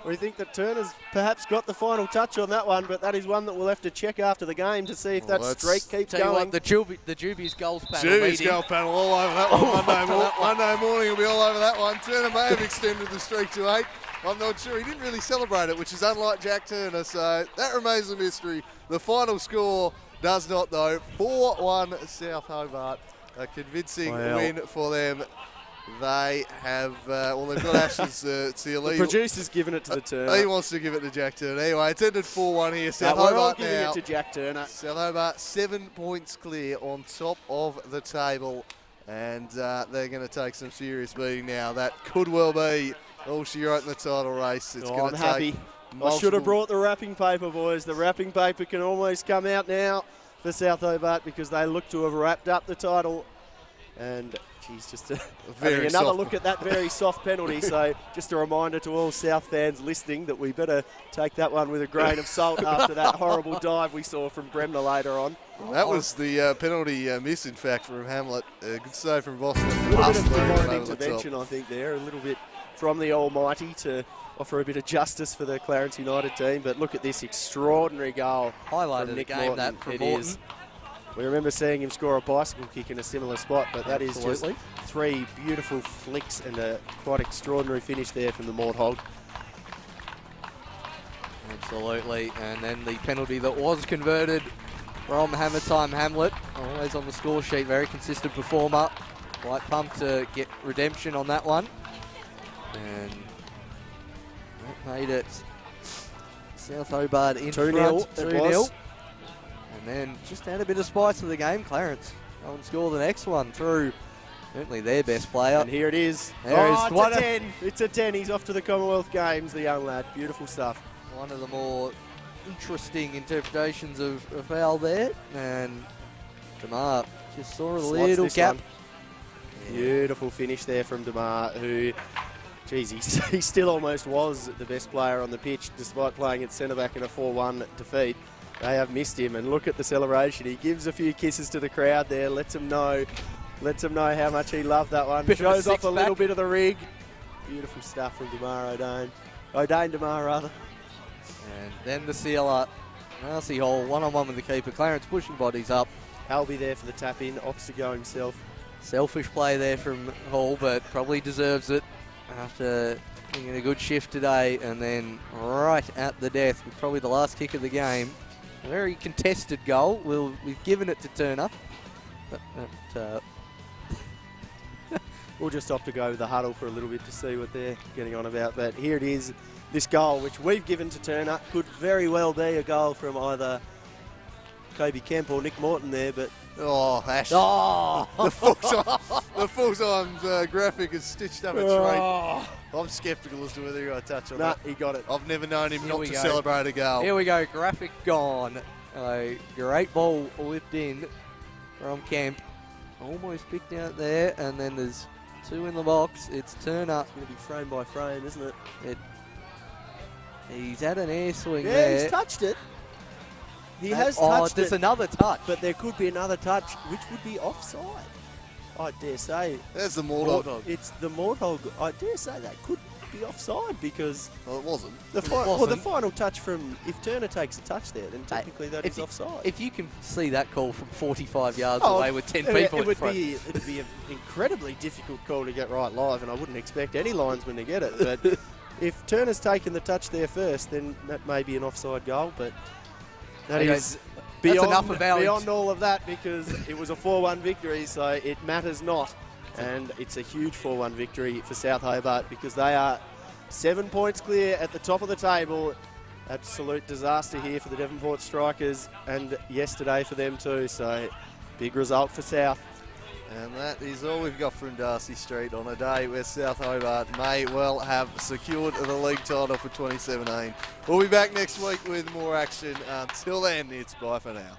We think that Turner's perhaps got the final touch on that one, but that is one that we'll have to check after the game to see if that streak keeps going. going. The Jubies goals panel. Jubies goal panel all over that one. Monday morning will be all over that one. Turner may have extended the streak to 8. I'm not sure. He didn't really celebrate it, which is unlike Jack Turner, so that remains a mystery. The final score does not, though. 4-1 South Hobart. A convincing win for them. They have, they've got Ash's CLU. The producer's given it to the Turner. He wants to give it to Jack Turner. Anyway, it's ended 4-1 here. South we're all Hobart giving now. it to Jack Turner. South Hobart 7 points clear on top of the table. And they're going to take some serious beating now. That could well be all she wrote in the title race. It's going to take happy. I should have brought the wrapping paper, boys. The wrapping paper can almost come out now for South Hobart because they look to have wrapped up the title. And geez, just having another look at that very soft penalty. So just a reminder to all South fans listening that we better take that one with a grain of salt after that horrible dive we saw from Bremner later on. That was the penalty miss, in fact, from Hamlet. Good save from Boston. A little bit of divine intervention, I think, there. A little bit from the Almighty to offer a bit of justice for the Clarence United team. But look at this extraordinary goal. Highlighted from Nick the game Morton. that from Morton. We remember seeing him score a bicycle kick in a similar spot, but that is just 3 beautiful flicks and a quite extraordinary finish there from the Morthog. Absolutely, and then the penalty that was converted from Hammer Time Hamlet, always on the score sheet, very consistent performer. Quite pumped to get redemption on that one. And that made it South Hobart in 2-0. 2-0. And then just add a bit of spice to the game. Clarence go and score the next one through certainly their best player. And here it is. It's a 10. It's a 10. He's off to the Commonwealth Games, the young lad. Beautiful stuff. One of the more interesting interpretations of a foul there. And Damar just saw a little gap. Yeah. Beautiful finish there from Damar, who, geez, he still almost was the best player on the pitch despite playing at centre-back in a 4-1 defeat. They have missed him, and look at the celebration. He gives a few kisses to the crowd there, lets them know how much he loved that one. Shows off a little bit of the rig. Beautiful stuff from Damar O'Dane Damar, rather. And then the sealer, Darcy Hall, one-on-one with the keeper. Clarence pushing bodies up. Halby there for the tap-in, opts to go himself. Selfish play there from Hall, but probably deserves it after getting a good shift today. And then right at the death, with probably the last kick of the game. A very contested goal. We've given it to Turner. But we'll just opt to go with the huddle for a little bit to see what they're getting on about. But here it is. This goal, which we've given to Turner, could very well be a goal from either Kobe Kemp or Nick Morton there. But Ash. Oh! The full-time graphic is stitched up a treat. I'm sceptical as to whether he got a touch on that. He got it. I've never known him not to celebrate a goal. Here we go, graphic gone. A great ball whipped in from Kemp. Almost picked out there, and then there's 2 in the box. It's Turner. It's going to be frame by frame, isn't it? He's had an air swing there. Yeah, he's touched it. He has touched it. There's another touch. But there could be another touch, which would be offside. I dare say. There's the Morthog. It's the Morthog. I dare say that could be offside because... Well, it wasn't. The final touch from... If Turner takes a touch there, then technically that is offside. If you can see that call from 45 yards away with 10 people in front... It would be an incredibly difficult call to get right live, and I wouldn't expect any linesman to get it. But if Turner's taken the touch there first, then that may be an offside goal, but that is... Beyond all of that, because it was a 4-1 victory, so it matters not. And it's a huge 4-1 victory for South Hobart because they are 7 points clear at the top of the table. Absolute disaster here for the Devonport Strikers, and yesterday for them too. So big result for South. And that is all we've got from Darcy Street on a day where South Hobart may well have secured the league title for 2017. We'll be back next week with more action. Until then, it's bye for now.